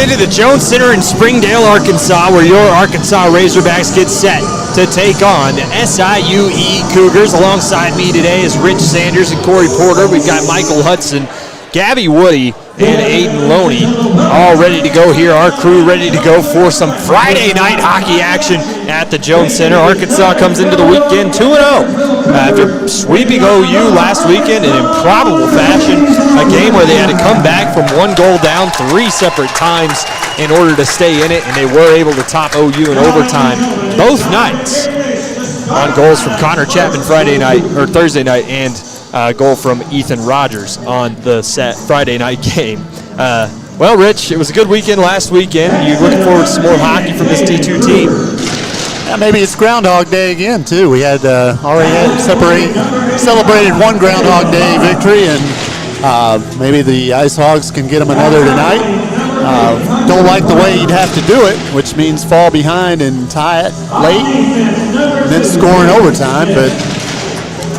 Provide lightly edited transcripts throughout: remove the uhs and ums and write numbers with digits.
into the Jones Center in Springdale, Arkansas, where your Arkansas Razorbacks get set to take on the SIUE Cougars. Alongside me today is Rich Sanders and Corry Porter. We've got Michael Hudson, Gabby Woodie, and Aidan Loney all ready to go here. Our crew ready to go for some Friday night hockey action at the Jones Center. Arkansas comes into the weekend 2-0 after sweeping OU last weekend in improbable fashion, a game where they had to come back from 1 goal down 3 separate times in order to stay in it, and they were able to top OU in overtime both nights on goals from Connor Chapman Thursday night, and goal from Ethan Rogers on the Friday night game. Well, Rich, it was a good weekend last weekend. You looking forward to some more hockey from this D2 team? Yeah, maybe it's Groundhog Day again, too. We had already celebrated one Groundhog Day victory, and maybe the Ice Hogs can get them another tonight. Don't like the way you'd have to do it, which means fall behind and tie it late, and then score in overtime, but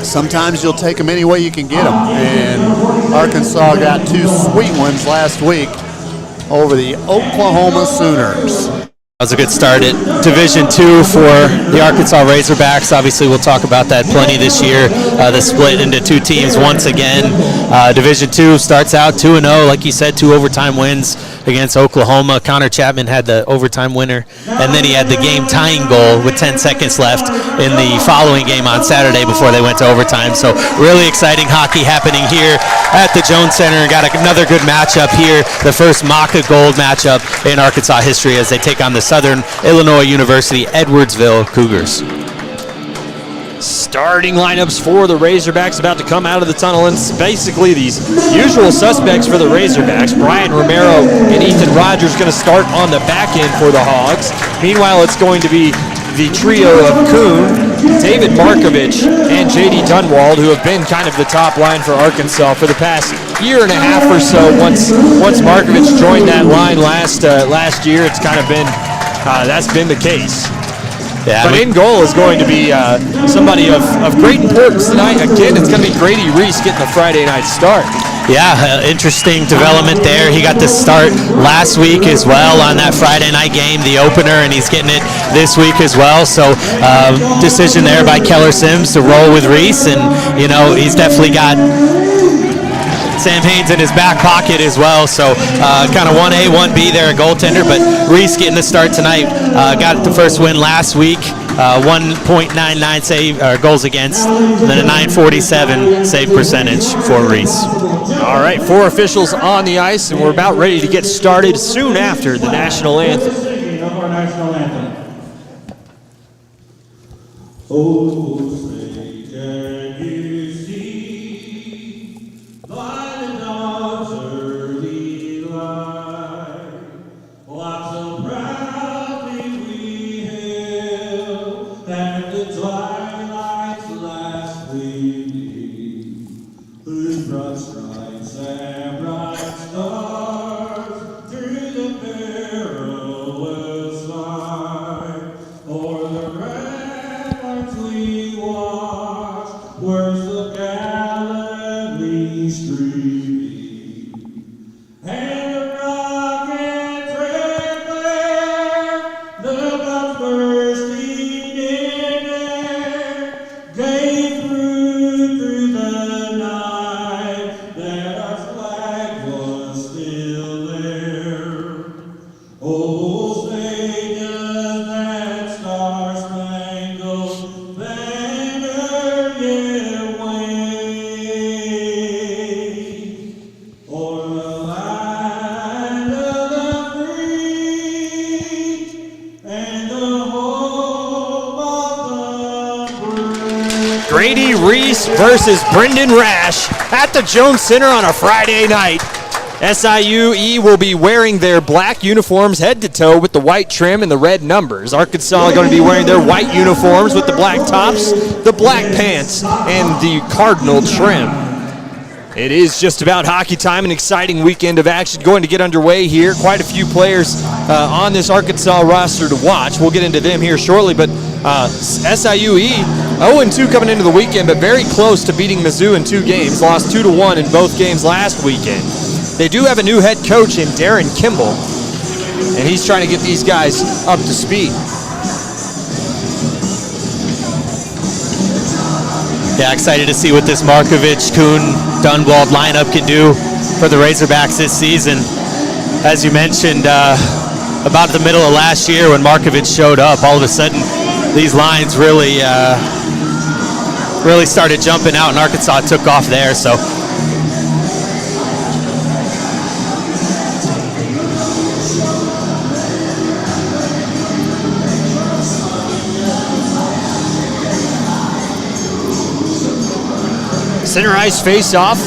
sometimes you'll take them any way you can get them, and Arkansas got 2 sweet ones last week over the Oklahoma Sooners. That was a good start at Division II for the Arkansas Razorbacks. Obviously, we'll talk about that plenty this year. The split into 2 teams once again. Division II starts out 2-0, like you said, 2 overtime wins against Oklahoma. Connor Chapman had the overtime winner, and then he had the game-tying goal with 10 seconds left in the following game on Saturday before they went to overtime. So really exciting hockey happening here at the Jones Center. Got another good matchup here, the first MACHA Gold matchup in Arkansas history as they take on the Southern Illinois University Edwardsville Cougars. Starting lineups for the Razorbacks about to come out of the tunnel, and it's basically these usual suspects for the Razorbacks. Brian Romero and Ethan Rogers going to start on the back end for the Hogs. Meanwhile, it's going to be the trio of Kuhn, David Markovich, and J.D. Dunwald, who have been kind of the top line for Arkansas for the past year and a half or so. Once Markovich joined that line last year, it's kind of been that's been the case. Yeah, but in goal is going to be somebody of great importance tonight. Again, it's going to be Grady Reese getting the Friday night start. Yeah, interesting development there. He got the start last week as well on that Friday night game, the opener, and he's getting it this week as well. So decision there by Keller Sims to roll with Reese, and you know he's definitely got Sam Haynes in his back pocket as well, so kind of 1A, 1B there, a goaltender, but Reese getting the start tonight. Got the first win last week, 1.99 save goals against, and then a 947 save percentage for Reese. All right, 4 officials on the ice, and we're about ready to get started soon after the national anthem. Grady Reese versus Brendan Rash at the Jones Center on a Friday night. SIUE will be wearing their black uniforms head to toe with the white trim and the red numbers. Arkansas are going to be wearing their white uniforms with the black tops, the black pants, and the cardinal trim. It is just about hockey time, an exciting weekend of action going to get underway here. Quite a few players on this Arkansas roster to watch. We'll get into them here shortly, but SIUE 0-2 coming into the weekend, but very close to beating Mizzou in 2 games. Lost 2-1 in both games last weekend. They do have a new head coach in Darren Kimball, and he's trying to get these guys up to speed. Yeah, excited to see what this Markovich, Kuhn, Dunwald lineup can do for the Razorbacks this season. As you mentioned, about the middle of last year when Markovich showed up, all of a sudden these lines really started jumping out, and Arkansas took off there. So center ice face-off.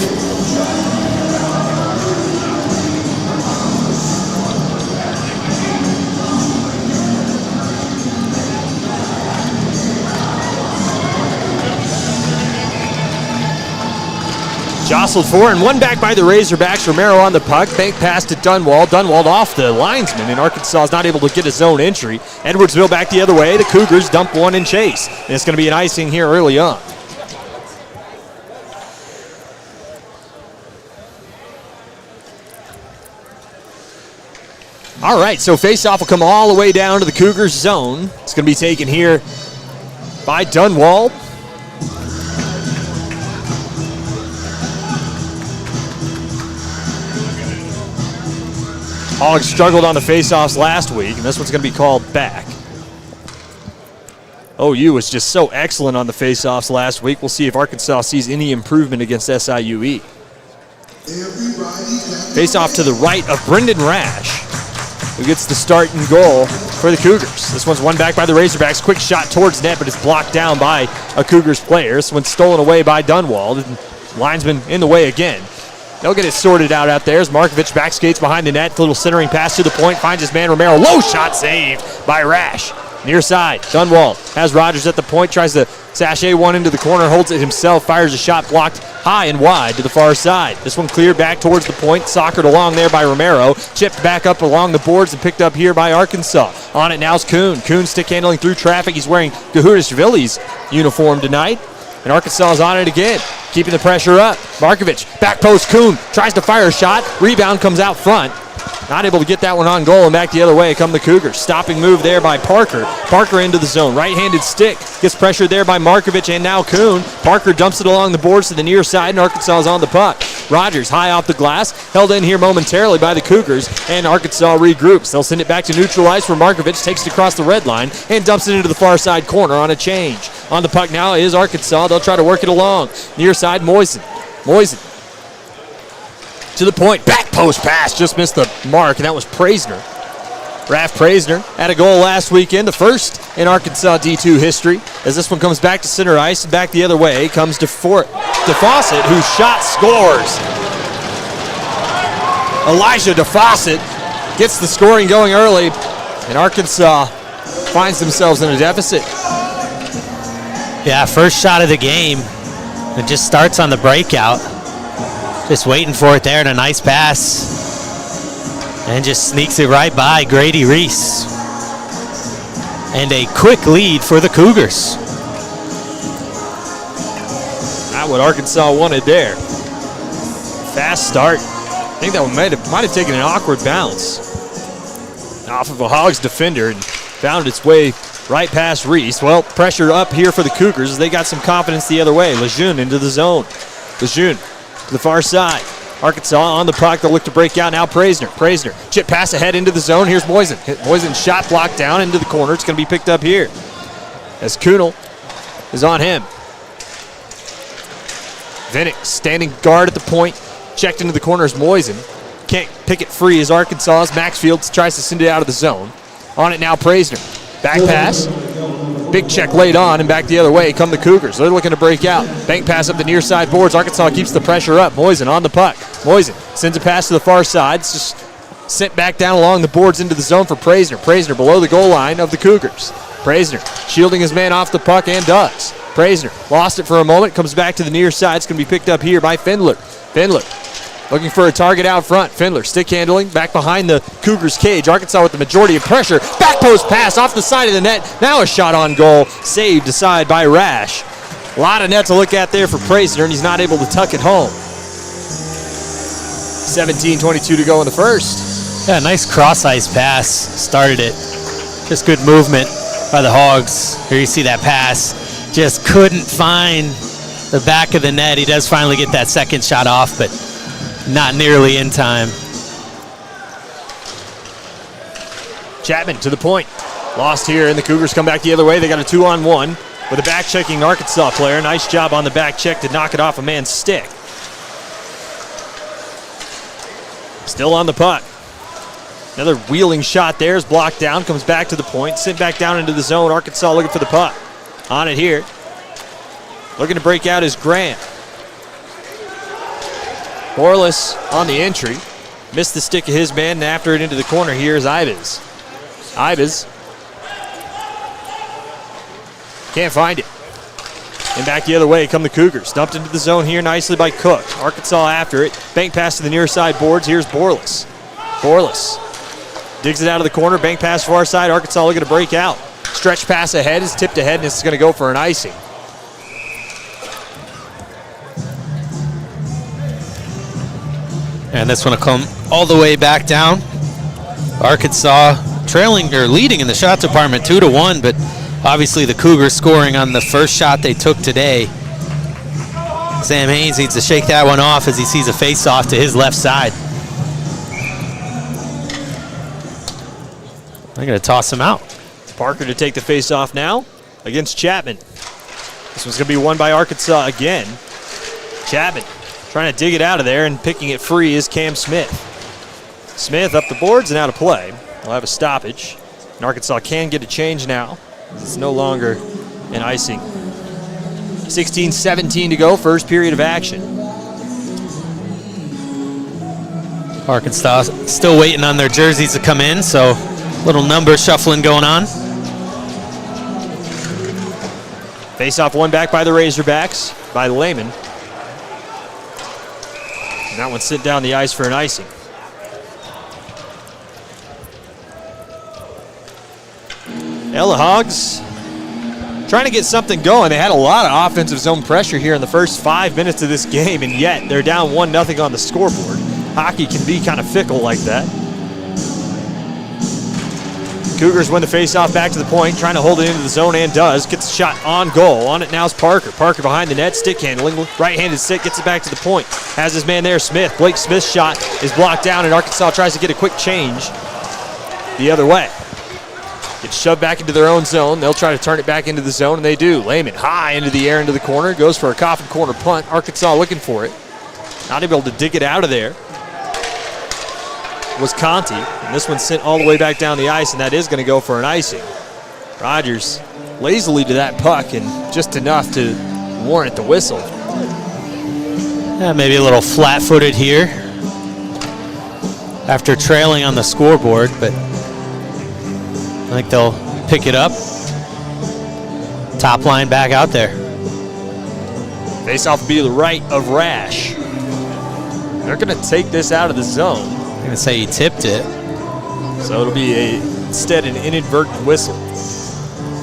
Jostled for and one back by the Razorbacks. Romero on the puck. Bank pass to Dunwald. Dunwald off the linesman, and Arkansas is not able to get a zone entry. Edwardsville back the other way. The Cougars dump one and chase. And it's going to be an icing here early on. All right, so face-off will come all the way down to the Cougars zone. It's going to be taken here by Dunwald. Hogs struggled on the face-offs last week, and this one's going to be called back. OU was just so excellent on the face-offs last week. We'll see if Arkansas sees any improvement against SIUE. Face-off to the right of Brendan Rash, who gets the start and goal for the Cougars. This one's won back by the Razorbacks. Quick shot towards net, but it's blocked down by a Cougars player. This one's stolen away by Dunwald. And linesman in the way again. They'll get it sorted out there as Markovich back skates behind the net. Little centering pass to the point. Finds his man Romero. Low shot saved by Rash. Near side, Dunwald has Rogers at the point. Tries to sachet one into the corner. Holds it himself. Fires a shot blocked high and wide to the far side. This one cleared back towards the point. Soccered along there by Romero. Chipped back up along the boards and picked up here by Arkansas. On it now is Kuhn. Kuhn stick handling through traffic. He's wearing Gahudashvili's uniform tonight. And Arkansas is on it again, keeping the pressure up. Markovich, back post, Kuhn tries to fire a shot. Rebound comes out front. Not able to get that one on goal, and back the other way come the Cougars. Stopping move there by Parker. Parker into the zone. Right-handed stick. Gets pressured there by Markovich and now Kuhn. Parker dumps it along the boards to the near side, and Arkansas is on the puck. Rogers high off the glass. Held in here momentarily by the Cougars, and Arkansas regroups. They'll send it back to neutral ice where Markovich takes it across the red line and dumps it into the far side corner on a change. On the puck now is Arkansas. They'll try to work it along. Near side, Moisen. Moisen to the point. Back post pass. Just missed the mark, and that was Praisner. Raph Praisner had a goal last weekend, the first in Arkansas D2 history. As this one comes back to center ice and back the other way comes DeFawcett, whose shot scores. Elijah DeFawcett gets the scoring going early, and Arkansas finds themselves in a deficit. yeah, first shot of the game. It just starts on the breakout. Just waiting for it there, and a nice pass. And just sneaks it right by Grady Reese. And a quick lead for the Cougars. Not what Arkansas wanted there. Fast start. I think that one might have taken an awkward bounce off of a Hogs defender and found its way right past Reese. Well, pressure up here for the Cougars as they got some confidence the other way. Lejeune into the zone. Lejeune to the far side. Arkansas on the puck. They'll look to break out now. Praisner. Chip pass ahead into the zone. Here's Moisen. Moisen's shot blocked down into the corner. It's going to be picked up here as Kuhnel is on him. Vinnick standing guard at the point. Checked into the corner as Moisen. Can't pick it free as Arkansas. Maxfield tries to send it out of the zone. On it now, Praisner. Back pass. Big check laid on, and back the other way come the Cougars. They're looking to break out. Bank pass up the near side boards. Arkansas keeps the pressure up. Moisen on the puck. Moisen sends a pass to the far side. It's just sent back down along the boards into the zone for Praisner. Praisner below the goal line of the Cougars. Praisner shielding his man off the puck and does. Praisner lost it for a moment. Comes back to the near side. It's going to be picked up here by Findler. Findler looking for a target out front. Findler stick handling back behind the Cougars cage. Arkansas with the majority of pressure. Back post pass off the side of the net. Now a shot on goal. Saved aside by Rash. A lot of net to look at there for Praisner, and he's not able to tuck it home. 17:22 to go in the first. Yeah, nice cross-ice pass. Started it. Just good movement by the Hogs. Here you see that pass. Just couldn't find the back of the net. He does finally get that second shot off, but not nearly in time. Chapman to the point. Lost here, and the Cougars come back the other way. They got a 2-on-1 with a back-checking Arkansas player. Nice job on the back check to knock it off a man's stick. Still on the puck. Another wheeling shot there is blocked down, comes back to the point, sent back down into the zone. Arkansas looking for the puck. On it here. Looking to break out is Grant. Borlas on the entry. Missed the stick of his man, and after it into the corner here is Ibis. Ibis can't find it. And back the other way come the Cougars. Dumped into the zone here nicely by Cook. Arkansas after it. Bank pass to the near side boards. Here's Borlas. Borlas digs it out of the corner. Bank pass far side. Arkansas looking to break out. Stretch pass ahead is tipped ahead, and it's going to go for an icing. And this one will come all the way back down. Arkansas trailing or leading in the shot department 2-1, but obviously the Cougars scoring on the first shot they took today. Sam Haynes needs to shake that one off as he sees a face-off to his left side. They're going to toss him out. Parker to take the face-off now against Chapman. This one's going to be won by Arkansas again. Chapman trying to dig it out of there, and picking it free is Cam Smith. Smith up the boards and out of play. We'll have a stoppage. And Arkansas can get a change now. It's no longer an icing. 16-17 to go, first period of action. Arkansas still waiting on their jerseys to come in, so little number shuffling going on. Face-off won back by the Razorbacks, by Lehman. And that one sent down the ice for an icing. Ella Hogs trying to get something going. They had a lot of offensive zone pressure here in the first 5 minutes of this game, and yet they're down 1-0 on the scoreboard. Hockey can be kind of fickle like that. Cougars win the face-off back to the point, trying to hold it into the zone, and does. Gets a shot on goal. On it now is Parker. Parker behind the net, stick handling. Right-handed stick, gets it back to the point. Has his man there, Smith. Blake Smith's shot is blocked down, and Arkansas tries to get a quick change the other way. Gets shoved back into their own zone. They'll try to turn it back into the zone, and they do. Lehman high into the air, into the corner. Goes for a coffin corner punt. Arkansas looking for it. Not able to dig it out of there was Conti, and this one sent all the way back down the ice, and that is going to go for an icing. Rogers lazily to that puck, and just enough to warrant the whistle. Yeah, maybe a little flat-footed here after trailing on the scoreboard, but I think they'll pick it up. Top line back out there. Face-off will be to the right of Rash. They're going to take this out of the zone. I'm going to say he tipped it. So it'll be instead an inadvertent whistle.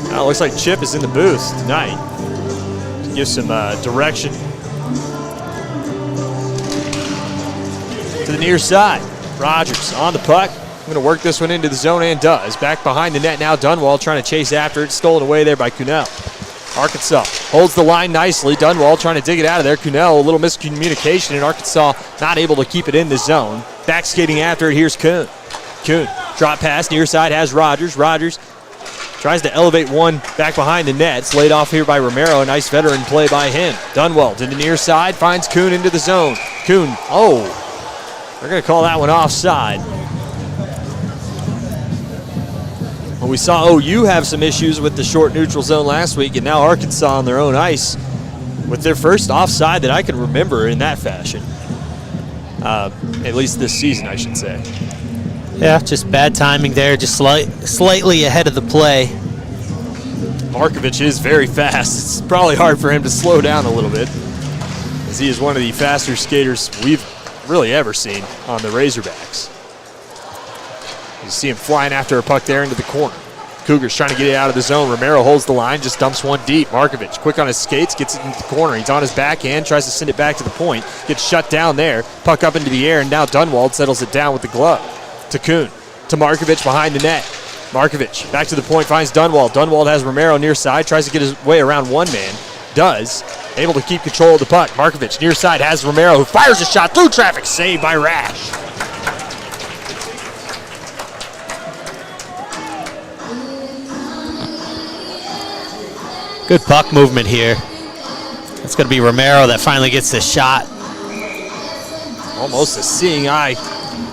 Now it looks like Chip is in the booth tonight to give some direction to the near side. Rogers on the puck. I'm going to work this one into the zone, and does. Back behind the net now, Dunwall trying to chase after it. Stolen away there by Kuhnel. Arkansas holds the line nicely. Dunwall trying to dig it out of there. Kuhnel, a little miscommunication, and Arkansas not able to keep it in the zone. Back skating after it, here's Kuhn. Kuhn, drop pass, near side has Rogers. Rogers tries to elevate one back behind the net. It's laid off here by Romero. Nice veteran play by him. Dunwall to the near side, finds Kuhn into the zone. Kuhn, they're going to call that one offside. Well, we saw OU have some issues with the short neutral zone last week, and now Arkansas on their own ice with their first offside that I can remember in that fashion. At least this season, I should say. Yeah, just bad timing there, just slightly ahead of the play. Markovich is very fast. It's probably hard for him to slow down a little bit, as he is one of the faster skaters we've really ever seen on the Razorbacks. You see him flying after a puck there into the corner. Cougars trying to get it out of the zone. Romero holds the line, just dumps one deep. Markovich, quick on his skates, gets it into the corner. He's on his backhand, tries to send it back to the point. Gets shut down there. Puck up into the air, and now Dunwald settles it down with the glove. to Kuhn, to Markovic behind the net. Markovic back to the point, finds Dunwald. Dunwald has Romero near side, tries to get his way around one man. Does. Able to keep control of the puck. Markovic near side has Romero, who fires a shot through traffic. Saved by Rash. Good puck movement here. It's going to be Romero that finally gets the shot. Almost a seeing eye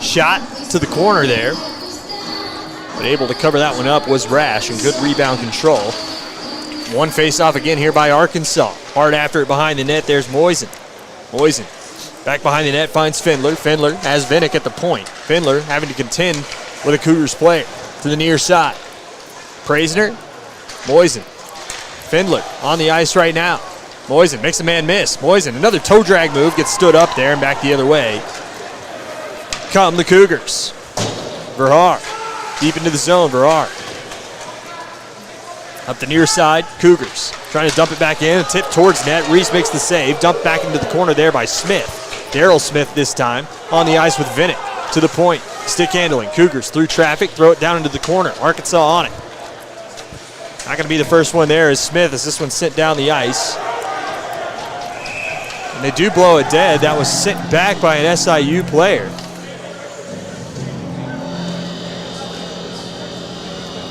shot to the corner there. But able to cover that one up was Rash, and good rebound control. One face-off again here by Arkansas. Hard after it behind the net, there's Moisen. Moisen back behind the net finds Findler. Findler has Vinnick at the point. Findler having to contend with a Cougars player to the near side. Praisner, Moisen. Findler on the ice right now. Moisen makes a man miss. Moisen, another toe drag move, gets stood up there and back the other way. Come the Cougars. Verhaar. Deep into the zone, Verhaar. Up the near side, Cougars. Trying to dump it back in, tip towards net. Reese makes the save. Dumped back into the corner there by Smith. Daryl Smith this time on the ice with Vinnick. To the point, stick handling. Cougars through traffic, throw it down into the corner. Arkansas on it. Not going to be the first one there as Smith as this one sent down the ice. And they do blow it dead. That was sent back by an SIU player.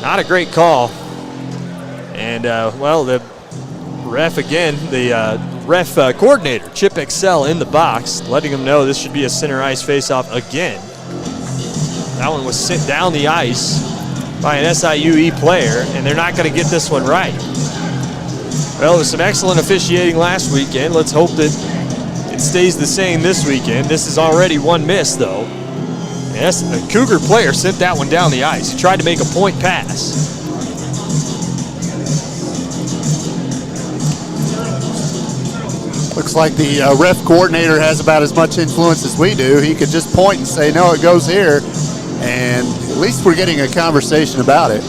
Not a great call. And, well, the ref again, the ref coordinator, Chip Excel, in the box, letting them know this should be a center ice faceoff again. That one was sent down the ice by an SIUE player, and they're not going to get this one right. Well, it was some excellent officiating last weekend. Let's hope that it stays the same this weekend. This is already one miss, though. Yes, a Cougar player sent that one down the ice. He tried to make a point pass. Looks like the ref coordinator has about as much influence as we do. He could just point and say, no, it goes here. And at least we're getting a conversation about it.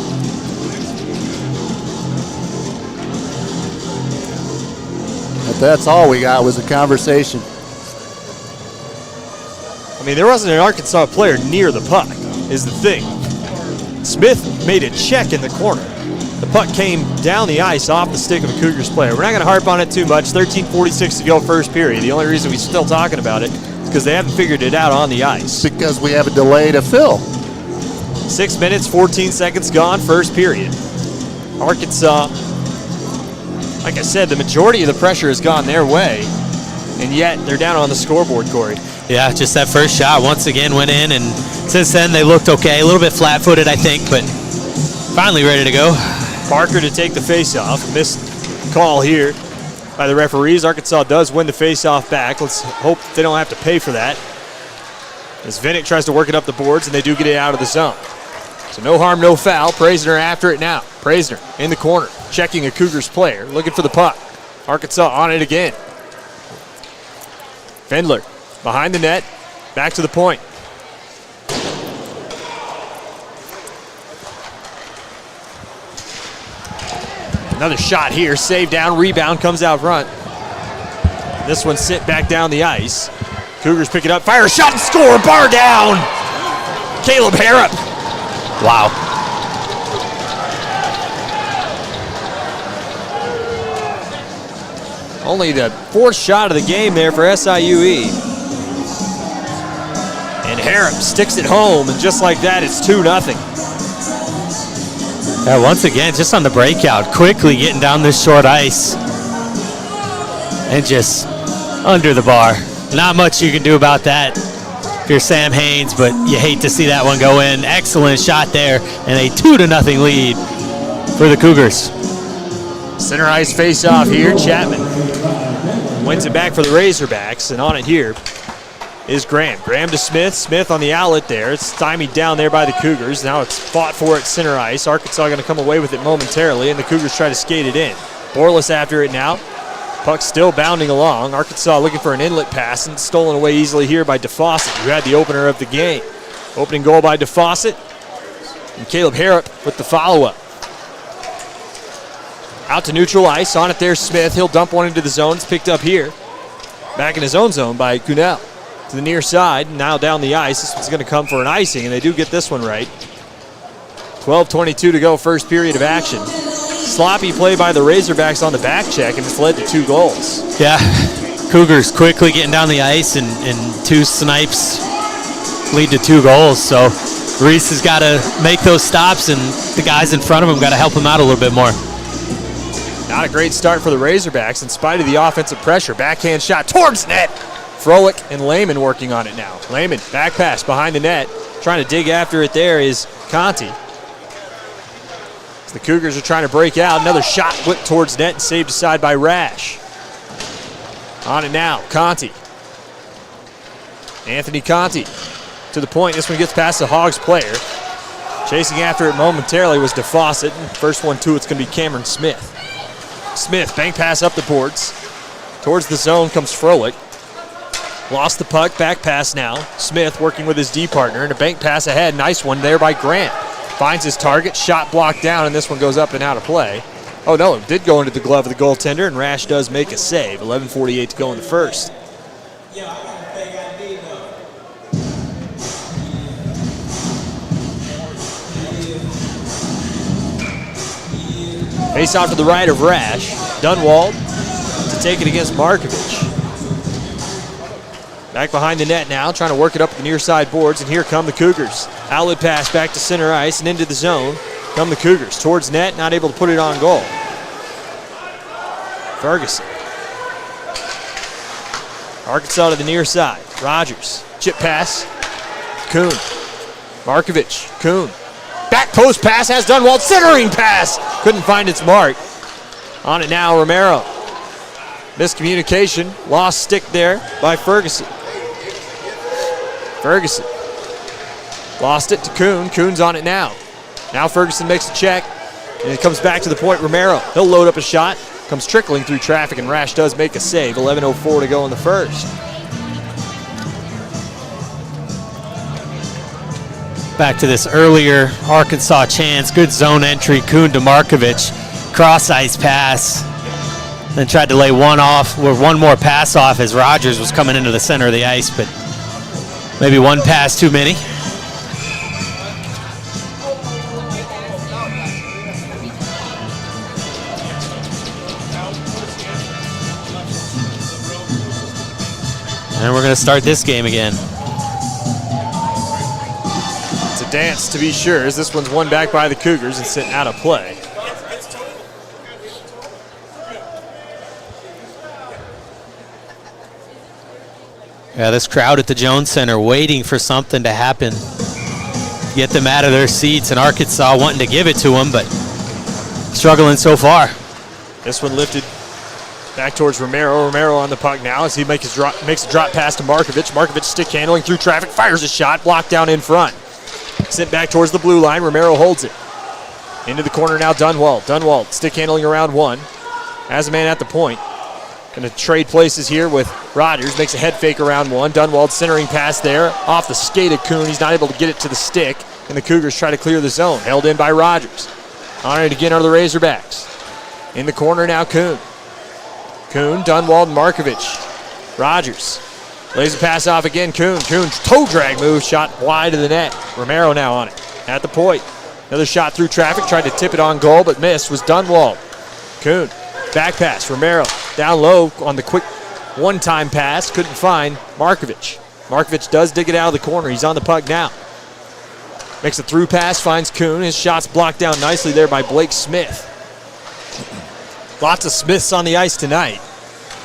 But that's all we got was a conversation. I mean, there wasn't an Arkansas player near the puck, is the thing. Smith made a check in the corner. The puck came down the ice off the stick of a Cougars player. We're not going to harp on it too much. 13:46 to go first period. The only reason we're still talking about it is because they haven't figured it out on the ice. Because we have a delay to fill. 6 minutes, 14 seconds gone, first period. Arkansas, like I said, the majority of the pressure has gone their way, and yet they're down on the scoreboard, Corey. Yeah, just that first shot once again went in, and since then they looked okay. A little bit flat-footed, I think, but finally ready to go. Parker to take the face-off. Missed call here by the referees. Arkansas does win the face-off back. Let's hope they don't have to pay for that, as Vinnick tries to work it up the boards, and they do get it out of the zone. So no harm, no foul. Praisner after it now. Praisner in the corner, checking a Cougars player, looking for the puck. Arkansas on it again. Findler behind the net, back to the point. Another shot here, saved down, rebound comes out front. This one sent back down the ice. Cougars pick it up, fire a shot and score, bar down. Caleb Harrop. Wow. Only the fourth shot of the game there for SIUE. And Harrop sticks it home, and just like that, it's 2-0. Yeah, once again, just on the breakout, quickly getting down this short ice and just under the bar. Not much you can do about that if you're Sam Haynes, but you hate to see that one go in. Excellent shot there, and a 2-0 lead for the Cougars. Center ice face-off here. Chapman wins it back for the Razorbacks, and on it here is Graham. Graham to Smith. Smith on the outlet there. It's stymied down there by the Cougars. Now it's fought for at center ice. Arkansas going to come away with it momentarily, and the Cougars try to skate it in. Borlas after it now. Puck still bounding along. Arkansas looking for an inlet pass, and stolen away easily here by DeFawcett, who had the opener of the game. Opening goal by DeFawcett, and Caleb Harrop with the follow-up. Out to neutral ice. On it there, Smith. He'll dump one into the zone. It's picked up here. Back in his own zone by Kuhnel. to the near side, now down the ice. This one's going to come for an icing, and they do get this one right. 12:22 to go, first period of action. Sloppy play by the Razorbacks on the back check, and it's led to 2 goals. Yeah, Cougars quickly getting down the ice, and 2 snipes lead to 2 goals. So Reese has got to make those stops, and the guys in front of him got to help him out a little bit more. Not a great start for the Razorbacks in spite of the offensive pressure. Backhand shot towards net. Froelich and Lehman working on it now. Lehman, back pass behind the net. Trying to dig after it there is Conti. As the Cougars are trying to break out. Another shot whipped towards net and saved aside by Rash. On it now, Conti. Anthony Conti to the point. This one gets past the Hogs player. Chasing after it momentarily was DeFawcett. First one to it's going to be Cameron Smith. Smith, bank pass up the boards. Towards the zone comes Froelich. Lost the puck, back pass now. Smith working with his D partner, and a bank pass ahead. Nice one there by Grant. Finds his target, shot blocked down, and this one goes up and out of play. Oh no, it did go into the glove of the goaltender, and Rash does make a save. 11:48 to go in the first. Face off to the right of Rash. Dunwald to take it against Markovich. Back behind the net now, trying to work it up the near side boards, and here come the Cougars. Outlet pass back to center ice and into the zone. Come the Cougars towards net, not able to put it on goal. Ferguson. Arkansas to the near side. Rogers. Chip pass. Kuhn. Markovich. Kuhn. Back post pass has Dunwald. Centering pass. Couldn't find its mark. On it now, Romero. Miscommunication. Lost stick there by Ferguson. Ferguson. Lost it to Kuhn. Kuhn's on it now. Now Ferguson makes a check. And it comes back to the point. Romero. He'll load up a shot. Comes trickling through traffic, and Rash does make a save. 11:04 to go in the first. Back to this earlier Arkansas chance. Good zone entry. Kuhn to Markovich. Cross ice pass. Then tried to lay one more pass off as Rogers was coming into the center of the ice, but maybe one pass too many. And we're going to start this game again. It's a dance to be sure, as this one's won back by the Cougars and sent out of play. Yeah, this crowd at the Jones Center waiting for something to happen. Get them out of their seats, and Arkansas wanting to give it to them, but struggling so far. This one lifted back towards Romero. Romero on the puck now as he makes a drop pass to Markovich. Markovich stick handling through traffic, fires a shot, blocked down in front. Sent back towards the blue line. Romero holds it. Into the corner now, Dunwald. Dunwald stick handling around one. Has a man at the point. Going to trade places here with Rogers. Makes a head fake around one. Dunwald centering pass there. Off the skate of Kuhn. He's not able to get it to the stick. And the Cougars try to clear the zone. Held in by Rogers. On it again are the Razorbacks. In the corner now, Kuhn. Kuhn, Dunwald, and Markovich. Rogers lays a pass off again. Kuhn toe drag move, shot wide of the net. Romero now on it. At the point. Another shot through traffic. Tried to tip it on goal, but missed. Was Dunwald. Kuhn, back pass. Romero down low on the quick one-time pass. Couldn't find Markovich. Markovich does dig it out of the corner. He's on the puck now. Makes a through pass, finds Kuhn. His shot's blocked down nicely there by Blake Smith. Lots of Smiths on the ice tonight.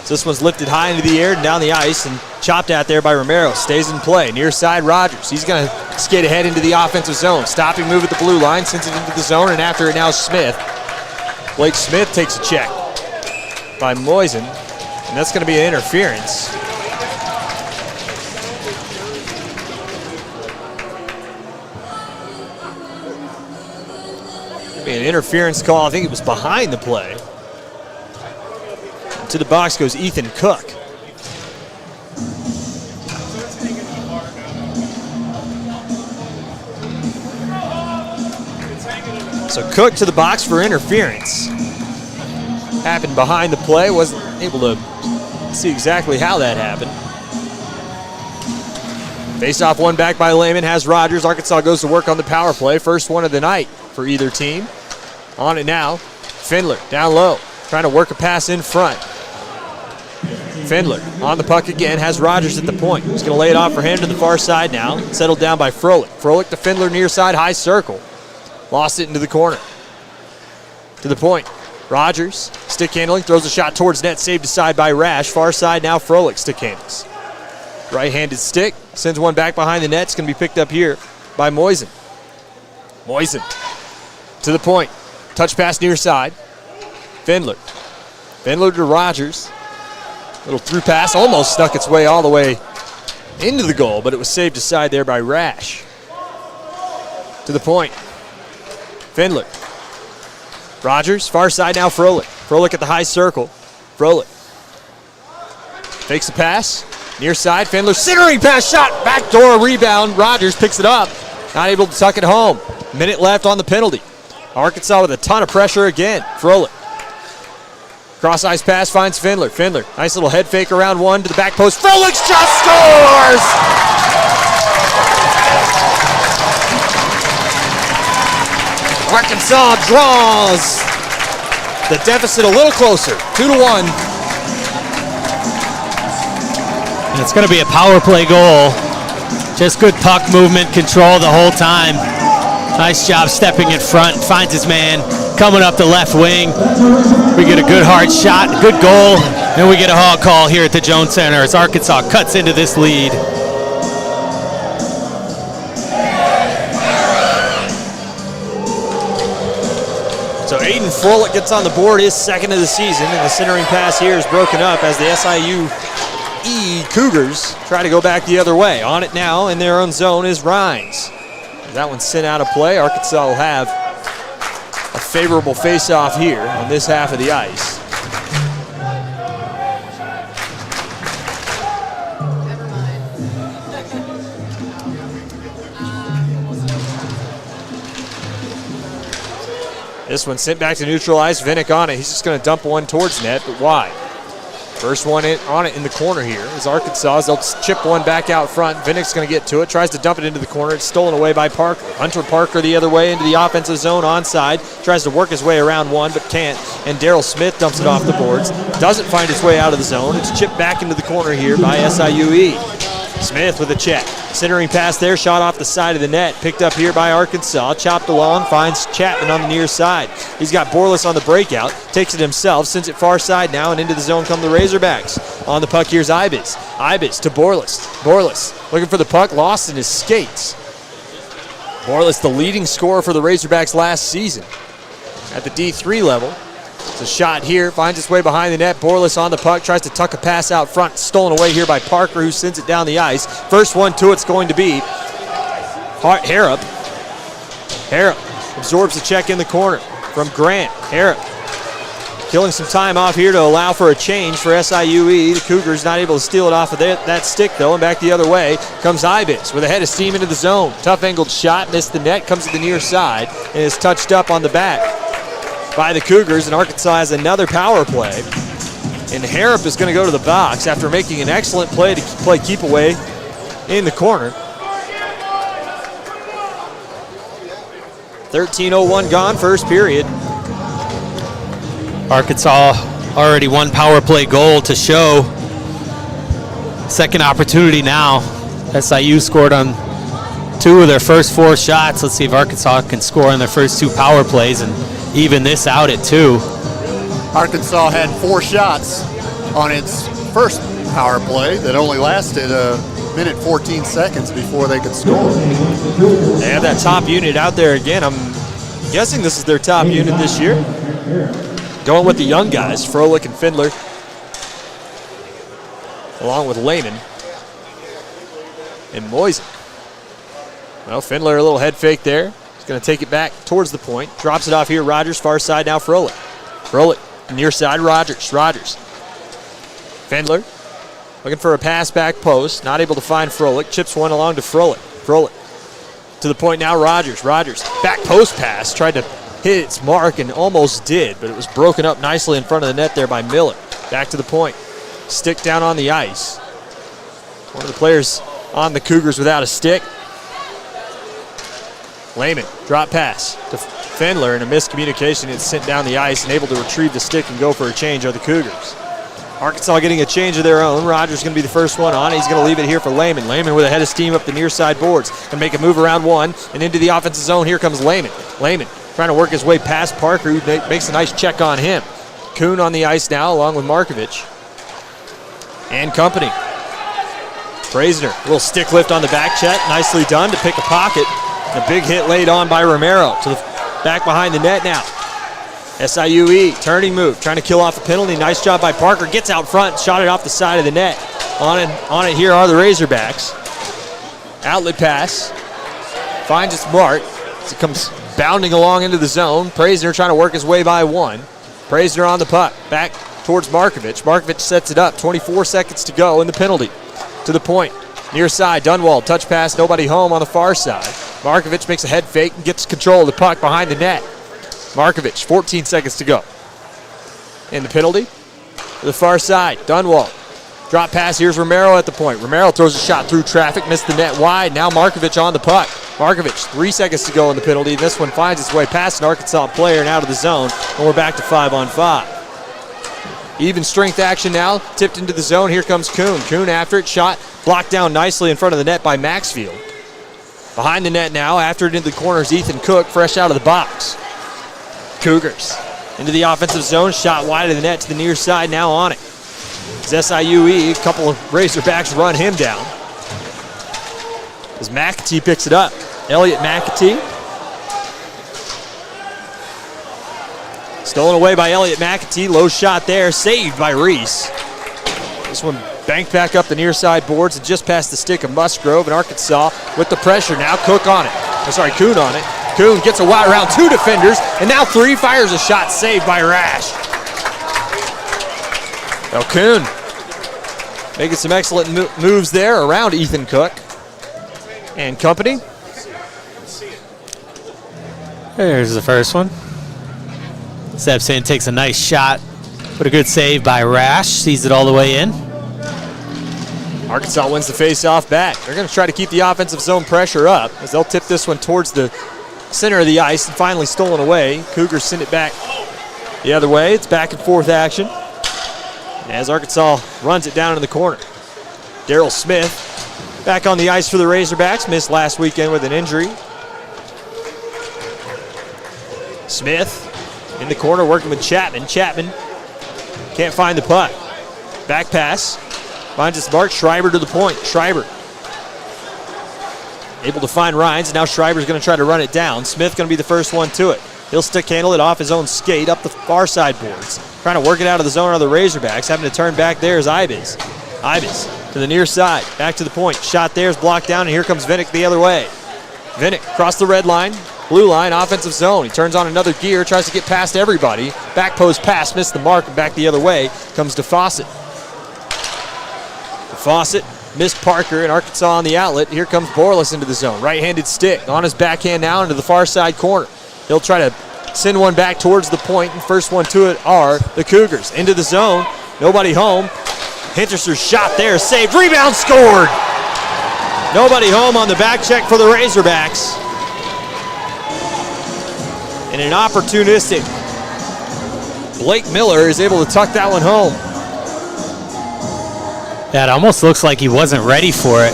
So this one's lifted high into the air and down the ice and chopped out there by Romero. Stays in play. Near side, Rogers. He's going to skate ahead into the offensive zone. Stopping move at the blue line, sends it into the zone, and after it now Smith. Blake Smith takes a check by Moisen, and that's going to be an interference. Be an interference call. I think it was behind the play. To the box goes Ethan Cook. So Cook to the box for interference. Happened behind the play. Wasn't able to see exactly how that happened. Face-off one back by Lehman, has Rogers. Arkansas goes to work on the power play. First one of the night for either team. On it now, Findler down low, trying to work a pass in front. Findler on the puck again, has Rogers at the point. He's going to lay it off for him to the far side now. Settled down by Froelich. Froelich to Findler near side, high circle. Lost it into the corner. To the point. Rogers, stick handling, throws a shot towards net, saved aside by Rash. Far side now, Froelich stick handles. Right-handed stick, sends one back behind the net. It's going to be picked up here by Moisen. Moisen to the point. Touch pass near side. Findler. Findler to Rogers. Little through pass, almost snuck its way all the way into the goal, but it was saved aside there by Rash. To the point. Findler. Rogers, far side now, Froelich. Froelich at the high circle. Froelich. Fakes the pass. Near side, Findler centering pass, shot, backdoor rebound. Rogers picks it up. Not able to tuck it home. Minute left on the penalty. Arkansas with a ton of pressure again. Froelich. Cross ice pass finds Findler. Findler, nice little head fake around one to the back post. Froelich just scores! Arkansas draws the deficit a little closer, 2-1. And it's going to be a power play goal. Just good puck movement, control the whole time. Nice job stepping in front, finds his man, coming up the left wing. We get a good hard shot, good goal, and we get a hog call here at the Jones Center as Arkansas cuts into this lead. So Aidan Froelich gets on the board, his second of the season, and the centering pass here is broken up as the SIUE Cougars try to go back the other way. On it now in their own zone is Rhines. That one's sent out of play. Arkansas will have a favorable face-off here on this half of the ice. This one sent back to neutral ice. Vinnick on it. He's just going to dump one towards net, but wide. First one on it in the corner here is Arkansas. They'll chip one back out front. Vinnick's going to get to it. Tries to dump it into the corner. It's stolen away by Parker. Hunter Parker the other way into the offensive zone onside. Tries to work his way around one, but can't. And Daryl Smith dumps it off the boards. Doesn't find its way out of the zone. It's chipped back into the corner here by SIUE. Smith with a check. Centering pass there, shot off the side of the net. Picked up here by Arkansas. Chopped along, finds Chapman on the near side. He's got Borlis on the breakout. Takes it himself, sends it far side now, and into the zone come the Razorbacks. On the puck, here's Ibis. Ibis to Borlis. Borlis looking for the puck, lost in his skates. Borlis, the leading scorer for the Razorbacks last season at the D3 level. It's a shot here, finds its way behind the net. Borlis on the puck, tries to tuck a pass out front. Stolen away here by Parker, who sends it down the ice. First one to it's going to be Harrop. Harrop absorbs the check in the corner from Grant. Harrop killing some time off here to allow for a change for SIUE. The Cougars not able to steal it off of that stick, though, and back the other way comes Ibis with a head of steam into the zone. Tough angled shot, missed the net, comes to the near side, and is touched up on the back by the Cougars, and Arkansas has another power play. And Harrop is going to go to the box after making an excellent play to play keep away in the corner. 13:01 gone, first period. Arkansas already one power play goal to show. Second opportunity now. SIU scored on 2 of their first 4 shots. Let's see if Arkansas can score on their first 2 power plays and even this out at 2. Arkansas had 4 shots on its first power play that only lasted a minute 14 seconds before they could score. They have that top unit out there again. I'm guessing this is their top unit this year. Going with the young guys, Froelich and Findler, along with Lehman and Moisen. Well, Findler, a little head fake there. He's going to take it back towards the point. Drops it off here. Rogers, far side now. Froelich. Froelich, near side. Rogers. Findler, looking for a pass back post. Not able to find Froelich. Chips one along to Froelich. Froelich to the point now. Rogers. Back post pass. Tried to hit its mark and almost did, but it was broken up nicely in front of the net there by Miller. Back to the point. Stick down on the ice. One of the players on the Cougars without a stick. Lehman, drop pass to Fendler, and a miscommunication. It's sent down the ice and able to retrieve the stick and go for a change are the Cougars. Arkansas getting a change of their own. Rogers going to be the first one on. He's going to leave it here for Lehman. Lehman with a head of steam up the near side boards. Can make a move around one and into the offensive zone. Here comes Lehman. Lehman trying to work his way past Parker, who makes a nice check on him. Kuhn on the ice now along with Markovich and company. Brazier, a little stick lift on the back check. Nicely done to pick a pocket. A big hit laid on by Romero to the back behind the net now. SIUE, turning move, trying to kill off a penalty. Nice job by Parker. Gets out front, shot it off the side of the net. On it here are the Razorbacks. Outlet pass. Finds its mark. As it comes bounding along into the zone. Praisner trying to work his way by one. Praisner on the puck. Back towards Markovich. Markovich sets it up. 24 seconds to go in the penalty. To the point. Near side, Dunwald. Touch pass, nobody home on the far side. Markovich makes a head fake and gets control of the puck behind the net. Markovich, 14 seconds to go. In the penalty, to the far side, Dunwald. Drop pass, here's Romero at the point. Romero throws a shot through traffic, missed the net wide. Now Markovich on the puck. Markovich, 3 seconds to go in the penalty. This one finds its way past an Arkansas player and out of the zone, and we're back to 5-on-5. Even strength action now, tipped into the zone. Here comes Kuhn. Kuhn after it, shot blocked down nicely in front of the net by Maxfield. Behind the net now, after it into the corners, Ethan Cook, fresh out of the box. Cougars into the offensive zone, shot wide of the net to the near side, now on it. As SIUE, a couple of Razorbacks run him down. As McAtee picks it up. Elliott McAtee. Stolen away by Elliott McAtee, low shot there, saved by Reese. This one banked back up the near side boards and just past the stick of Musgrove, and Arkansas with the pressure. Now Cook on it. Kuhn on it. Kuhn gets a wide around two defenders, and now three, fires a shot saved by Rash. Now Kuhn making some excellent moves there around Ethan Cook and company. There's the first one. Steps in, takes a nice shot. But a good save by Rash. Sees it all the way in. Arkansas wins the face-off back. They're going to try to keep the offensive zone pressure up as they'll tip this one towards the center of the ice and finally stolen away. Cougars send it back the other way. It's back and forth action as Arkansas runs it down in the corner. Daryl Smith back on the ice for the Razorbacks. Missed last weekend with an injury. Smith in the corner working with Chapman. Chapman can't find the puck. Back pass. Finds its mark. Schreiber to the point. Schreiber able to find Rhines. Now Schreiber's going to try to run it down. Smith going to be the first one to it. He'll stick handle it off his own skate up the far side boards. Trying to work it out of the zone of the Razorbacks. Having to turn back there is Ibis. Ibis to the near side. Back to the point. Shot there is blocked down, and here comes Vinnick the other way. Vinnick across the red line. Blue line, offensive zone. He turns on another gear, tries to get past everybody. Back post pass, missed the mark, and back the other way comes DeFawcett. DeFawcett missed Parker, and Arkansas on the outlet. Here comes Borlas into the zone. Right-handed stick on his backhand now into the far side corner. He'll try to send one back towards the point, and first one to it are the Cougars. Into the zone, nobody home. Hinterster's shot there, saved, rebound, scored! Nobody home on the back check for the Razorbacks. And an opportunistic Blake Miller is able to tuck that one home. Yeah, it almost looks like he wasn't ready for it.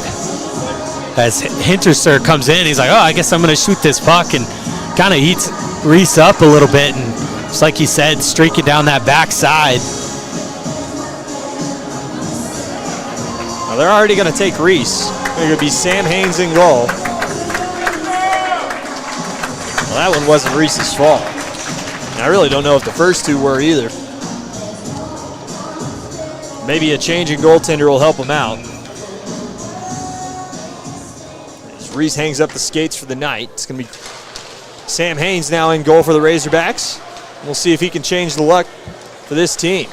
As Hinterster comes in, he's like, oh, I guess I'm going to shoot this puck, and kind of eats Reese up a little bit, and just like you said, streaking down that backside. Well, they're already going to take Reese. It's going to be Sam Haynes in goal. Well, that one wasn't Reese's fault. And I really don't know if the first two were either. Maybe a change in goaltender will help him out. As Reese hangs up the skates for the night, it's going to be Sam Haynes now in goal for the Razorbacks. We'll see if he can change the luck for this team.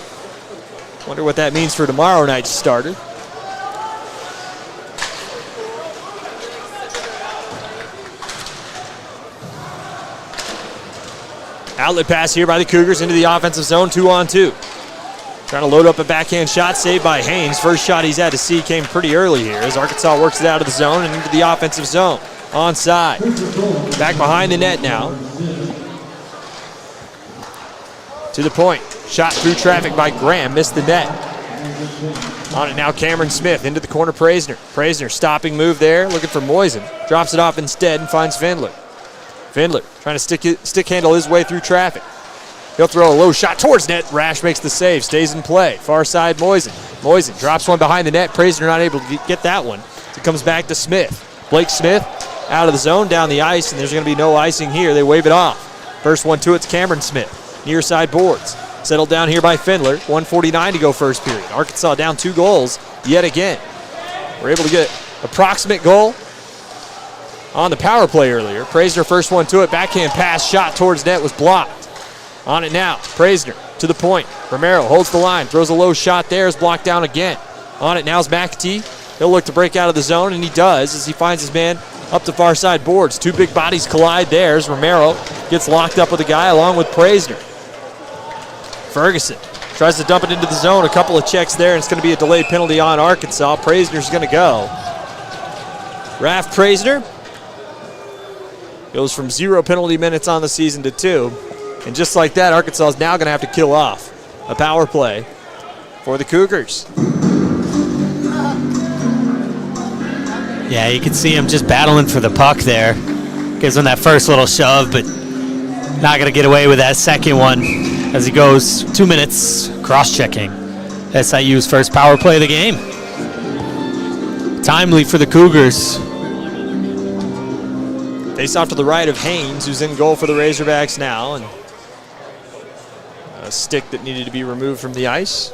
Wonder what that means for tomorrow night's starter. Outlet pass here by the Cougars into the offensive zone, 2-on-2. Trying to load up a backhand shot, saved by Haynes. First shot he's had to see came pretty early here as Arkansas works it out of the zone and into the offensive zone. Onside. Back behind the net now. To the point. Shot through traffic by Graham. Missed the net. On it now, Cameron Smith into the corner, Praisner. Praisner stopping move there, looking for Moisen. Drops it off instead and finds Findler. Findler trying to stick handle his way through traffic. He'll throw a low shot towards net. Rash makes the save, stays in play. Far side, Moisen. Moisen drops one behind the net. Praisner not able to get that one. It comes back to Smith. Blake Smith out of the zone, down the ice, and there's going to be no icing here. They wave it off. First one to it's Cameron Smith. Near side boards. Settled down here by Findler. 1:49 to go first period. Arkansas down 2 goals yet again. We're able to get approximate goal on the power play earlier. Praisner first one to it. Backhand pass shot towards net was blocked. On it now, Praisner to the point. Romero holds the line, throws a low shot there, is blocked down again. On it now is McAtee. He'll look to break out of the zone, and he does as he finds his man up the far side boards. 2 big bodies collide there as Romero gets locked up with a guy along with Praisner. Ferguson tries to dump it into the zone. A couple of checks there, and it's going to be a delayed penalty on Arkansas. Praisner's going to go. Raf Praisner goes from 0 penalty minutes on the season to 2. And just like that, Arkansas is now going to have to kill off a power play for the Cougars. Yeah, you can see him just battling for the puck there. Gives him that first little shove, but not going to get away with that second one as he goes 2 minutes cross-checking. SIU's first power play of the game. Timely for the Cougars. Face off to the right of Haynes, who's in goal for the Razorbacks now. And a stick that needed to be removed from the ice.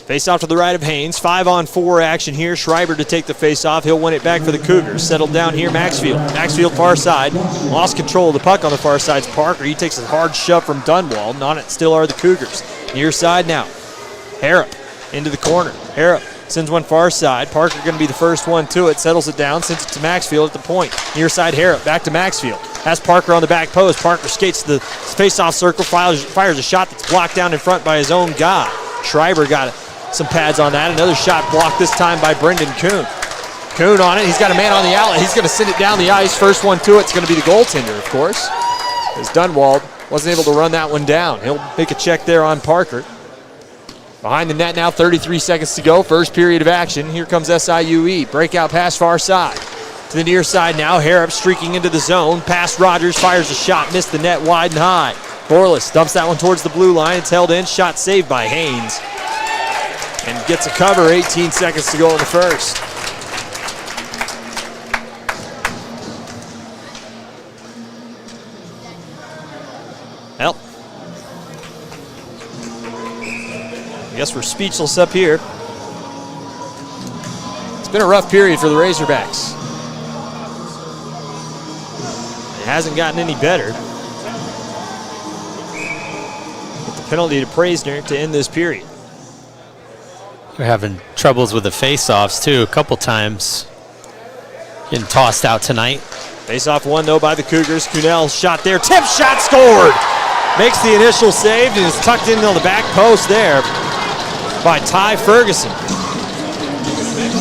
Face off to the right of Haynes. 5-on-4 action here. Schreiber to take the face off. He'll win it back for the Cougars. Settled down here, Maxfield. Maxfield far side. Lost control of the puck on the far side's Parker. He takes a hard shove from Dunwald, and on it still are the Cougars. Near side now. Harrop into the corner. Harrop sends one far side. Parker going to be the first one to it. Settles it down. Sends it to Maxfield at the point. Near side Harrop. Back to Maxfield. Has Parker on the back post. Parker skates to the face-off circle. Fires a shot that's blocked down in front by his own guy. Schreiber got some pads on that. Another shot blocked this time by Brendan Kuhn. Kuhn on it. He's got a man on the outlet. He's going to send it down the ice. First one to it's going to be the goaltender, of course, as Dunwald wasn't able to run that one down. He'll make a check there on Parker. Behind the net now, 33 seconds to go. First period of action. Here comes SIUE. Breakout pass far side. To the near side now. Harrop streaking into the zone. Past Rogers. Fires a shot. Missed the net wide and high. Borlas dumps that one towards the blue line. It's held in. Shot saved by Haynes. And gets a cover. 18 seconds to go in the first. Well, I guess we're speechless up here. It's been a rough period for the Razorbacks. It hasn't gotten any better. With the penalty to Praisner to end this period. They're having troubles with the face-offs, too, a couple times. Getting tossed out tonight. Face-off one, though, by the Cougars. Kuhnel shot there. Tip shot scored! Makes the initial save and is tucked in on the back post there by Ty Ferguson.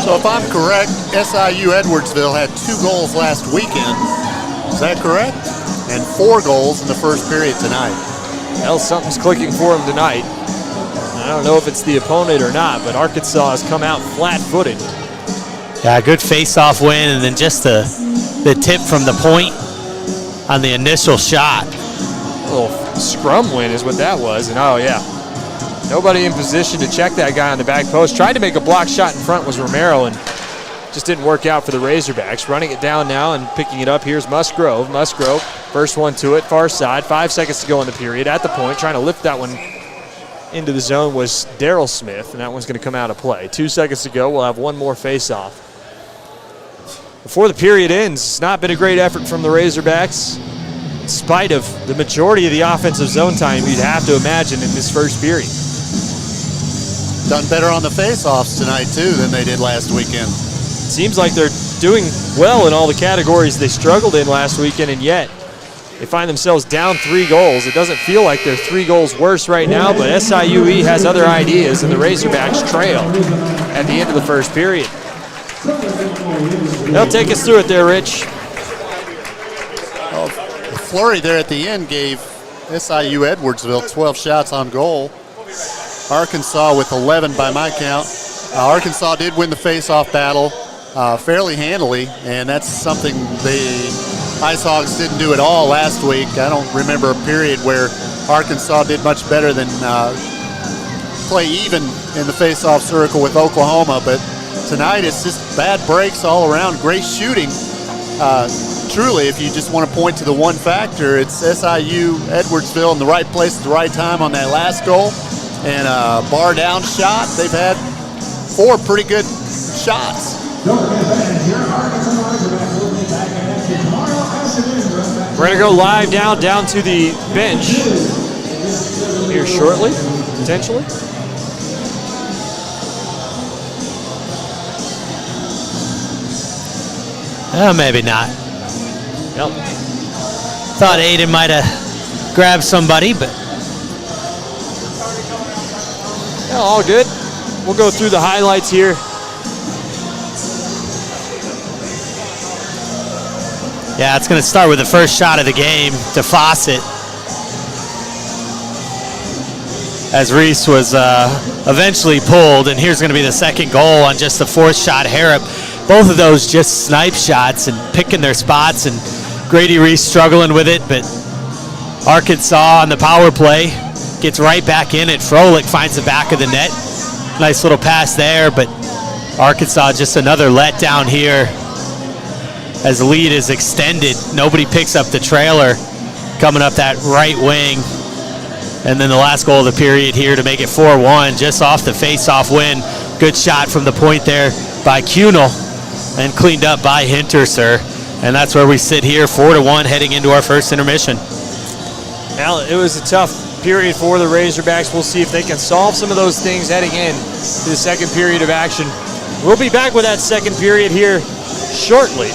So if I'm correct, SIU Edwardsville had 2 goals last weekend. Is that correct? And 4 goals in the first period tonight. Well, something's clicking for them tonight. I don't know if it's the opponent or not, but Arkansas has come out flat-footed. Yeah, good face-off win, and then just the tip from the point on the initial shot. A little scrum win is what that was, and oh yeah. Nobody in position to check that guy on the back post. Tried to make a block shot in front was Romero, and just didn't work out for the Razorbacks. Running it down now and picking it up, here's Musgrove. Musgrove, first one to it, far side. 5 seconds to go in the period. At the point, trying to lift that one into the zone was Daryl Smith, and that one's going to come out of play. 2 seconds to go. We'll have one more face-off. Before the period ends, it's not been a great effort from the Razorbacks. In spite of the majority of the offensive zone time you'd have to imagine in this first period. Done better on the face-offs tonight, too, than they did last weekend. Seems like they're doing well in all the categories they struggled in last weekend, and yet they find themselves down 3 goals. It doesn't feel like they're 3 goals worse right now, but SIUE has other ideas, and the Razorbacks trail at the end of the first period. They'll take us through it there, Rich. The flurry there at the end gave SIU Edwardsville 12 shots on goal. Arkansas with 11 by my count. Arkansas did win the face-off battle fairly handily, and that's something the Ice Hogs didn't do at all last week. I don't remember a period where Arkansas did much better than play even in the face-off circle with Oklahoma, but tonight it's just bad breaks all around, great shooting. Truly, if you just want to point to the one factor, it's SIU Edwardsville in the right place at the right time on that last goal, and a bar down shot. They've had 4 pretty good shots. We're going to go live down to the bench here shortly, potentially. Maybe not. Yep. Thought Aidan might have grabbed somebody, but Yeah, all good. We'll go through the highlights here. yeah, it's going to start with the first shot of the game to Fawcett, as Reese was eventually pulled, and here's going to be the second goal on just the 4th shot. Harrop, both of those just snipe shots and picking their spots, and Grady Reese struggling with it, but Arkansas on the power play gets right back in it. Froelich finds the back of the net. Nice little pass there, but Arkansas just another letdown here as the lead is extended. Nobody picks up the trailer coming up that right wing. And then the last goal of the period here to make it 4-1, just off the face-off win. Good shot from the point there by Cunel and cleaned up by Hinterser. And that's where we sit here, 4-1, heading into our first intermission. Well, it was a tough period for the Razorbacks. We'll see if they can solve some of those things heading in to the second period of action. We'll be back with that second period here shortly.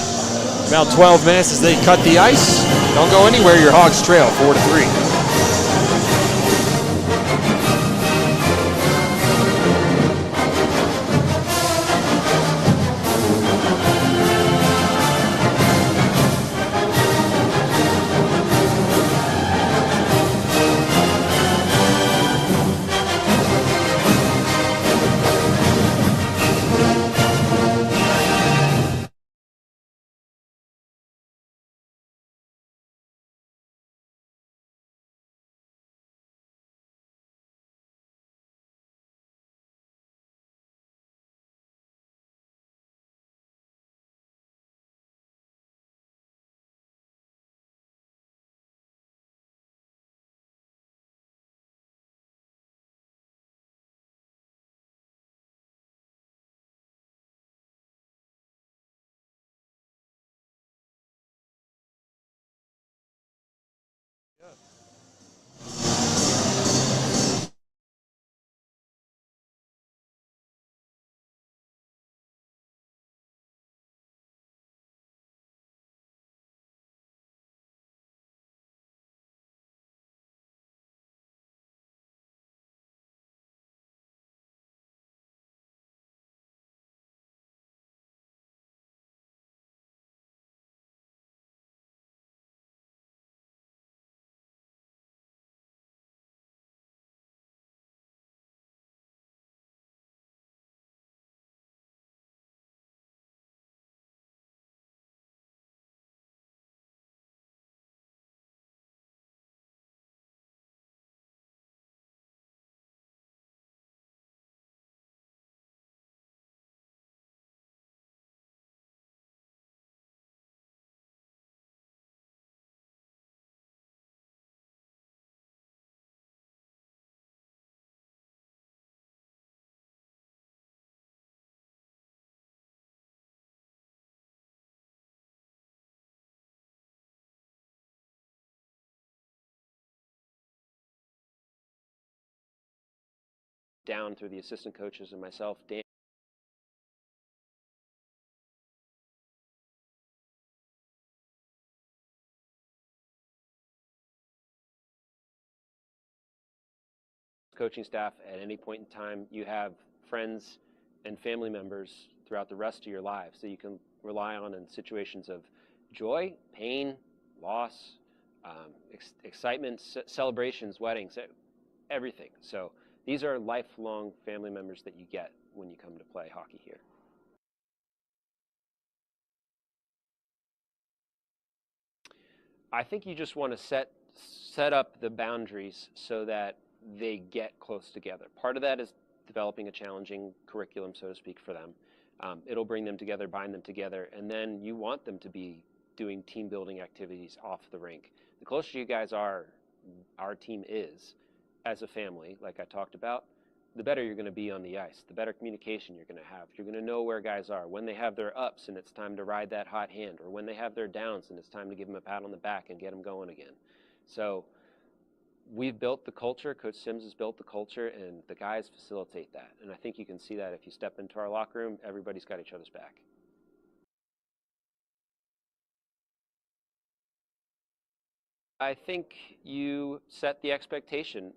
About 12 minutes as they cut the ice. Don't go anywhere, your Hogs trail 4-3. Down through the assistant coaches and myself, coaching staff at any point in time. You have friends and family members throughout the rest of your lives that you can rely on in situations of joy, pain, loss, excitement, celebrations, weddings, everything. So these are lifelong family members that you get when you come to play hockey here. I think you just want to set up the boundaries so that they get close together. Part of that is developing a challenging curriculum, so to speak, for them. It'll bring them together, bind them together, and then you want them to be doing team building activities off the rink. The closer you guys are, our team is, as a family, like I talked about, the better you're going to be on the ice, the better communication you're going to have. You're going to know where guys are, when they have their ups and it's time to ride that hot hand, or when they have their downs and it's time to give them a pat on the back and get them going again. So we've built the culture, Coach Sims has built the culture, and the guys facilitate that. And I think you can see that if you step into our locker room, everybody's got each other's back. I think you set the expectation.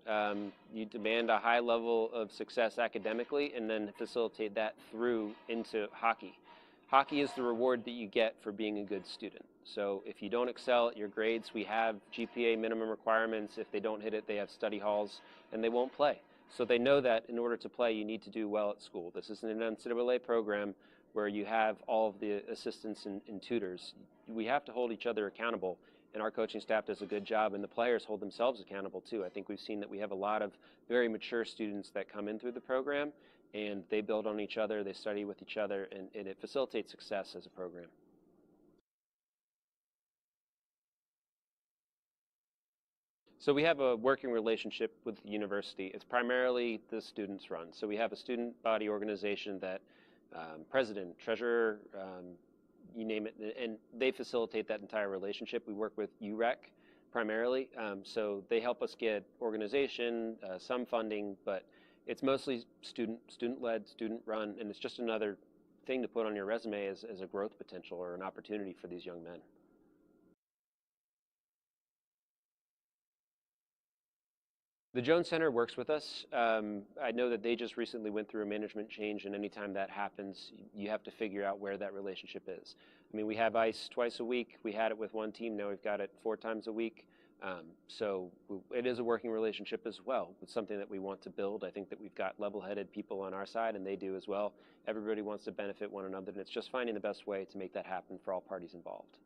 You demand a high level of success academically and then facilitate that through into hockey. Hockey is the reward that you get for being a good student. So if you don't excel at your grades, we have GPA minimum requirements. If they don't hit it, they have study halls and they won't play. So they know that in order to play, you need to do well at school. This isn't an NCAA program where you have all of the assistants and tutors. We have to hold each other accountable. And our coaching staff does a good job, and the players hold themselves accountable too. I think we've seen that we have a lot of very mature students that come in through the program, and they build on each other, they study with each other, and it facilitates success as a program. So we have a working relationship with the university. It's primarily the students run. So we have a student body organization that president, treasurer, you name it, and they facilitate that entire relationship. We work with UREC primarily, so they help us get organization, some funding, but it's mostly student-led, student-run, and it's just another thing to put on your resume as a growth potential or an opportunity for these young men. The Jones Center works with us. I know that they just recently went through a management change, and anytime that happens, you have to figure out where that relationship is. I mean, we have ice twice a week. We had it with one team. Now we've got it 4 times a week. So it is a working relationship as well. It's something that we want to build. I think that we've got level-headed people on our side, and they do as well. Everybody wants to benefit one another, and it's just finding the best way to make that happen for all parties involved.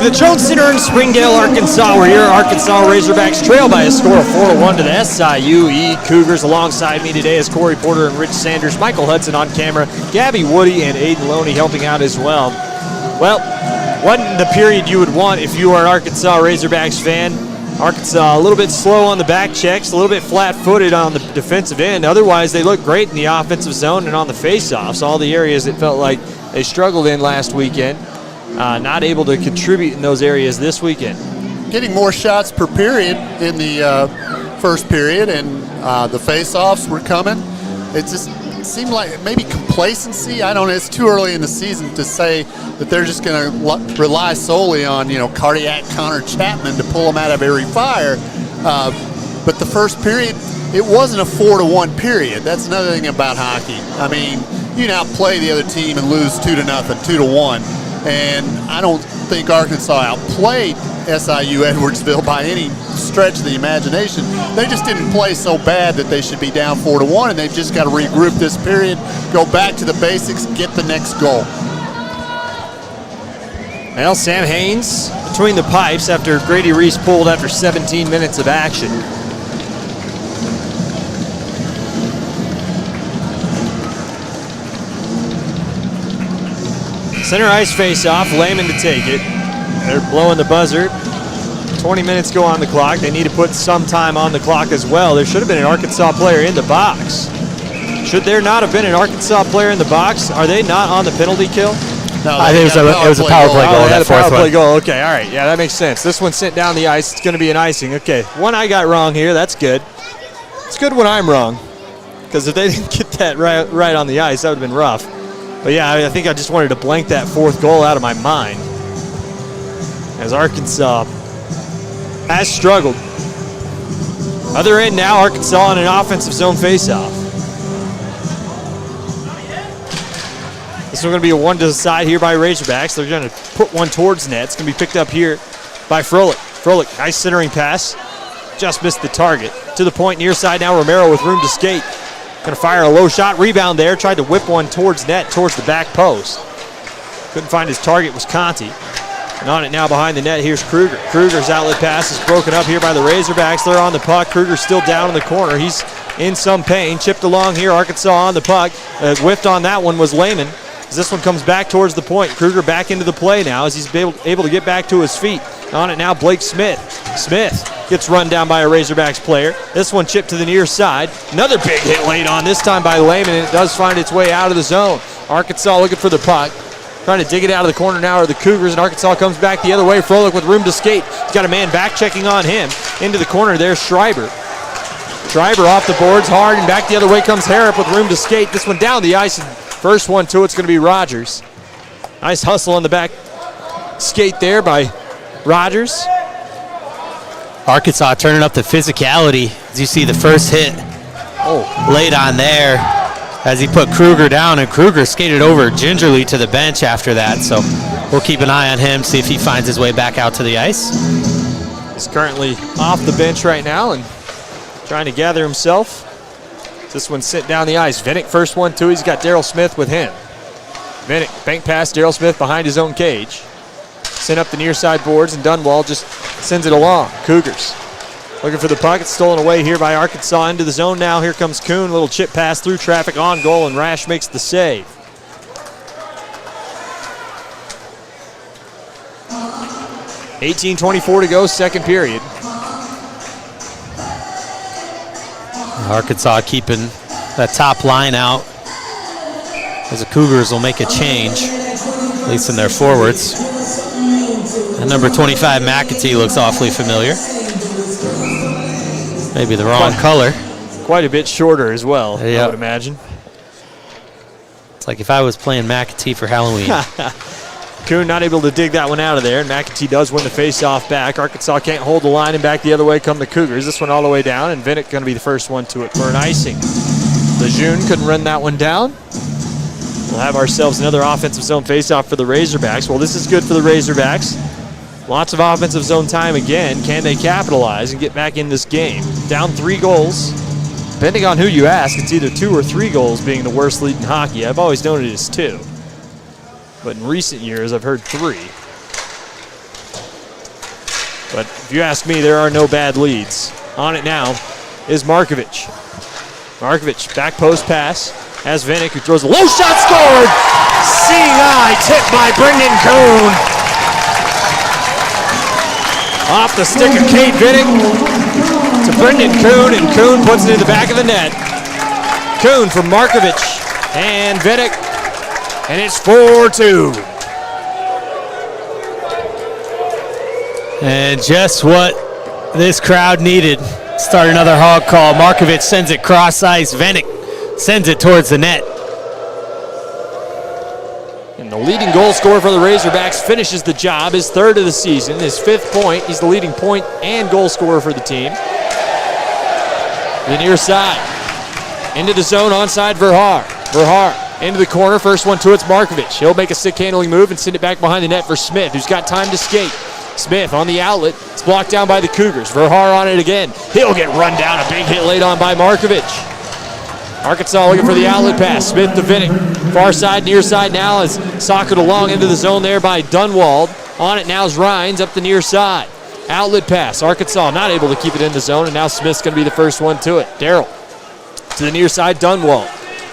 the Jones Center in Springdale, Arkansas, where your Arkansas Razorbacks trail by a score of 4-1 to the SIUE Cougars. Alongside me today is Corry Porter and Rich Sanders, Michael Hudson on camera, Gabby Woodie and Aidan Loney helping out as well. Well, wasn't the period you would want if you are an Arkansas Razorbacks fan. Arkansas a little bit slow on the back checks, a little bit flat-footed on the defensive end. Otherwise, they look great in the offensive zone and on the face-offs, all the areas it felt like they struggled in last weekend. Not able to contribute in those areas this weekend. Getting more shots per period in the first period, and the face-offs were coming. It just seemed like maybe complacency. I don't know. It's too early in the season to say that they're just going to rely solely on, cardiac Connor Chapman to pull them out of every fire. But the first period, it wasn't a 4-1 period. That's another thing about hockey. I mean, you can outplay the other team and lose 2-0, 2-1. And I don't think Arkansas outplayed SIU Edwardsville by any stretch of the imagination. They just didn't play so bad that they should be down 4-1, and they've just got to regroup this period, go back to the basics, get the next goal. Well, Sam Haynes between the pipes after Grady Reese pulled after 17 minutes of action. Center ice face-off, Lehman to take it. They're blowing the buzzer. 20 minutes go on the clock. They need to put some time on the clock as well. There should have been an Arkansas player in the box. Should there not have been an Arkansas player in the box? Are they not on the penalty kill? No, I think it was a power play goal. They had a power play goal. Okay, all right. Yeah, that makes sense. This one sent down the ice. It's going to be an icing. Okay, one I got wrong here. That's good. It's good when I'm wrong, because if they didn't get that right on the ice, that would have been rough. But yeah, I think I just wanted to blank that fourth goal out of my mind, as Arkansas has struggled. Other end now, Arkansas on an offensive zone faceoff. This one's going to be a one to the side here by Razorbacks. They're going to put one towards net. It's going to be picked up here by Froelich. Froelich, nice centering pass. Just missed the target. To the point near side now, Romero with room to skate. Going to fire a low shot, rebound there, tried to whip one towards net, towards the back post. Couldn't find his target, was Conti. And on it now behind the net, here's Kruger. Kruger's outlet pass is broken up here by the Razorbacks. They're on the puck. Kruger's still down in the corner. He's in some pain. Chipped along here, Arkansas on the puck. Whiffed on that one was Lehman. As this one comes back towards the point. Kruger back into the play now as he's able to get back to his feet. On it now, Blake Smith. Smith gets run down by a Razorbacks player. This one chipped to the near side. Another big hit late on, this time by Lehman, and it does find its way out of the zone. Arkansas looking for the puck. Trying to dig it out of the corner now are the Cougars, and Arkansas comes back the other way. Froelich with room to skate. He's got a man back checking on him. Into the corner there's Schreiber. Schreiber off the boards hard, and back the other way comes Harrop with room to skate. This one down the ice, and first one to it's going to be Rogers. Nice hustle on the back skate there by Rogers. Arkansas turning up the physicality as you see the first hit laid on there as he put Kruger down, and Kruger skated over gingerly to the bench after that. So we'll keep an eye on him, see if he finds his way back out to the ice. He's currently off the bench right now and trying to gather himself. This one sent down the ice. Vinnick first one too. He's got Daryl Smith with him. Vinnick bank pass Daryl Smith behind his own cage. Sent up the near side boards, and Dunwall just sends it along. Cougars looking for the puck. It's stolen away here by Arkansas into the zone now. Here comes Kuhn. Little chip pass through traffic on goal, and Rash makes the save. .18:24 to go, second period. Arkansas keeping that top line out as the Cougars will make a change, at least in their forwards. And number 25, McAtee, looks awfully familiar. Maybe the wrong color. Quite a bit shorter as well, yep. I would imagine. It's like if I was playing McAtee for Halloween. Kuhn not able to dig that one out of there, and McAtee does win the face-off back. Arkansas can't hold the line, and back the other way come the Cougars. This one all the way down, and Vinnick going to be the first one to it for an icing. Lejeune couldn't run that one down. We'll have ourselves another offensive zone face-off for the Razorbacks. Well, this is good for the Razorbacks. Lots of offensive zone time again. Can they capitalize and get back in this game? Down 3 goals. Depending on who you ask, it's either 2 or 3 goals being the worst lead in hockey. I've always known it as 2. But in recent years, I've heard 3. But if you ask me, there are no bad leads. On it now is Markovic. Markovic, back post pass. Has Vinnick, who throws a low shot, scored! Seeing eye, tipped by Brendan Kuhn. Off the stick of Kate Vinnick to Brendan Kuhn, and Kuhn puts it in the back of the net. Kuhn from Markovic and Vinnick, and it's 4-2. And just what this crowd needed. Start another hog call. Markovic sends it cross ice. Vinnick sends it towards the net. And the leading goal scorer for the Razorbacks finishes the job, his third of the season, his 5th point. He's the leading point and goal scorer for the team. The near side. Into the zone, onside Verhaar. Verhaar into the corner, first one to it's Markovic. He'll make a stick handling move and send it back behind the net for Smith, who's got time to skate. Smith on the outlet. It's blocked down by the Cougars. Verhaar on it again. He'll get run down. A big hit laid on by Markovic. Arkansas looking for the outlet pass. Smith to Vinnick. Far side, near side now is socked along into the zone there by Dunwald. On it now is Rhines up the near side. Outlet pass. Arkansas not able to keep it in the zone, and now Smith's going to be the first one to it. Darrell to the near side, Dunwald.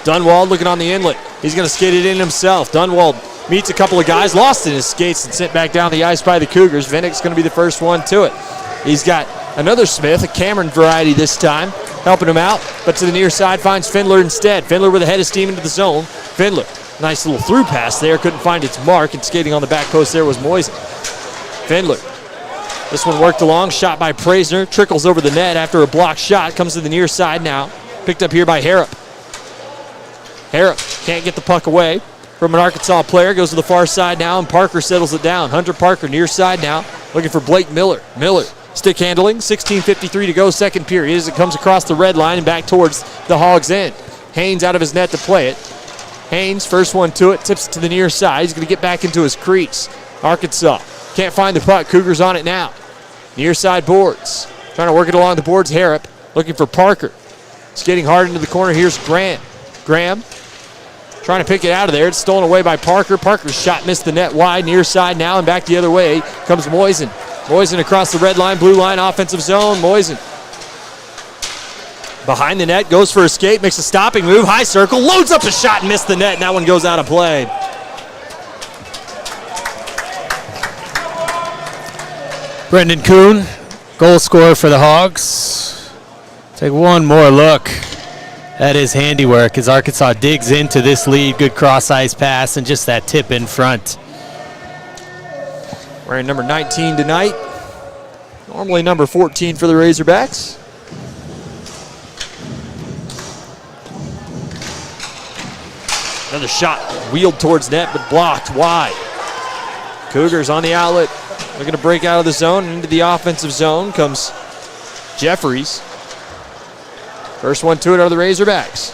Dunwald looking on the inlet. He's going to skate it in himself. Dunwald meets a couple of guys, lost in his skates, and sent back down the ice by the Cougars. Vinnick's going to be the first one to it. He's got another Smith, a Cameron variety this time, helping him out, but to the near side finds Findler instead. Findler with a head of steam into the zone. Findler, nice little through pass there, couldn't find its mark, and skating on the back post there was Moisen. Findler, this one worked along, shot by Praisner, trickles over the net after a blocked shot, comes to the near side now, picked up here by Harrop. Harrop can't get the puck away from an Arkansas player, goes to the far side now, and Parker settles it down. Hunter Parker near side now, looking for Blake Miller. Miller, stick handling, 16:53 to go, second period, as it comes across the red line and back towards the Hogs' end. Haynes out of his net to play it. Haynes, first one to it, tips it to the near side. He's going to get back into his crease. Arkansas can't find the puck. Cougars on it now. Near side boards. Trying to work it along the boards. Harrop looking for Parker. Skating hard into the corner. Here's Graham. Graham trying to pick it out of there. It's stolen away by Parker. Parker's shot missed the net wide. Near side now and back the other way comes Moisen. Moisen across the red line, blue line, offensive zone. Moisen behind the net, goes for a skate, makes a stopping move, high circle, loads up a shot and missed the net, and that one goes out of play. Brendan Kuhn, goal scorer for the Hogs. Take one more look at his handiwork as Arkansas digs into this lead. Good cross-ice pass and just that tip in front. Wearing number 19 tonight. Normally number 14 for the Razorbacks. Another shot wheeled towards net but blocked wide. Cougars on the outlet. Looking to break out of the zone and into the offensive zone comes Jeffries. First one to it are the Razorbacks.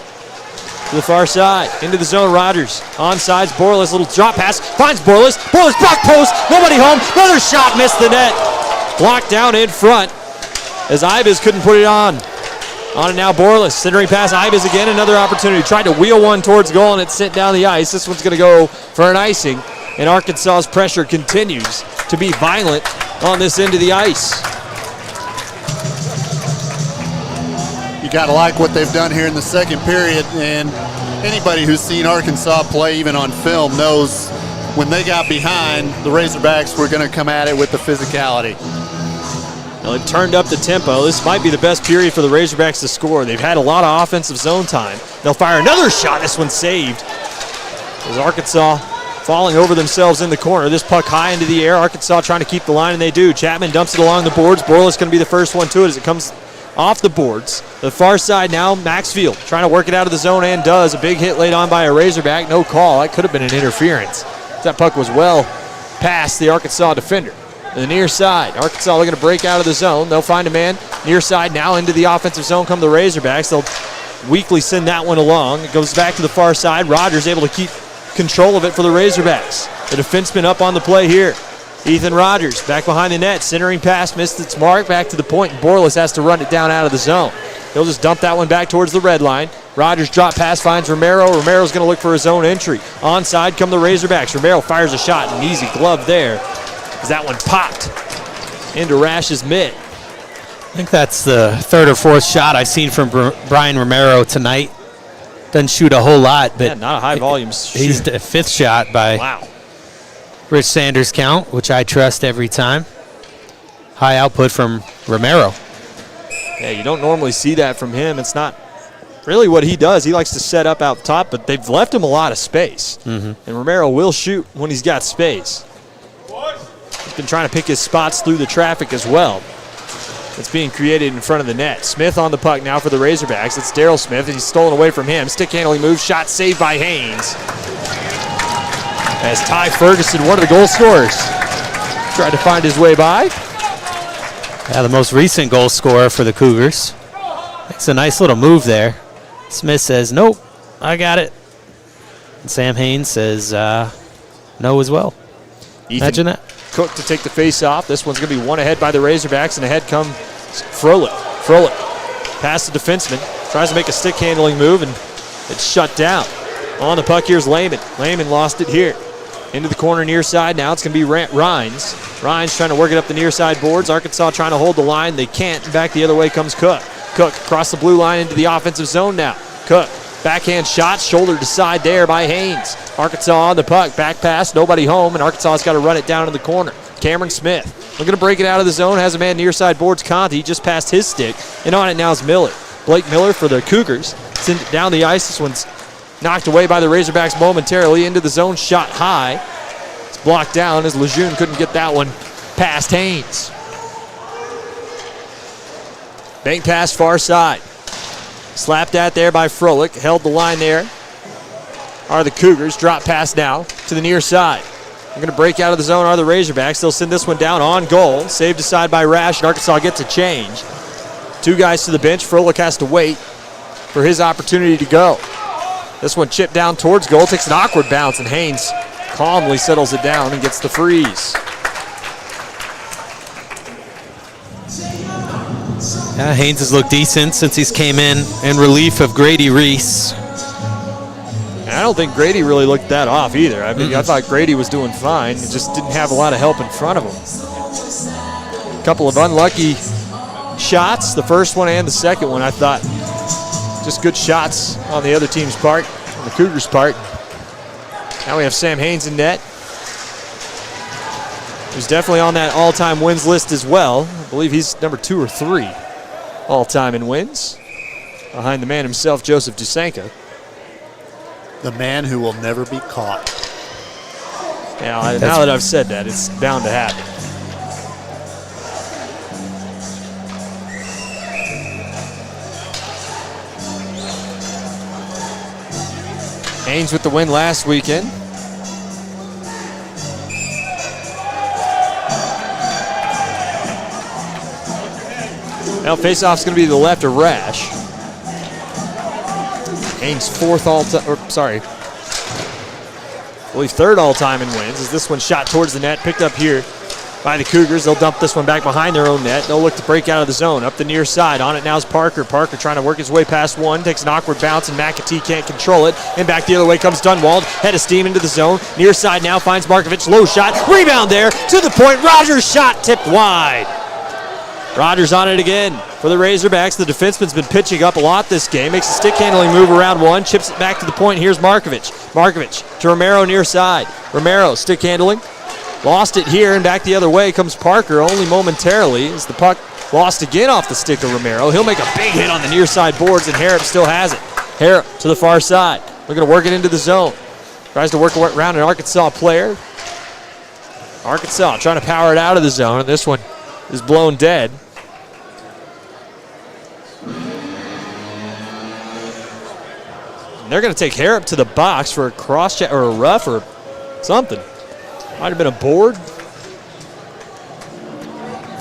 To the far side, into the zone, Rogers. Onsides, Borles, little drop pass, finds Borles. Borles, block post, nobody home. Another shot, missed the net. Blocked down in front as Ibis couldn't put it on. On it now, Borles, centering pass, Ibis again, another opportunity. Tried to wheel one towards goal and it sent down the ice. This one's going to go for an icing, and Arkansas's pressure continues to be violent on this end of the ice. You got to like what they've done here in the second period, and anybody who's seen Arkansas play even on film knows when they got behind, the Razorbacks were going to come at it with the physicality. Well, they've turned up the tempo. This might be the best period for the Razorbacks to score. They've had a lot of offensive zone time. They'll fire another shot. This one's saved. As Arkansas falling over themselves in the corner. This puck high into the air. Arkansas trying to keep the line, and they do. Chapman dumps it along the boards. Borles going to be the first one to it as it comes off the boards. The far side now, Maxfield trying to work it out of the zone and does. A big hit laid on by a Razorback. No call. That could have been an interference. That puck was well past the Arkansas defender. The near side, Arkansas looking to break out of the zone. They'll find a man near side now into the offensive zone come the Razorbacks. They'll weakly send that one along. It goes back to the far side. Rogers able to keep control of it for the Razorbacks. The defenseman up on the play here. Ethan Rogers back behind the net. Centering pass missed its mark. Back to the point. Borles has to run it down out of the zone. He'll just dump that one back towards the red line. Rogers drop pass finds Romero. Romero's going to look for his own entry. Onside come the Razorbacks. Romero fires a shot. An easy glove there as that one popped into Rash's mitt. I think that's the third or fourth shot I've seen from Brian Romero tonight. Doesn't shoot a whole lot, but not a high volume he's shoot. the fifth shot by Rich Sanders' count, which I trust every time. High output from Romero. Yeah, you don't normally see that from him. It's not really what he does. He likes to set up out top, but they've left him a lot of space. And Romero will shoot when he's got space. He's been trying to pick his spots through the traffic as well. It's being created in front of the net. Smith on the puck now for the Razorbacks. It's Daryl Smith, and he's stolen away from him. Stick handling move, shot saved by Haynes. As Ty Ferguson, one of the goal scorers, tried to find his way by. Yeah, the most recent goal scorer for the Cougars. Makes a nice little move there. Smith says, nope, I got it. And Sam Haynes says, no as well. Imagine that. Cook to take the face off. This one's going to be one ahead by the Razorbacks, and ahead comes Froelich. Froelich past the defenseman. Tries to make a stick handling move, and it's shut down. On the puck, here's Lehman. Lehman lost it here. Into the corner near side. Now it's going to be Rhines. Rhines trying to work it up the near side boards. Arkansas trying to hold the line. They can't. Back the other way comes Cook. Cook across the blue line into the offensive zone now. Cook. Backhand shot, shoulder to side there by Haynes. Arkansas on the puck, back pass, nobody home, and Arkansas's got to run it down in the corner. Cameron Smith looking to break it out of the zone, has a man near side boards. Conti just passed his stick, and on it now is Miller. Blake Miller for the Cougars. Send it down the ice. This one's knocked away by the Razorbacks momentarily into the zone, shot high. It's blocked down as Lejeune couldn't get that one past Haynes. Bank pass far side. Slapped at there by Froelich. Held the line there. Are the Cougars. Drop pass now to the near side. They're going to break out of the zone are the Razorbacks. They'll send this one down on goal. Saved aside by Rash, and Arkansas gets a change. Two guys to the bench. Froelich has to wait for his opportunity to go. This one chipped down towards goal. Takes an awkward bounce, and Haynes calmly settles it down and gets the freeze. Yeah, Haynes has looked decent since he's came in relief of Grady Reese. And I don't think Grady really looked that off either. I mean, I thought Grady was doing fine. He just didn't have a lot of help in front of him. A couple of unlucky shots, the first one and the second one, I thought just good shots on the other team's part, on the Cougars' part. Now we have Sam Haynes in net. He's definitely on that all-time wins list as well. I believe he's number 2 or 3 all-time in wins, behind the man himself, Joseph Dusanka. The man who will never be caught. Now that I've said that, it's bound to happen. Haynes with the win last weekend. Now faceoff's going to be to the left of Rash. Haynes fourth all-time, I believe third all-time in wins. As this one shot towards the net, picked up here by the Cougars. They'll dump this one back behind their own net. They'll look to break out of the zone. Up the near side. On it now is Parker. Parker trying to work his way past one. Takes an awkward bounce, and McAtee can't control it. And back the other way comes Dunwald. Head of steam into the zone. Near side now finds Markovich. Low shot. Rebound there to the point. Rogers' shot tipped wide. Rogers on it again for the Razorbacks. The defenseman's been pitching up a lot this game. Makes a stick handling move around one. Chips it back to the point. Here's Markovich. Markovich to Romero near side. Romero stick handling. Lost it here, and back the other way comes Parker only momentarily as the puck lost again off the stick of Romero. He'll make a big hit on the near side boards, and Harrop still has it. Harrop to the far side. They're going to work it into the zone. Tries to work around an Arkansas player. Arkansas trying to power it out of the zone, and this one is blown dead. And they're going to take Harrop to the box for a cross check or a rough or something. Might have been a board.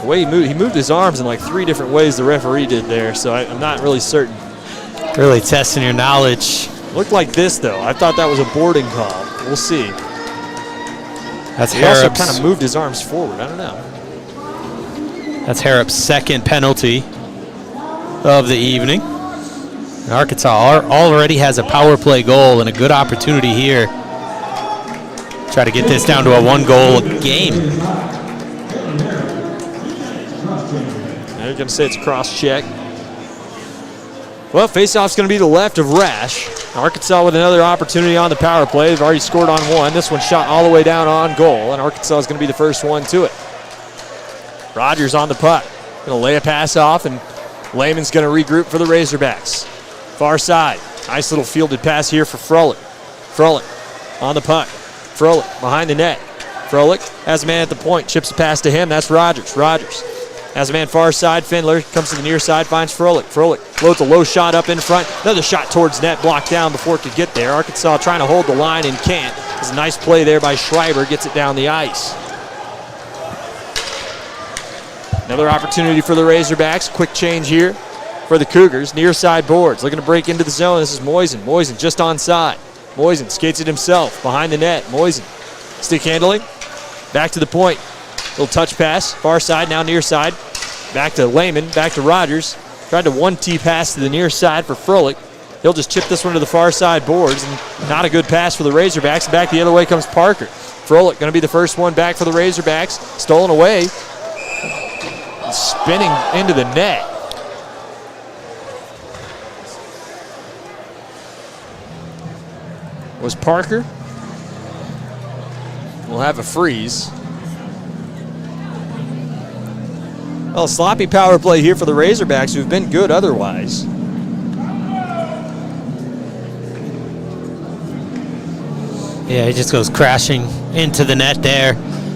The way he moved his arms in like 3 different ways the referee did there, so I'm not really certain. Really testing your knowledge. Looked like this though. I thought that was a boarding call. We'll see. That's He also Harrop's. kind of moved his arms forward. I don't know. That's Harrop's second penalty of the evening. And Arkansas already has a power play goal and a good opportunity here. Try to get this down to a 1-goal game. They're going to say it's a cross check. Well, faceoff's going to be the left of Rash. Arkansas with another opportunity on the power play. They've already scored on one. This one shot all the way down on goal, and Arkansas is going to be the first one to it. Rogers on the puck. Going to lay a pass off, and Lehman's going to regroup for the Razorbacks. Far side. Nice little fielded pass here for Froelich. Froelich on the puck. Froelich behind the net. Froelich has a man at the point. Chips a pass to him. That's Rogers. Rogers has a man far side. Findler comes to the near side, finds Froelich. Froelich loads a low shot up in front. Another shot towards net, blocked down before it could get there. Arkansas trying to hold the line and can't. It's a nice play there by Schreiber. Gets it down the ice. Another opportunity for the Razorbacks. Quick change here for the Cougars. Near side boards. Looking to break into the zone. This is Moisen. Moisen just onside. Moisen skates it himself. Behind the net. Moisen. Stick handling. Back to the point. Little touch pass. Far side, now near side. Back to Lehman. Back to Rogers. Tried to 1-T pass to the near side for Froelich. He'll just chip this one to the far side boards. And not a good pass for the Razorbacks. Back the other way comes Parker. Froelich going to be the first one back for the Razorbacks. Stolen away. Spinning into the net. Was Parker. We'll have a freeze. Well, sloppy power play here for the Razorbacks, who've been good otherwise. Yeah, he just goes crashing into the net there.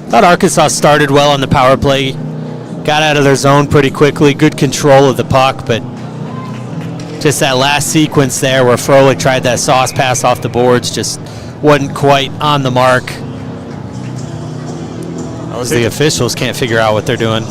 Thought Arkansas started well on the power play. Got out of their zone pretty quickly. Good control of the puck, but just that last sequence there where Froelich tried that sauce pass off the boards just wasn't quite on the mark. The officials can't figure out what they're doing.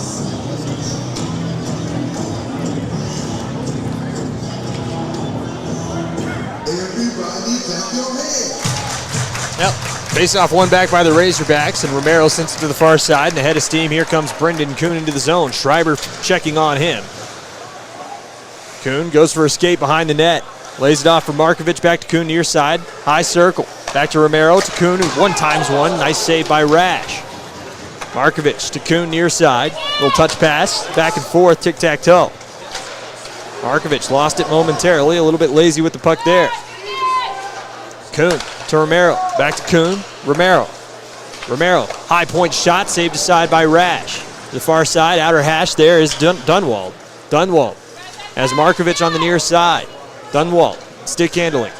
Yep. Face-off one back by the Razorbacks, and Romero sends it to the far side, and ahead of steam, here comes Brendan Kuhn into the zone. Schreiber checking on him. Kuhn goes for a skate behind the net. Lays it off for Markovic, back to Kuhn near side. High circle. Back to Romero, to Kuhn, who 1x1. Nice save by Rash. Markovic to Kuhn near side. Little touch pass, back and forth, tic-tac-toe. Markovic lost it momentarily, a little bit lazy with the puck there. Kuhn to Romero, back to Kuhn, Romero. Romero, high point shot, saved aside by Rash. To the far side, outer hash there is Dunwald. Dunwald has Markovic on the near side. Dunwald, stick handling.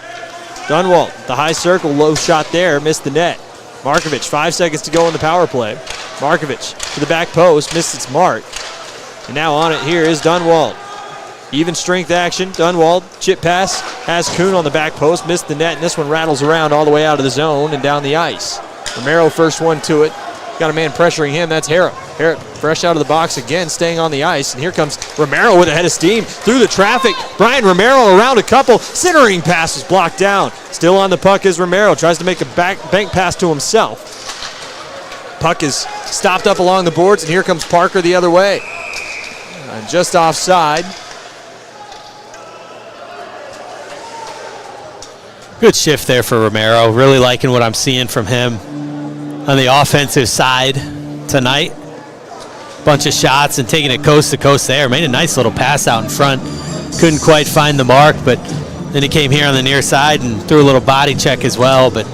Dunwald, the high circle, low shot there, missed the net. Markovic, 5 seconds to go in the power play. Markovic to the back post, missed its mark. And now on it here is Dunwald. Even strength action. Dunwald, chip pass, has Kuhn on the back post, missed the net, and this one rattles around all the way out of the zone and down the ice. Romero first one to it. Got a man pressuring him, that's Harrop. Harrop fresh out of the box again, staying on the ice, and here comes Romero with a head of steam through the traffic. Brian Romero around a couple, centering pass is blocked down. Still on the puck is Romero, tries to make a bank pass to himself. Puck is stopped up along the boards, and here comes Parker the other way. Just offside. Good shift there for Romero. Really liking what I'm seeing from him on the offensive side tonight. Bunch of shots and taking it coast to coast there. Made a nice little pass out in front. Couldn't quite find the mark, but then he came here on the near side and threw a little body check as well, but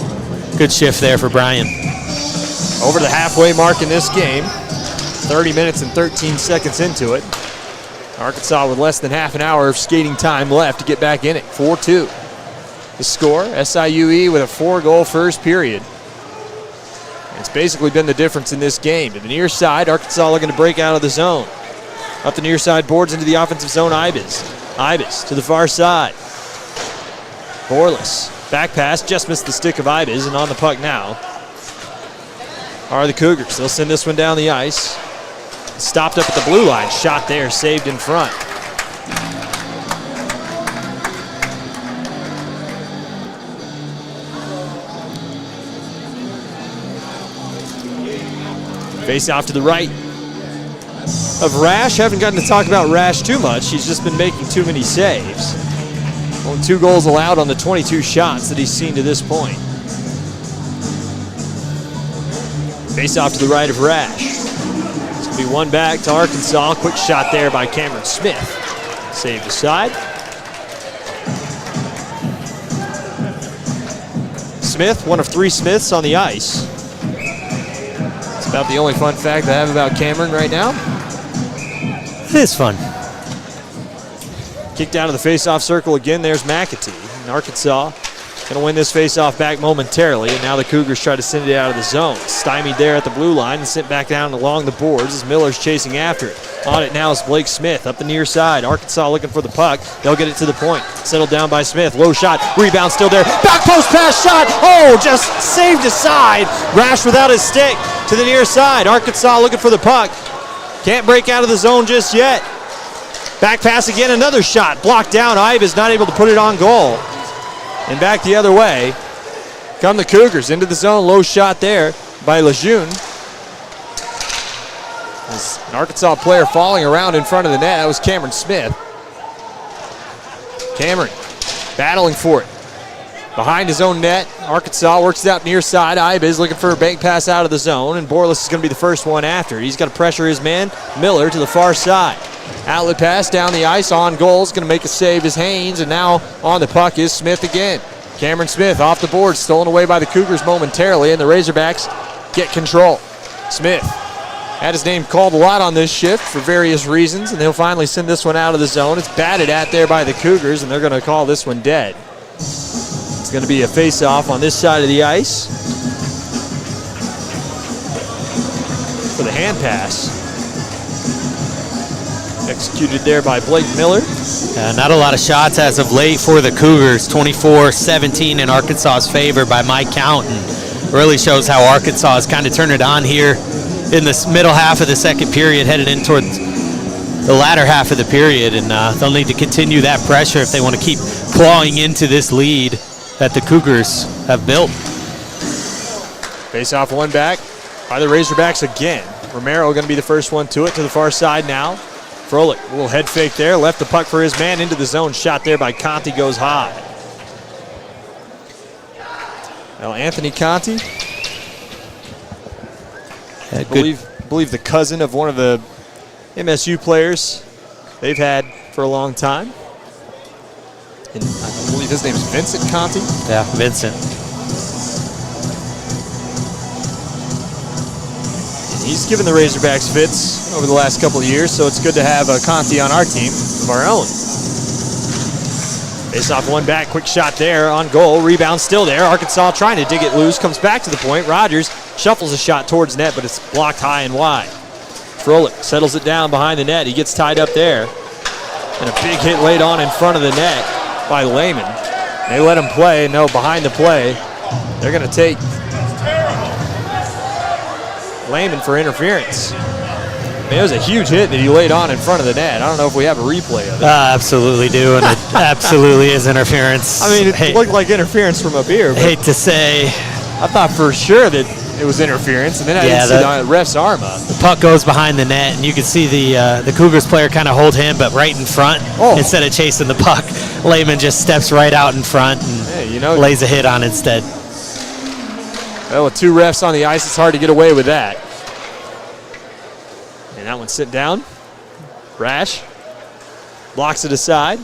good shift there for Brian. Over the halfway mark in this game. 30 minutes and 13 seconds into it. Arkansas with less than half an hour of skating time left to get back in it. 4-2. The score, SIUE with a 4-goal first period. It's basically been the difference in this game. To the near side, Arkansas looking to break out of the zone. Up the near side boards into the offensive zone, Ibis. Ibis to the far side. Borlas, back pass, just missed the stick of Ibis, and on the puck now are the Cougars. They'll send this one down the ice. Stopped up at the blue line, shot there, saved in front. Face off to the right of Rash. Haven't gotten to talk about Rash too much. He's just been making too many saves. Only 2 goals allowed on the 22 shots that he's seen to this point. Face off to the right of Rash. going to be one back to Arkansas. Quick shot there by Cameron Smith. Saved aside. Smith, one of 3 Smiths on the ice. It's about the only fun fact I have about Cameron right now. It is fun. Kicked out of the face-off circle again. There's McAtee. And Arkansas going to win this face-off back momentarily, and now the Cougars try to send it out of the zone. Stymied there at the blue line and sent back down along the boards as Miller's chasing after it. On it now is Blake Smith up the near side. Arkansas looking for the puck. They'll get it to the point. Settled down by Smith. Low shot. Rebound still there. Back post pass shot. Oh, just saved aside. Rash without his stick to the near side. Arkansas looking for the puck. Can't break out of the zone just yet. Back pass again. Another shot. Blocked down. Ibe is not able to put it on goal. And back the other way come the Cougars into the zone. Low shot there by Lejeune. There's an Arkansas player falling around in front of the net. That was Cameron Smith. Cameron battling for it. Behind his own net, Arkansas works it out near side. Ibe is looking for a bank pass out of the zone, and Borlas is going to be the first one after. He's got to pressure his man, Miller, to the far side. Outlet pass down the ice on goal. Is going to make a save is Haynes, and now on the puck is Smith again. Cameron Smith off the board, stolen away by the Cougars momentarily, and the Razorbacks get control. Smith had his name called a lot on this shift for various reasons, and they'll finally send this one out of the zone. It's batted at there by the Cougars, and they're going to call this one dead. It's going to be a face-off on this side of the ice for the hand pass. Executed there by Blake Miller. Not a lot of shots as of late for the Cougars. 24-17 in Arkansas's favor by my count, and really shows how Arkansas has kind of turned it on here in this middle half of the second period, headed in towards the latter half of the period, and they'll need to continue that pressure if they want to keep clawing into this lead that the Cougars have built. Face off one back by the Razorbacks again. Romero going to be the first one to it, to the far side now. Froelich, a little head fake there, left the puck for his man into the zone. Shot there by Conti goes high. Well, Anthony Conti, I believe the cousin of one of the MSU players they've had for a long time. And I believe his name is Vincent Conti. Yeah, Vincent. He's given the Razorbacks fits over the last couple of years, so it's good to have a Conti on our team of our own. Face off one back, quick shot there on goal. Rebound still there. Arkansas trying to dig it loose, comes back to the point. Rogers shuffles a shot towards net, but it's blocked high and wide. Froelich settles it down behind the net. He gets tied up there. And a big hit laid on in front of the net by Lehman. They let him play. No, behind the play, they're going to take Lehman for interference. I mean, it was a huge hit that he laid on in front of the net. I don't know if we have a replay of it. Absolutely do, and it absolutely is interference. I mean, it looked like interference from up here. Hate to say. I thought for sure that it was interference, and then I didn't see the ref's arm up. The puck goes behind the net, and you can see the Cougars player kind of hold him, but right in front instead of chasing the puck. Lehman just steps right out in front and lays a hit on instead. Well, with two refs on the ice, it's hard to get away with that. And that one's sent down. Rash blocks it aside.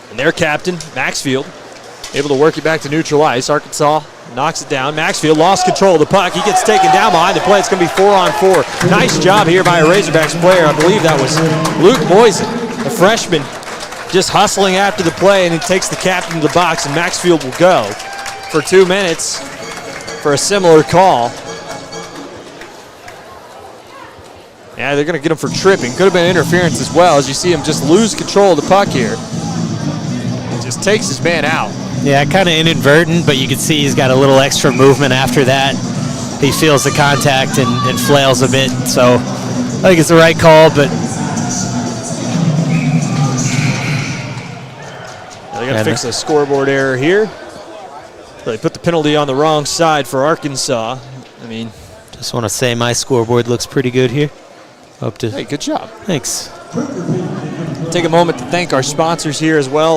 And their captain, Maxfield, able to work it back to neutral ice. Arkansas knocks it down. Maxfield lost control of the puck. He gets taken down behind the play. It's going to be 4-on-4. Nice job here by a Razorbacks player. I believe that was Luke Moisen, a freshman, just hustling after the play, and he takes the captain to the box, and Maxfield will go for 2 minutes for a similar call. Yeah, they're going to get him for tripping. Could have been interference as well, as you see him just lose control of the puck here. He just takes his man out. Yeah, kind of inadvertent, but you can see he's got a little extra movement after that. He feels the contact and flails a bit, so I think it's the right call, but they're going to fix a scoreboard error here. They put the penalty on the wrong side for Arkansas. I mean, just want to say my scoreboard looks pretty good here. Hey, good job. Thanks. Take a moment to thank our sponsors here as well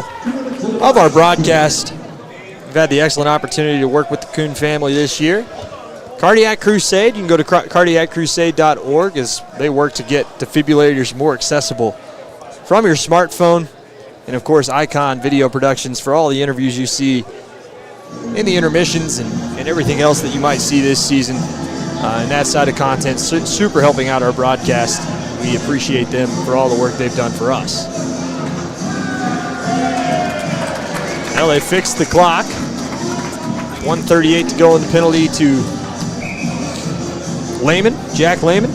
of our broadcast. We've had the excellent opportunity to work with the Kuhn family this year. Cardiac Crusade, you can go to cardiaccrusade.org as they work to get defibrillators more accessible from your smartphone. And, of course, Icon Video Productions for all the interviews you see in the intermissions and everything else that you might see this season. And that side of content, super helping out our broadcast. We appreciate them for all the work they've done for us. Well, they fixed the clock. 1:38 to go in the penalty to Jack Lehman.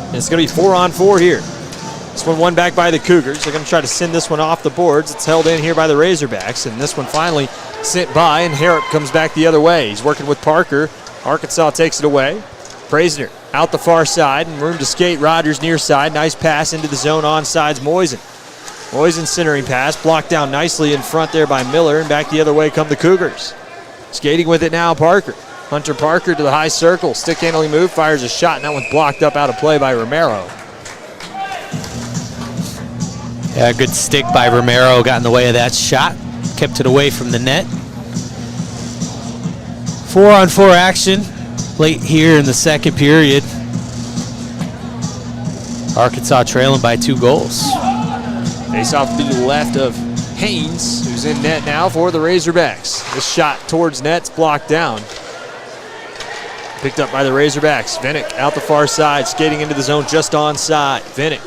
And it's going to be 4-on-4 here. This one won back by the Cougars. They're going to try to send this one off the boards. It's held in here by the Razorbacks, and this one finally sent by, and Harrop comes back the other way. He's working with Parker. Arkansas takes it away. Praisner out the far side, and room to skate. Rogers near side. Nice pass into the zone, onsides Moisen. Moisen centering pass, blocked down nicely in front there by Miller, and back the other way come the Cougars. Skating with it now, Parker. Hunter Parker to the high circle. Stick handling move, fires a shot, and that one's blocked up out of play by Romero. Yeah, good stick by Romero. Got in the way of that shot. Kept it away from the net. 4-on-4 action late here in the second period. Arkansas trailing by 2 goals. Face off to the left of Haynes, who's in net now for the Razorbacks. This shot towards net's blocked down. Picked up by the Razorbacks. Vinnick out the far side, skating into the zone just onside. Vinnick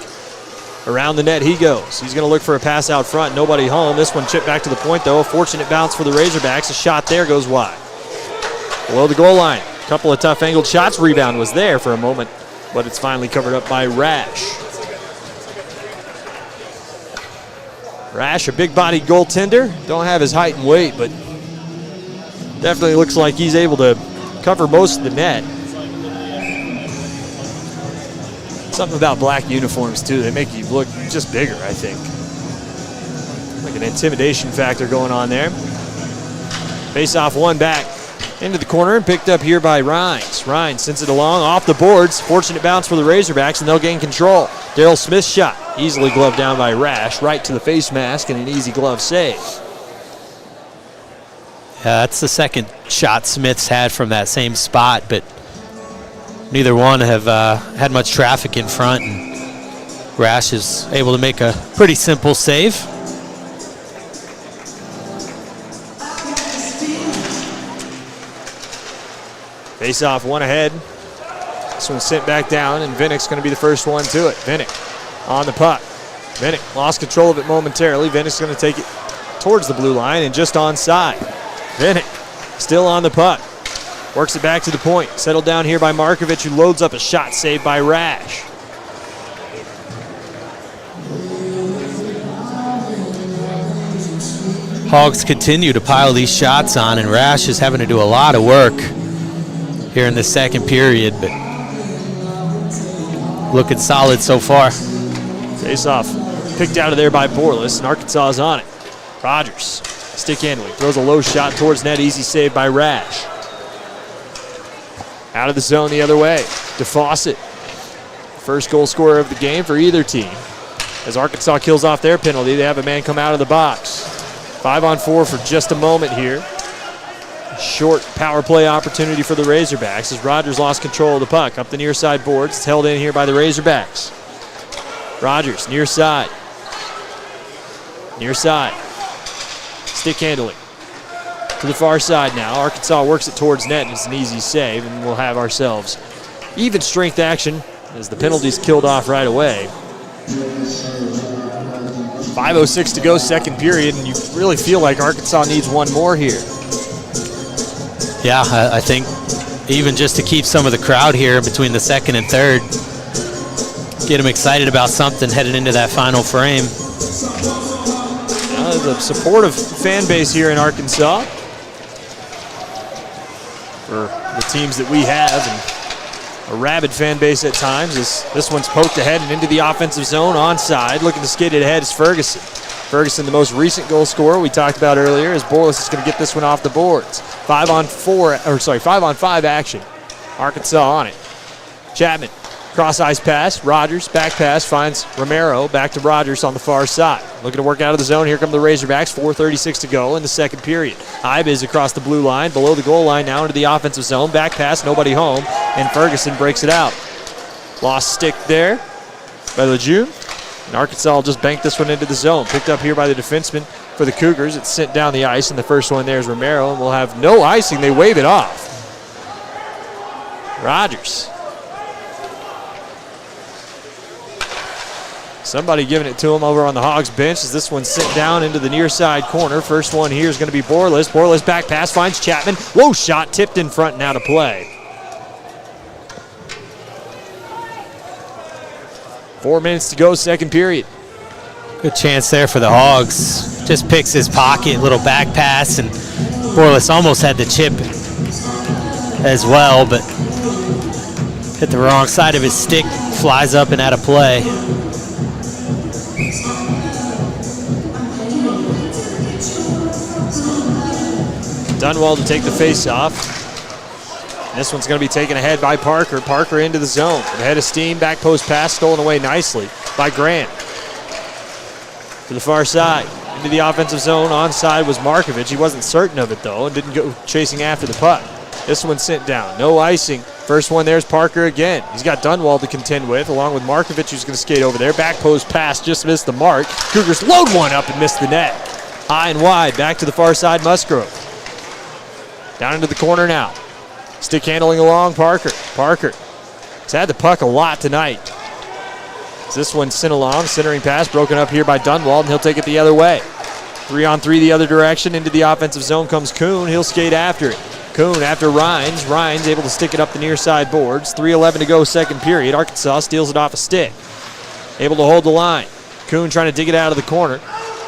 around the net he goes. He's going to look for a pass out front. Nobody home. This one chipped back to the point, though. A fortunate bounce for the Razorbacks. A shot there goes wide. Below the goal line. A couple of tough angled shots. Rebound was there for a moment, but it's finally covered up by Rash. Rash, a big-bodied goaltender. Don't have his height and weight, but definitely looks like he's able to cover most of the net. Something about black uniforms, too. They make you look just bigger, I think. Like an intimidation factor going on there. Face-off one back into the corner and picked up here by Rhines. Rhines sends it along off the boards. Fortunate bounce for the Razorbacks, and they'll gain control. Daryl Smith's shot, easily gloved down by Rash, right to the face mask, and an easy glove save. Yeah, that's the second shot Smith's had from that same spot, but neither one have had much traffic in front, and Rash is able to make a pretty simple save. Face off one ahead. This one's sent back down, and Vinnick's going to be the first one to it. Vinnick on the puck. Vinnick lost control of it momentarily. Vinnick's going to take it towards the blue line and just onside. Vinnick still on the puck. Works it back to the point. Settled down here by Markovic, who loads up a shot saved by Rash. Hogs continue to pile these shots on, and Rash is having to do a lot of work here in the second period, but looking solid so far. Face off picked out of there by Borlas, and Arkansas is on it. Rogers, stick handling, throws a low shot towards net, easy save by Rash. Out of the zone the other way to Fawcett. First goal scorer of the game for either team. As Arkansas kills off their penalty, they have a man come out of the box. 5-on-4 for just a moment here. Short power play opportunity for the Razorbacks as Rogers lost control of the puck. Up the near side boards. It's held in here by the Razorbacks. Rogers, near side. Near side. Stick handling. To the far side now. Arkansas works it towards net, and it's an easy save, and we'll have ourselves even strength action as the penalty's killed off right away. 5:06 to go, second period, and you really feel like Arkansas needs one more here. Yeah, I think even just to keep some of the crowd here between the second and third, get them excited about something heading into that final frame. There's a supportive fan base here in Arkansas for the teams that we have, and a rabid fan base at times. This one's poked ahead and into the offensive zone, onside. Looking to skate it ahead is Ferguson. Ferguson, the most recent goal scorer we talked about earlier, as Borlas is going to get this one off the boards. 5-on-5 action. Arkansas on it. Chapman Cross ice pass, Rogers, back pass, finds Romero, back to Rogers on the far side. Looking to work out of the zone, here come the Razorbacks, 4:36 to go in the second period. Ibis across the blue line, below the goal line now into the offensive zone, back pass, nobody home, and Ferguson breaks it out. Lost stick there by Lejeune, and Arkansas will just bank this one into the zone. Picked up here by the defenseman for the Cougars. It's sent down the ice, and the first one there is Romero, and we'll have no icing. They wave it off. Rogers. Somebody giving it to him over on the Hogs bench as this one's sent down into the near side corner. First one here is going to be Borles. Borles back pass finds Chapman. Whoa, shot tipped in front and out of play. 4 minutes to go, second period. Good chance there for the Hogs. Just picks his pocket, little back pass, and Borles almost had the chip as well, but hit the wrong side of his stick, flies up and out of play. Dunwall to take the face-off. This one's going to be taken ahead by Parker. Parker into the zone. Ahead of steam, back post pass, stolen away nicely by Grant. To the far side, into the offensive zone. Onside was Markovich. He wasn't certain of it, though, and didn't go chasing after the puck. This one sent down. No icing. First one there's Parker again. He's got Dunwall to contend with, along with Markovich, who's going to skate over there. Back post pass, just missed the mark. Cougars load one up and miss the net. High and wide, back to the far side, Musgrove. Down into the corner now. Stick handling along, Parker. Parker has had the puck a lot tonight. As this one sent along, centering pass broken up here by Dunwall, and he'll take it the other way. 3-on-3 the other direction. Into the offensive zone comes Kuhn. He'll skate after it. Kuhn after Rhines. Rhines able to stick it up the near side boards. 3:11 to go, second period. Arkansas steals it off a stick. Able to hold the line. Kuhn trying to dig it out of the corner.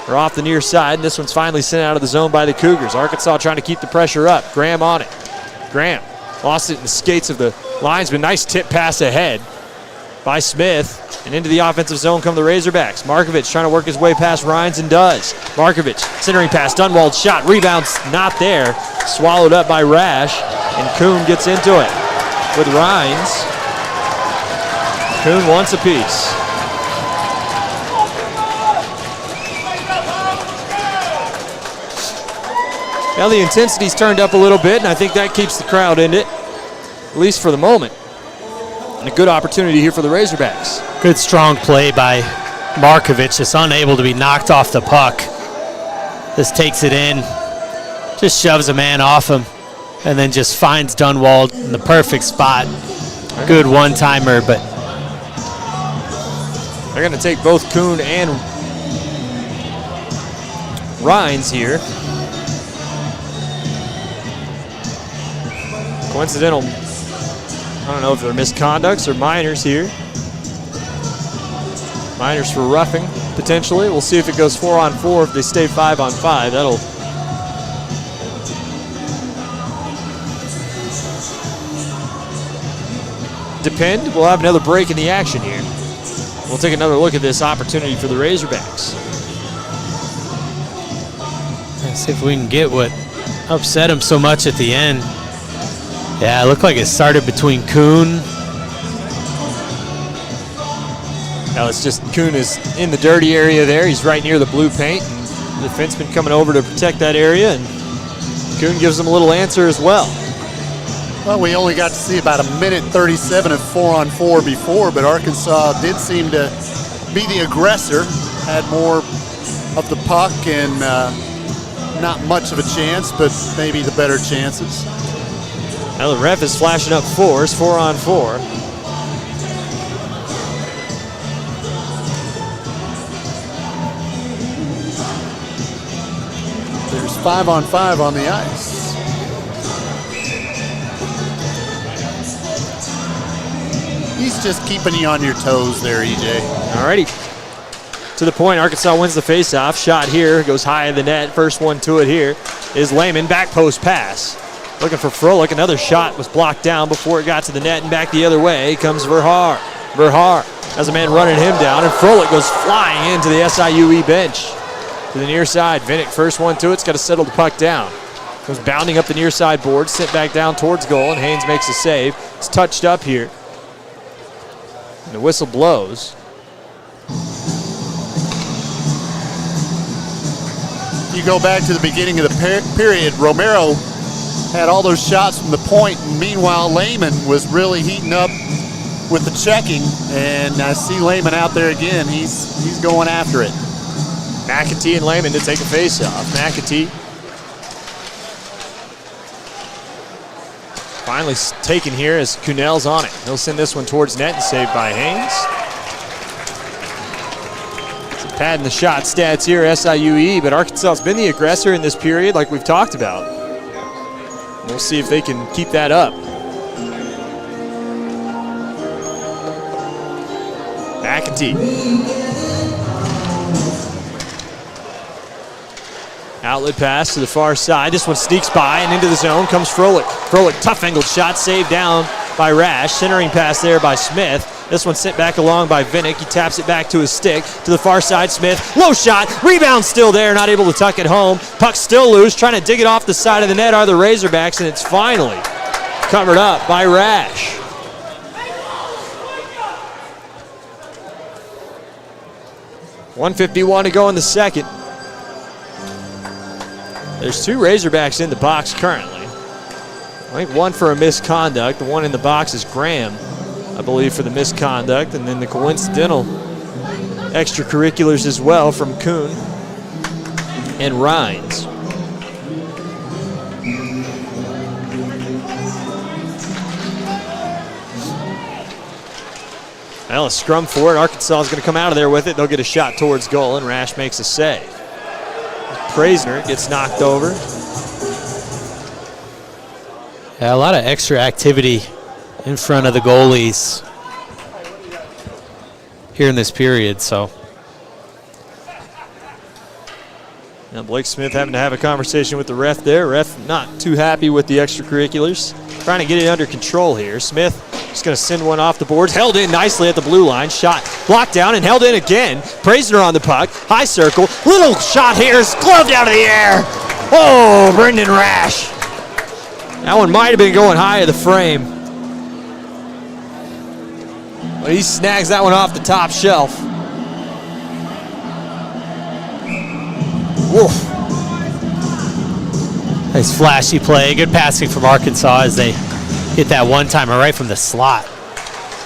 Or off the near side, and this one's finally sent out of the zone by the Cougars. Arkansas trying to keep the pressure up. Graham on it. Graham lost it in the skates of the linesman. Nice tip pass ahead by Smith. And into the offensive zone come the Razorbacks. Markovich trying to work his way past Rhines and does. Markovich centering pass. Dunwald's shot. Rebound's not there. Swallowed up by Rash. And Kuhn gets into it with Rhines. Kuhn wants a piece. Now the intensity's turned up a little bit, and I think that keeps the crowd in it, at least for the moment. And a good opportunity here for the Razorbacks. Good strong play by Markovich, just unable to be knocked off the puck. Just takes it in, just shoves a man off him, and then just finds Dunwald in the perfect spot. Good one-timer, but they're going to take both Kuhn and Rhines here. Coincidental, I don't know if they're misconducts or minors here. Minors for roughing, potentially. We'll see if it goes 4-on-4. If they stay 5-on-5, that'll depend. We'll have another break in the action here. We'll take another look at this opportunity for the Razorbacks. Let's see if we can get what upset him so much at the end. Yeah, it looked like it started between Kuhn. Now it's just Kuhn is in the dirty area there. He's right near the blue paint. And the defenseman coming over to protect that area, and Kuhn gives him a little answer as well. Well, we only got to see about 1:37 of 4-on-4 before, but Arkansas did seem to be the aggressor, had more of the puck and not much of a chance, but maybe the better chances. Now the ref is flashing up 4s, 4-on-4. There's 5-on-5 on the ice. He's just keeping you on your toes there, EJ. Alrighty. To the point, Arkansas wins the faceoff. Shot here, goes high in the net. First one to it here is Lehman. Back post pass. Looking for Froelich. Another shot was blocked down before it got to the net, and back the other way comes Verhaar. Verhaar has a man running him down, and Froelich goes flying into the SIUE bench. To the near side. Vinnick, first one to it. It's got to settle the puck down. Goes bounding up the near side board, sent back down towards goal, and Haynes makes a save. It's touched up here And the whistle blows. You go back to the beginning of the period, Romero had all those shots from the point, and meanwhile Lehman was really heating up with the checking, and I see Lehman out there again. He's going after it. McAtee and Lehman to take a face-off. McAtee finally taken here as Kuhnell's on it. He'll send this one towards net and saved by Haynes. Padding the shot stats here, SIUE, but Arkansas has been the aggressor in this period like we've talked about. We'll see if they can keep that up. McAtee. Outlet pass to the far side. This one sneaks by and into the zone comes Froelich. Froelich, tough angled shot, saved down by Rash. Centering pass there by Smith. This one sent back along by Vinnick. He taps it back to his stick. To the far side, Smith. Low shot. Rebound still there. Not able to tuck it home. Puck still loose. Trying to dig it off the side of the net are the Razorbacks, and it's finally covered up by Rash. .151 to go in the second. There's 2 Razorbacks in the box currently. I think one for a misconduct. The one in the box is Graham, I believe, for the misconduct, and then the coincidental extracurriculars as well from Kuhn and Rhines. Well, a scrum for it. Arkansas is going to come out of there with it. They'll get a shot towards goal, and Rash makes a save. Praisner gets knocked over. Yeah, a lot of extra activity in front of the goalies here in this period, so. Now Blake Smith having to have a conversation with the ref there. Ref not too happy with the extracurriculars. Trying to get it under control here. Smith just going to send one off the boards. Held in nicely at the blue line. Shot blocked down and held in again. Praisner on the puck. High circle. Little shot here. Gloved out of the air. Oh, Brendan Rash. That one might have been going high of the frame. But he snags that one off the top shelf. Woof. Nice flashy play. Good passing from Arkansas as they hit that one-timer right from the slot.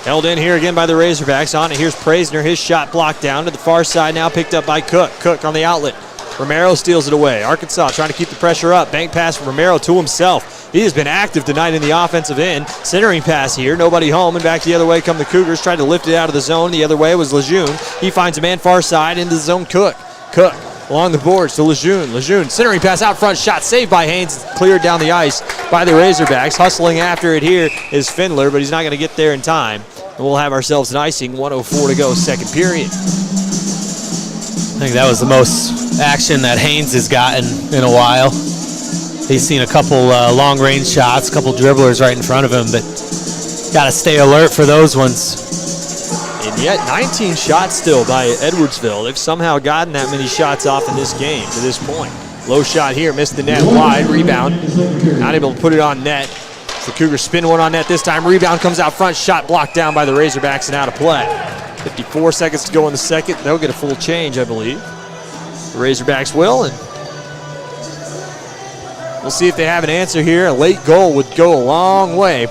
Held in here again by the Razorbacks. On it, here's Praisner. His shot blocked down to the far side now, picked up by Cook. Cook on the outlet. Romero steals it away. Arkansas trying to keep the pressure up. Bank pass from Romero to himself. He has been active tonight in the offensive end. Centering pass here. Nobody home, and back the other way come the Cougars. Tried to lift it out of the zone. The other way was Lejeune. He finds a man far side into the zone. Cook. Cook along the boards to Lejeune. Lejeune centering pass out front. Shot saved by Haynes. Cleared down the ice by the Razorbacks. Hustling after it here is Findler, but he's not going to get there in time. And we'll have ourselves an icing. 1:04 to go, second period. I think that was the most action that Haynes has gotten in a while. He's seen a couple long-range shots, a couple dribblers right in front of him, but got to stay alert for those ones. And yet 19 shots still by Edwardsville. They've somehow gotten that many shots off in this game to this point. Low shot here, missed the net wide. Rebound, not able to put it on net. The Cougars spin one on net this time. Rebound comes out front, shot blocked down by the Razorbacks and out of play. 54 seconds to go in the second. They'll get a full change, I believe. The Razorbacks will, and we'll see if they have an answer here. A late goal would go a long way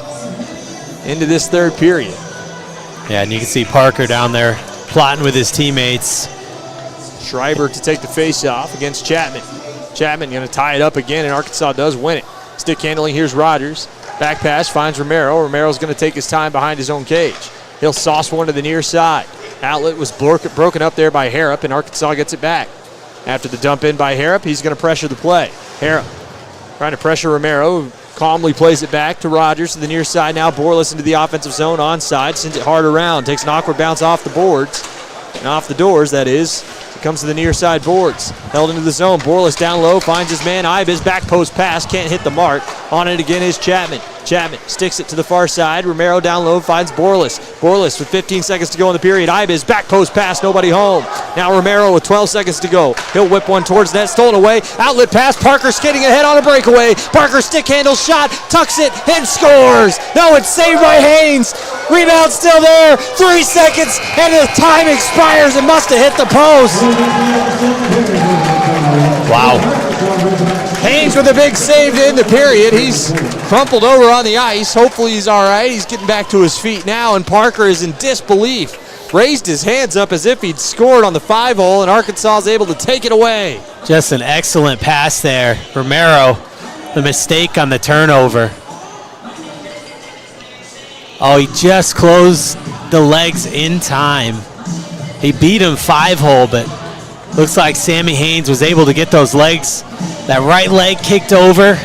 into this third period. Yeah, and you can see Parker down there plotting with his teammates. Schreiber to take the face-off against Chapman. Chapman going to tie it up again, and Arkansas does win it. Stick handling, here's Rogers. Back pass finds Romero. Romero's going to take his time behind his own cage. He'll sauce one to the near side. Outlet was broken up there by Harrop, and Arkansas gets it back. After the dump in by Harrop, he's going to pressure the play. Harrop trying to pressure Romero. Calmly plays it back to Rogers to the near side now. Borlas into the offensive zone, onside, sends it hard around. Takes an awkward bounce off the boards, and off the doors, that is. It comes to the near side boards. Held into the zone. Borlas down low, finds his man. Ibis, back post pass, can't hit the mark. On it again is Chapman. Chapman sticks it to the far side. Romero down low finds Borlis. Borlis with 15 seconds to go in the period. Ibis back post pass, nobody home. Now Romero with 12 seconds to go. He'll whip one towards net, stolen away. Outlet pass, Parker skidding ahead on a breakaway. Parker stick handle shot, tucks it and scores. No, it's saved by Haynes. Rebound still there. 3 seconds and the time expires. It must have hit the post. Wow. Haynes with a big save to end the period. He's crumpled over on the ice. Hopefully he's all right. He's getting back to his feet now, and Parker is in disbelief. Raised his hands up as if he'd scored on the 5-hole, and Arkansas is able to take it away. Just an excellent pass there. Romero, the mistake on the turnover. Oh, he just closed the legs in time. He beat him 5-hole, but looks like Sammy Haynes was able to get those legs. That right leg kicked over.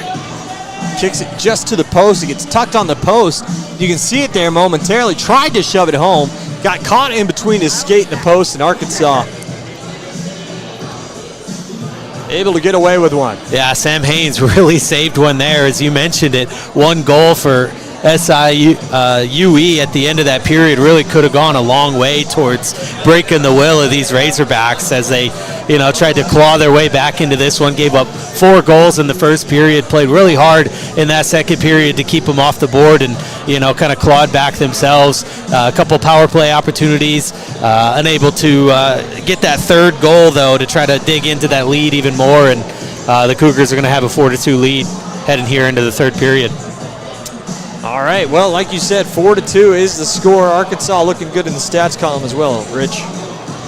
Kicks it just to the post. It gets tucked on the post. You can see it there momentarily. Tried to shove it home. Got caught in between his skate and the post, and Arkansas able to get away with one. Yeah, Sam Haynes really saved one there, as you mentioned it. 1 goal for SIUE at the end of that period really could have gone a long way towards breaking the will of these Razorbacks as they, tried to claw their way back into this one. Gave up 4 goals in the first period, played really hard in that second period to keep them off the board and, kind of clawed back themselves. A couple power play opportunities, unable to get that 3rd goal, though, to try to dig into that lead even more. And the Cougars are going to have a 4-2 lead heading here into the 3rd period. All right, well, like you said, 4-2 is the score. Arkansas looking good in the stats column as well, Rich.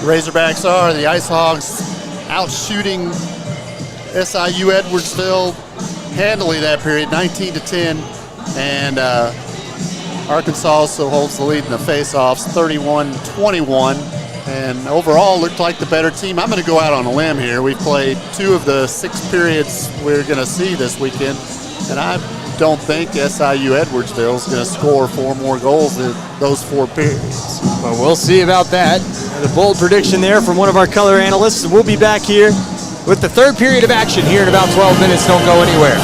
Razorbacks are the Ice Hogs out shooting SIU Edwardsville handily that period, 19-10, and Arkansas also holds the lead in the face-offs, 31-21, and overall looked like the better team. I'm going to go out on a limb here. We've played 2 of the 6 periods we're going to see this weekend, and I don't think SIU Edwardsville is going to score 4 more goals in those 4 periods. Well, we'll see about that. The bold prediction there from one of our color analysts. We'll be back here with the 3rd period of action here in about 12 minutes. Don't go anywhere.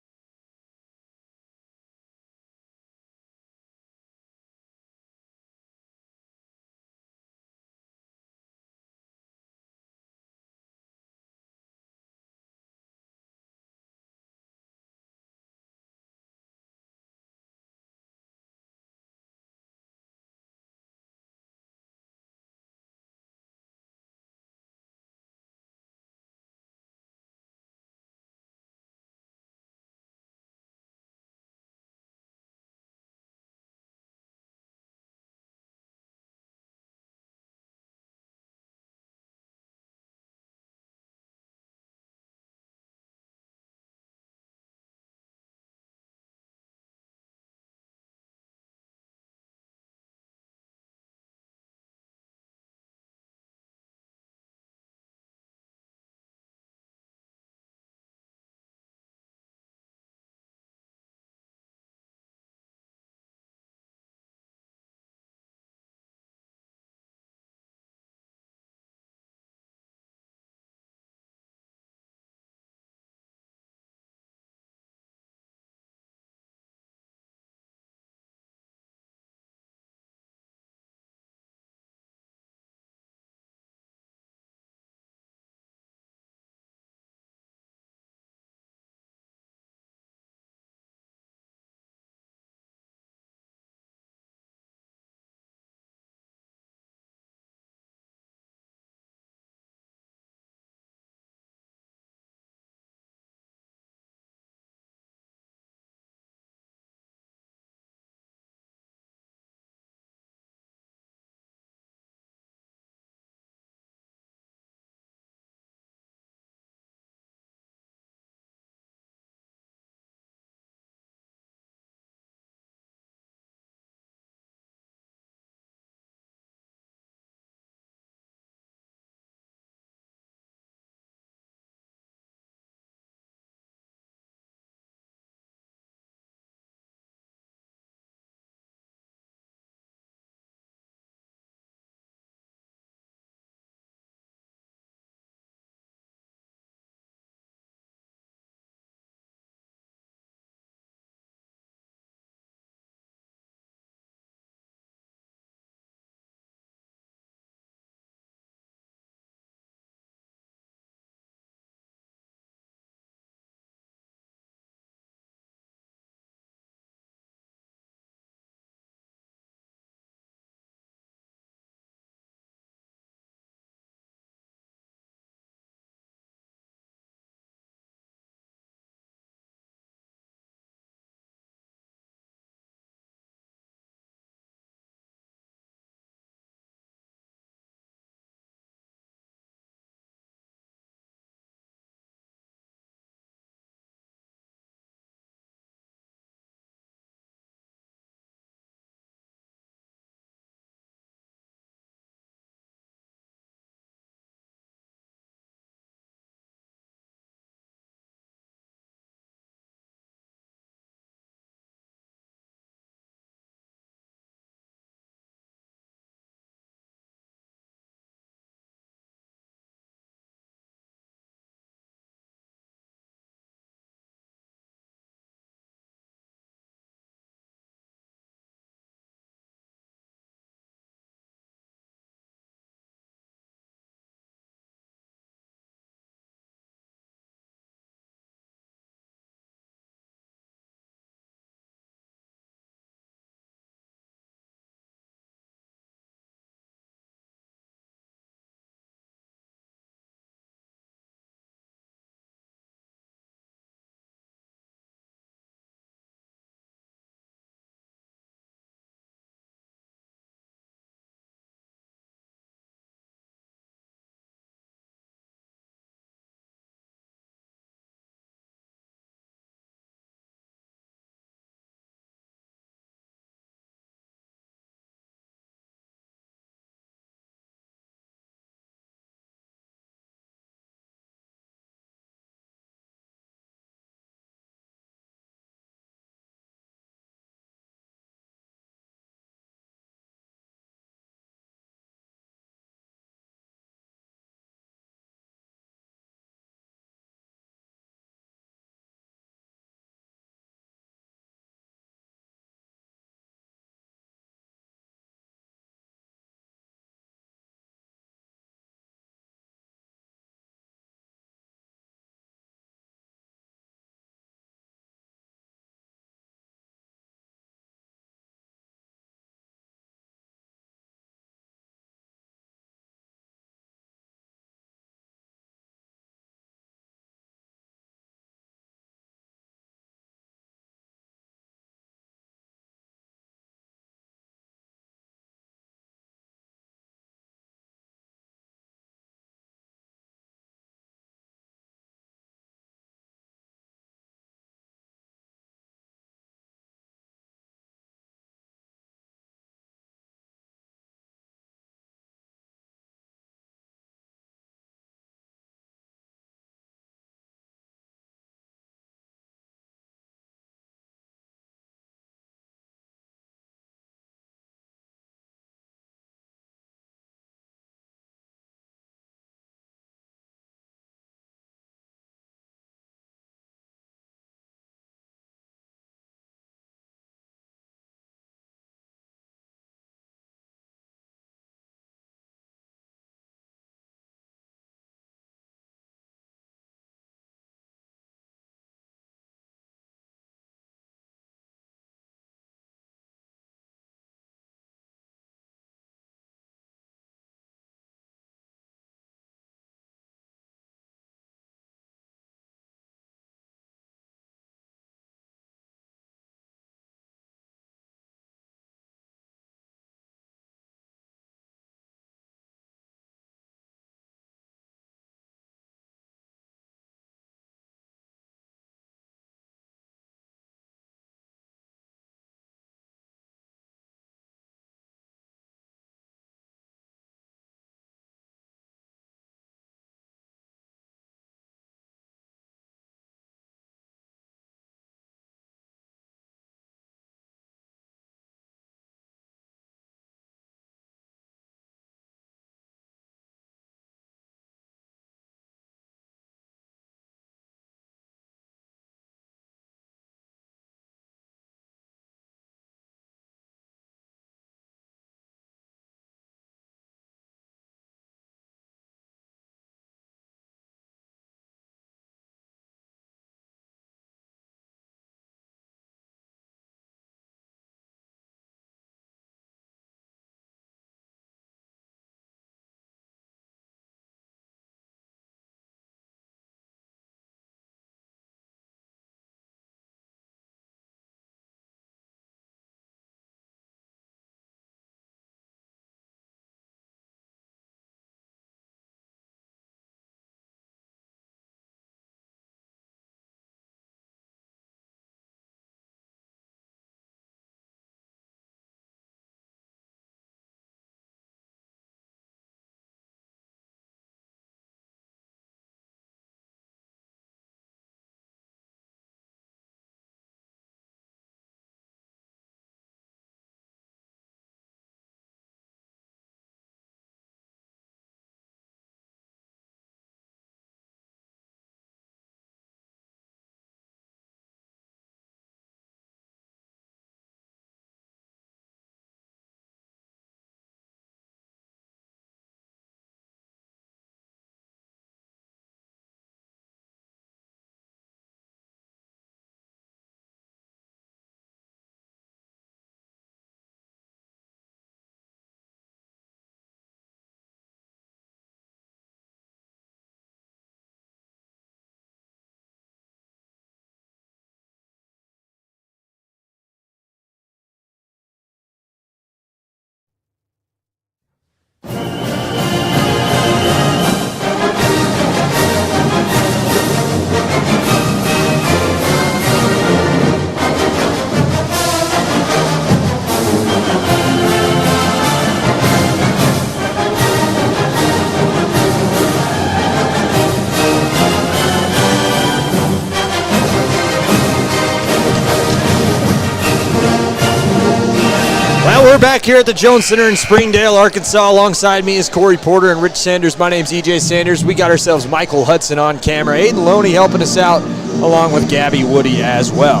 We're back here at the Jones Center in Springdale, Arkansas. Alongside me is Corry Porter and Rich Sanders. My name's EJ Sanders. We got ourselves Michael Hudson on camera. Aidan Loney helping us out, along with Gabby Woodie as well.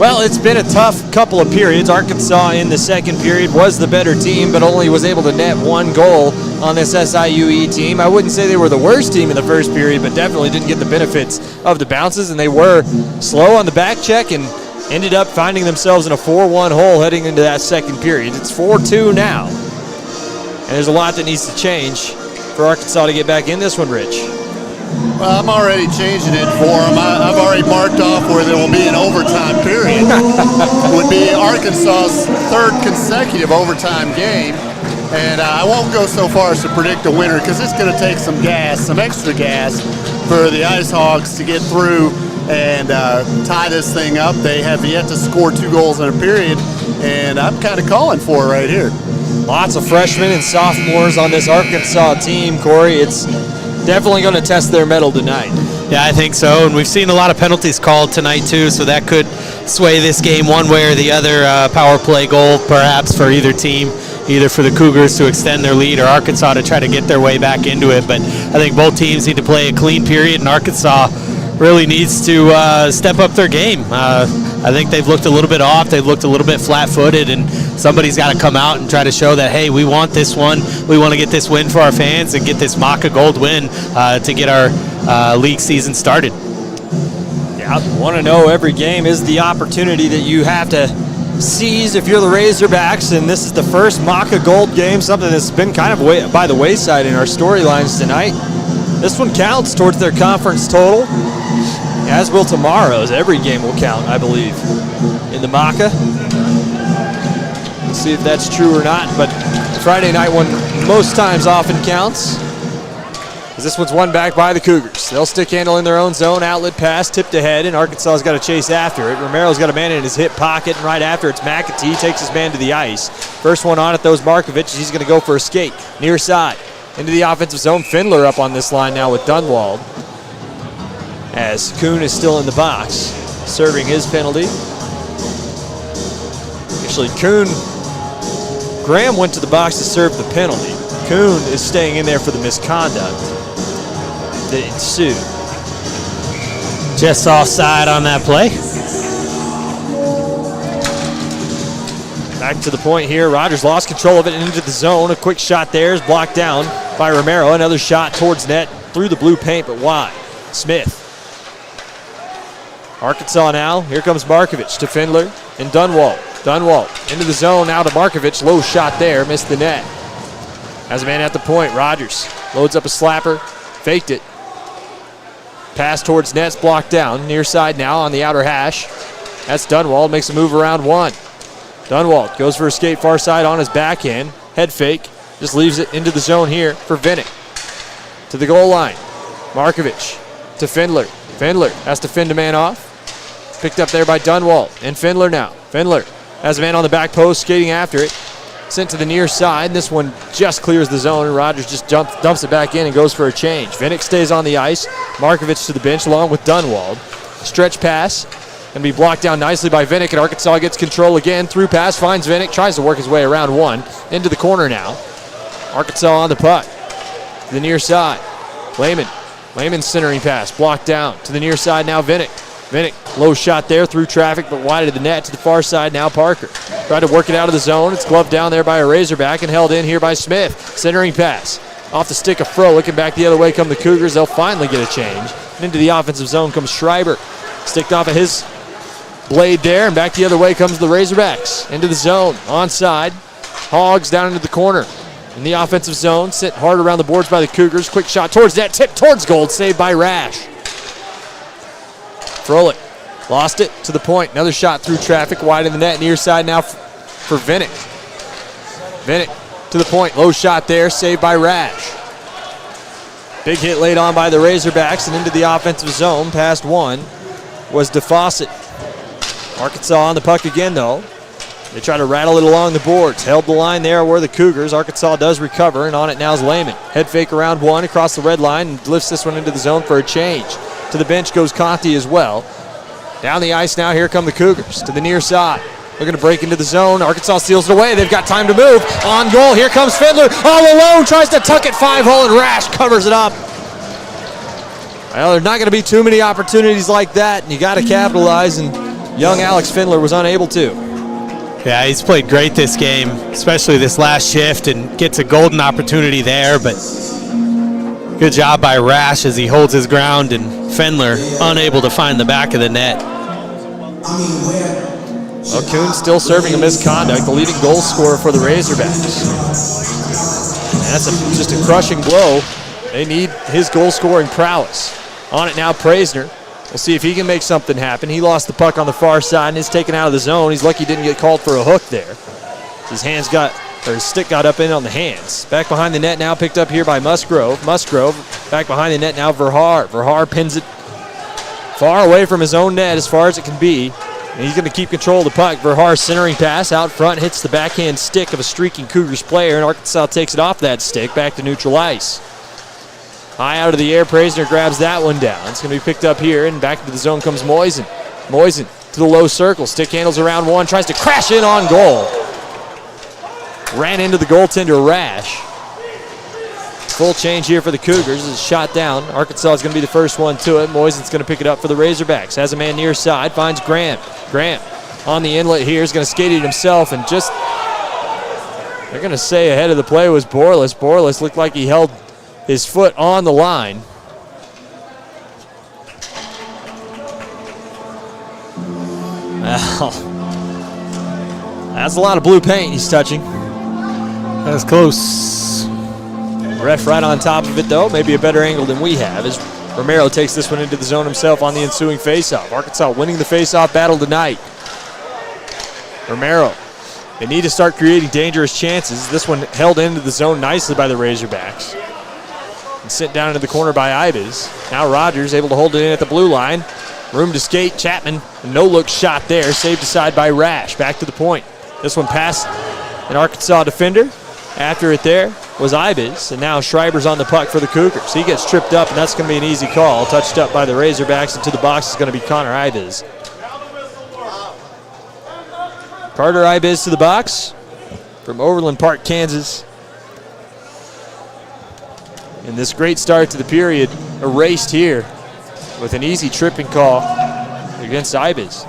Well, it's been a tough couple of periods. Arkansas in the second period was the better team, but only was able to net one goal on this SIUE team. I wouldn't say they were the worst team in the first period, but definitely didn't get the benefits of the bounces, and they were slow on the back check and ended up finding themselves in a 4-1 hole heading into that second period. It's 4-2 now, and there's a lot that needs to change for Arkansas to get back in this one, Rich. Well, I'm already changing it for them. I've already marked off where there will be an overtime period. It would be Arkansas's third consecutive overtime game. And I won't go so far as to predict a winner because it's going to take some gas, some extra gas for the Ice Hogs to get through and tie this thing up. They have yet to score 2 goals in a period, and I'm kind of calling for it right here. Lots of freshmen and sophomores on this Arkansas team, Corey. It's definitely going to test their mettle tonight. Yeah, I think so, and we've seen a lot of penalties called tonight too, so that could sway this game one way or the other. Power play goal perhaps for either team, either for the Cougars to extend their lead or Arkansas to try to get their way back into it. But I think both teams need to play a clean period, and Arkansas really needs to step up their game. I think they've looked a little bit off. They've looked a little bit flat-footed, and somebody's got to come out and try to show that, hey, we want this one. We want to get this win for our fans and get this MACHA Gold win to get our league season started. Yeah, I want to know every game is the opportunity that you have to seize if you're the Razorbacks, and this is the first MACHA Gold game, something that's been kind of by the wayside in our storylines tonight. This one counts towards their conference total, as will tomorrow's. Every game will count, I believe, in the MACHA. We'll see if that's true or not, but Friday night one most times often counts, as this one's won back by the Cougars. They'll stick handle in their own zone, outlet pass, tipped ahead, and Arkansas's got to chase after it. Romero's got a man in his hip pocket, and right after it's McAtee, takes his man to the ice. First one on it, though, is Markovich. He's going to go for a skate, near side. Into the offensive zone. Findler up on this line now with Dunwald, as Kuhn is still in the box, serving his penalty. Actually, Graham went to the box to serve the penalty. Kuhn is staying in there for the misconduct that ensued. Just offside on that play. Back to the point here. Rogers lost control of it into the zone. A quick shot there is blocked down by Romero. Another shot towards net through the blue paint, but wide. Smith. Arkansas now. Here comes Markovich to Findler and Dunwald. Dunwald into the zone now to Markovich. Low shot there. Missed the net. Has a man at the point. Rogers loads up a slapper. Faked it. Pass towards net's blocked down. Near side now on the outer hash. That's Dunwald. Makes a move around one. Dunwald goes for a skate far side on his backhand. Head fake. Just leaves it into the zone here for Vinnick. To the goal line. Markovich to Findler. Findler has to fend a man off. Picked up there by Dunwald. And Findler now. Findler has a man on the back post skating after it. Sent to the near side. This one just clears the zone, and Rogers just dumps it back in and goes for a change. Vinnick stays on the ice. Markovich to the bench along with Dunwald. Stretch pass. Going to be blocked down nicely by Vinnick, and Arkansas gets control again. Through pass, finds Vinnick, tries to work his way around one. Into the corner now. Arkansas on the puck. To the near side. Lehman's centering pass, blocked down. To the near side now, Vinnick. Vinnick, low shot there through traffic, but wide of the net. To the far side now, Parker. Tried to work it out of the zone. It's gloved down there by a Razorback and held in here by Smith. Centering pass. Off the stick of Fro, looking back the other way come the Cougars. They'll finally get a change. And into the offensive zone comes Schreiber. Sticked off of his blade there, and back the other way comes the Razorbacks. Into the zone, onside. Hogs down into the corner. In the offensive zone, sent hard around the boards by the Cougars. Quick shot towards that, tip towards goal, saved by Rash. Froelich lost it to the point. Another shot through traffic, wide in the net, near side now for Vinnick. Vinnick to the point, low shot there, saved by Rash. Big hit laid on by the Razorbacks, and into the offensive zone, past one, was DeFawcett. Arkansas on the puck again, though. They try to rattle it along the boards. Held the line there where the Cougars. Arkansas does recover, and on it now is Lehman. Head fake around one across the red line and lifts this one into the zone for a change. To the bench goes Conti as well. Down the ice now, here come the Cougars. To the near side. They're going to break into the zone. Arkansas steals it away. They've got time to move. On goal. Here comes Findler. All alone. Tries to tuck it 5-hole, and Rash covers it up. Well, there's not going to be too many opportunities like that, and you got to capitalize, and young Alex Findler was unable to. Yeah, he's played great this game, especially this last shift, and gets a golden opportunity there, but good job by Rash as he holds his ground, and Findler unable to find the back of the net. Well, Kuhn still serving a misconduct, the leading goal scorer for the Razorbacks. And that's just a crushing blow. They need his goal-scoring prowess. On it now, Praisner. We'll see if he can make something happen. He lost the puck on the far side and is taken out of the zone. He's lucky he didn't get called for a hook there. His stick got up in on the hands. Back behind the net now, picked up here by Musgrove. Musgrove back behind the net now, Verhaar. Verhaar pins it far away from his own net as far as it can be. And he's going to keep control of the puck. Verhaar centering pass out front, hits the backhand stick of a streaking Cougars player, and Arkansas takes it off that stick back to neutral ice. High out of the air, Praisner grabs that one down. It's going to be picked up here, and back into the zone comes Moisen. Moisen to the low circle. Stick handles around one, tries to crash in on goal. Ran into the goaltender, Rash. Full change here for the Cougars. It's shot down. Arkansas is going to be the first one to it. Moisen's going to pick it up for the Razorbacks. Has a man near side, finds Graham. Graham on the inlet here is going to skate it himself, and just, they're going to say ahead of the play was Borlas. Borlas looked like he held his foot on the line. Well, that's a lot of blue paint he's touching. That's close. Ref right on top of it, though. Maybe a better angle than we have as Romero takes this one into the zone himself on the ensuing faceoff. Arkansas winning the faceoff battle tonight. Romero. They need to start creating dangerous chances. This one held into the zone nicely by the Razorbacks. And sent down into the corner by Ibis. Now Rogers able to hold it in at the blue line. Room to skate. Chapman, a no-look shot there. Saved aside by Rash. Back to the point. This one past an Arkansas defender. After it there was Ibis, and now Schreiber's on the puck for the Cougars. He gets tripped up, and that's going to be an easy call. Touched up by the Razorbacks, and to the box is going to be Connor Ibis. Carter Ibis to the box from Overland Park, Kansas. And this great start to the period erased here with an easy tripping call against Ibis.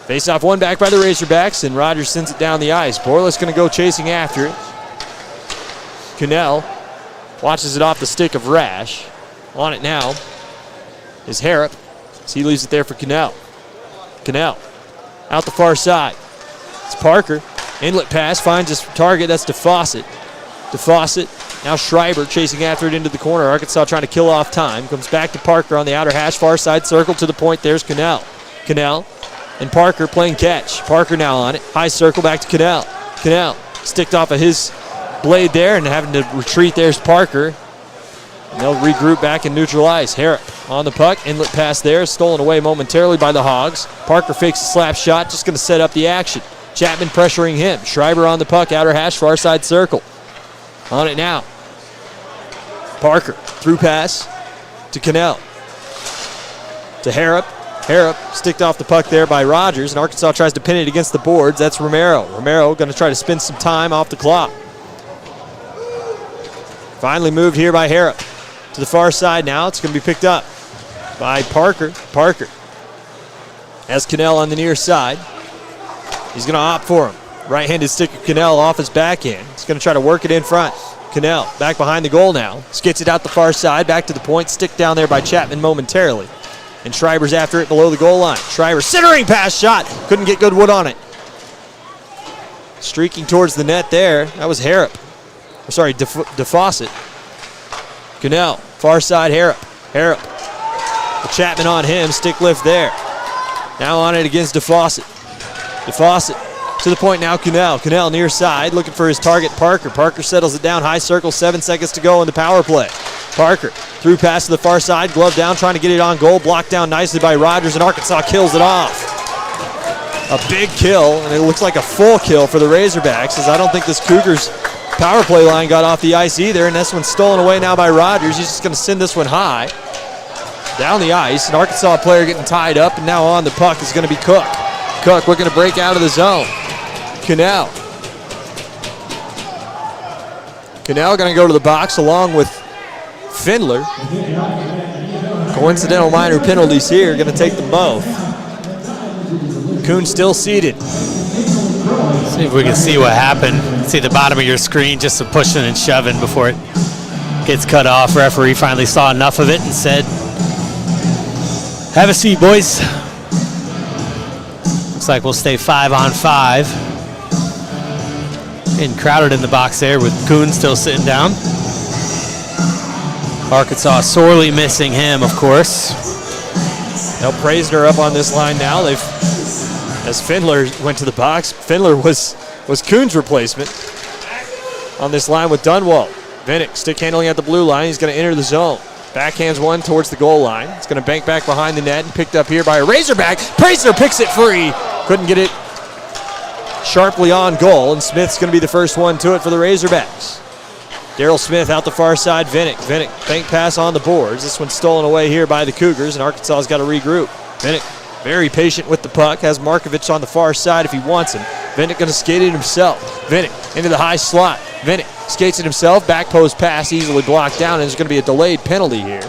Face-off one back by the Razorbacks, and Rogers sends it down the ice. Borlas going to go chasing after it. Cannell watches it off the stick of Rash. On it now is Harrop. So he leaves it there for Cannell. Cannell out the far side. It's Parker. Inlet pass finds his target. That's DeFawcett. DeFawcett. Now Schreiber chasing after it into the corner. Arkansas trying to kill off time. Comes back to Parker on the outer hash. Far side circle to the point. There's Cannell. Cannell and Parker playing catch. Parker now on it. High circle back to Cannell. Cannell sticked off of his blade there and having to retreat. There's Parker. And they'll regroup back in neutral ice. Harrop on the puck. Inlet pass there. Stolen away momentarily by the Hogs. Parker fakes a slap shot. Just going to set up the action. Chapman pressuring him. Schreiber on the puck. Outer hash. Far side circle. On it now. Parker. Through pass to Cannell. To Harrop. Harrop sticked off the puck there by Rogers, and Arkansas tries to pin it against the boards. That's Romero. Romero going to try to spend some time off the clock. Finally moved here by Harrop. To the far side now. It's going to be picked up by Parker. Parker has Cannell on the near side. He's going to opt for him. Right-handed stick of Cannell off his backhand. He's going to try to work it in front. Cannell back behind the goal now. Skits it out the far side. Back to the point. Stick down there by Chapman momentarily. And Schreiber's after it below the goal line. Schreiber centering pass shot. Couldn't get good wood on it. Streaking towards the net there. That was Harrop. Sorry, DeFawcett. Cannell. Far side Harrop. Harrop. Chapman on him. Stick lift there. Now on it against DeFawcett. DeFawcett. To the point now, Cannell. Cannell near side, looking for his target, Parker. Parker settles it down, high circle, 7 seconds to go in the power play. Parker, through pass to the far side, glove down, trying to get it on goal, blocked down nicely by Rogers, and Arkansas kills it off. A big kill, and it looks like a full kill for the Razorbacks, as I don't think this Cougars power play line got off the ice either, and this one's stolen away now by Rogers. He's just going to send this one high. Down the ice, an Arkansas player getting tied up, and now on the puck is going to be Cook. Cook looking to break out of the zone. Cannell going to go to the box along with Findler. Coincidental minor penalties here, going to take them both. Kuhn still seated. See if we can see what happened. See the bottom of your screen, just some pushing and shoving before it gets cut off. Referee finally saw enough of it and said, "Have a seat, boys." Looks like we'll stay 5-on-5. Getting crowded in the box there with Kuhn still sitting down. Arkansas sorely missing him, of course. Now Praisner up on this line now. As Findler went to the box, Findler was Kuhn's replacement on this line with Dunwalt. Vinnick stick handling at the blue line. He's going to enter the zone. Backhands one towards the goal line. It's going to bank back behind the net and picked up here by a Razorback. Praisner picks it free. Couldn't get it sharply on goal, and Smith's going to be the first one to it for the Razorbacks. Daryl Smith out the far side. Vinnick bank pass on the boards. This one's stolen away here by the Cougars, and Arkansas's got to regroup. Vinnick very patient with the puck. Has Markovich on the far side if he wants him. Vinnick going to skate it himself. Vinnick into the high slot. Vinnick skates it himself. Back post pass easily blocked down, and there's going to be a delayed penalty here.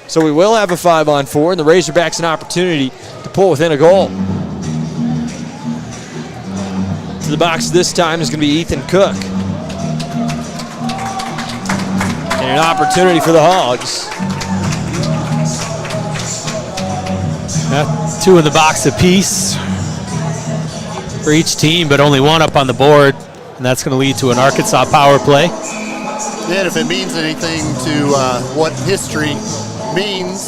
So we will have a 5-on-4, and the Razorbacks an opportunity to pull within a goal. To the box this time is going to be Ethan Cook. And an opportunity for the Hogs. Two in the box apiece for each team, but only one up on the board, and that's going to lead to an Arkansas power play. Yeah, if it means anything to what history means,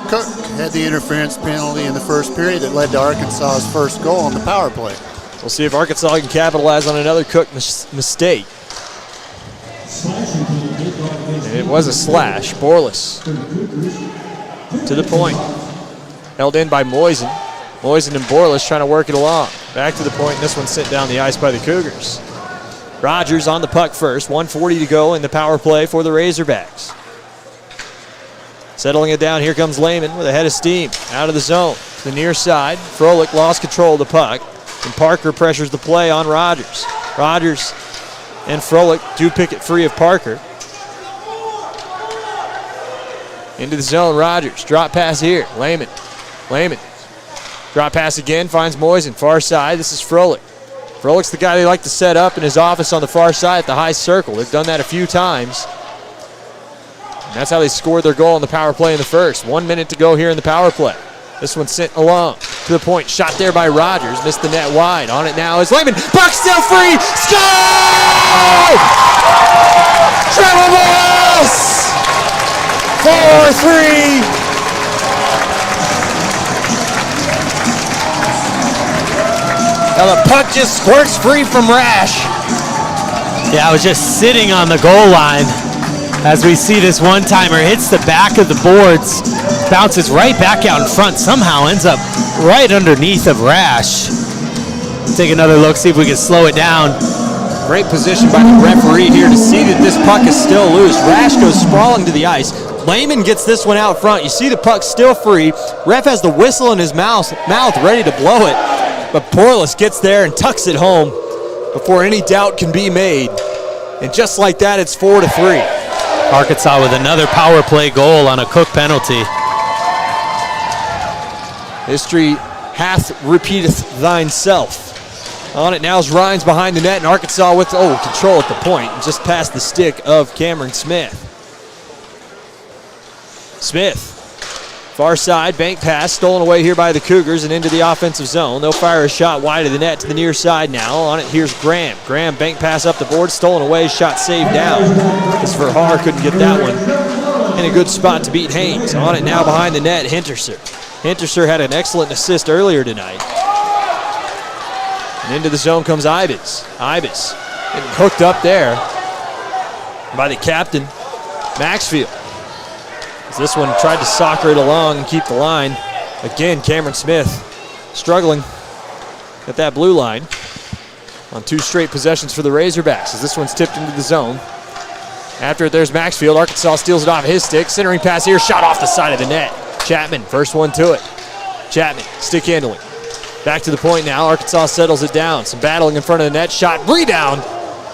Cook had the interference penalty in the first period that led to Arkansas's first goal on the power play. We'll see if Arkansas can capitalize on another Cook mistake. And it was a slash. Borlas to the point. Held in by Moisen. Moisen and Borlas trying to work it along. Back to the point, and this one sent down the ice by the Cougars. Rogers on the puck first. 1:40 to go in the power play for the Razorbacks. Settling it down, here comes Lehman with a head of steam. Out of the zone. To the near side. Froelich lost control of the puck. And Parker pressures the play on Rogers. Rogers and Froelich do pick it free of Parker. Into the zone, Rogers. Drop pass here. Lehman. Drop pass again, finds Moisen. Far side, this is Froelich. Froelich's the guy they like to set up in his office on the far side at the high circle. They've done that a few times. And that's how they scored their goal in the power play in the first. 1 minute to go here in the power play. This one sent along to the point. Shot there by Rogers. Missed the net wide. On it now is Lehman. Puck still free. Score! Trevor Wallace! 4-3. Now the puck just squirts free from Rash. Yeah, I was just sitting on the goal line as we see this one-timer hits the back of the boards, bounces right back out in front, somehow ends up right underneath of Rash. Take another look, see if we can slow it down. Great position by the referee here to see that this puck is still loose. Rash goes sprawling to the ice. Lehman gets this one out front. You see the puck still free. Ref has the whistle in his mouth ready to blow it. But Borlas gets there and tucks it home before any doubt can be made. And just like that, it's 4-3. Arkansas with another power play goal on a Cook penalty. History hath repeateth thyself. On it now is Rhines behind the net, and Arkansas with control at the point, just past the stick of Cameron Smith. Smith, far side, bank pass, stolen away here by the Cougars and into the offensive zone. They'll fire a shot wide of the net to the near side now. On it, here's Graham. Graham, bank pass up the board, stolen away, shot saved down. As Verhaar couldn't get that one in a good spot to beat Haynes. On it now behind the net, Hinterser. Hinterser had an excellent assist earlier tonight. And into the zone comes Ibis. Ibis getting hooked up there by the captain, Maxfield. As this one tried to soccer it along and keep the line Again, Cameron Smith struggling at that blue line on 2 straight possessions for the Razorbacks as this one's tipped into the zone. After it, there's Maxfield. Arkansas steals it off his stick. Centering pass here, shot off the side of the net. Chapman, first one to it. Chapman, stick handling. Back to the point now. Arkansas settles it down. Some battling in front of the net. Shot, rebound.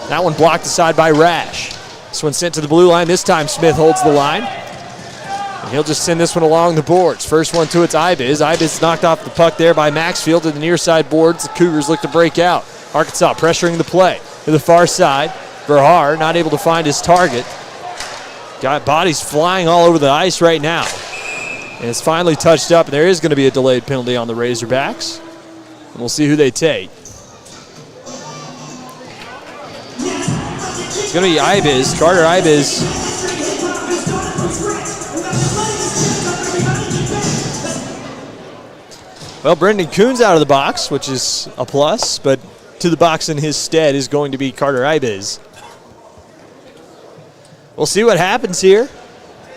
That one blocked aside by Rash. This one sent to the blue line. This time Smith holds the line. And he'll just send this one along the boards. First one to it's Ibiz. Ibiz knocked off the puck there by Maxfield to the near side boards. The Cougars look to break out. Arkansas pressuring the play to the far side. Verhar not able to find his target. Got bodies flying all over the ice right now. And it's finally touched up, and there is going to be a delayed penalty on the Razorbacks. And we'll see who they take. It's going to be Ibiz, Carter Ibiz. Well, Brendan Kuhn's out of the box, which is a plus, but to the box in his stead is going to be Carter Ibiz. We'll see what happens here.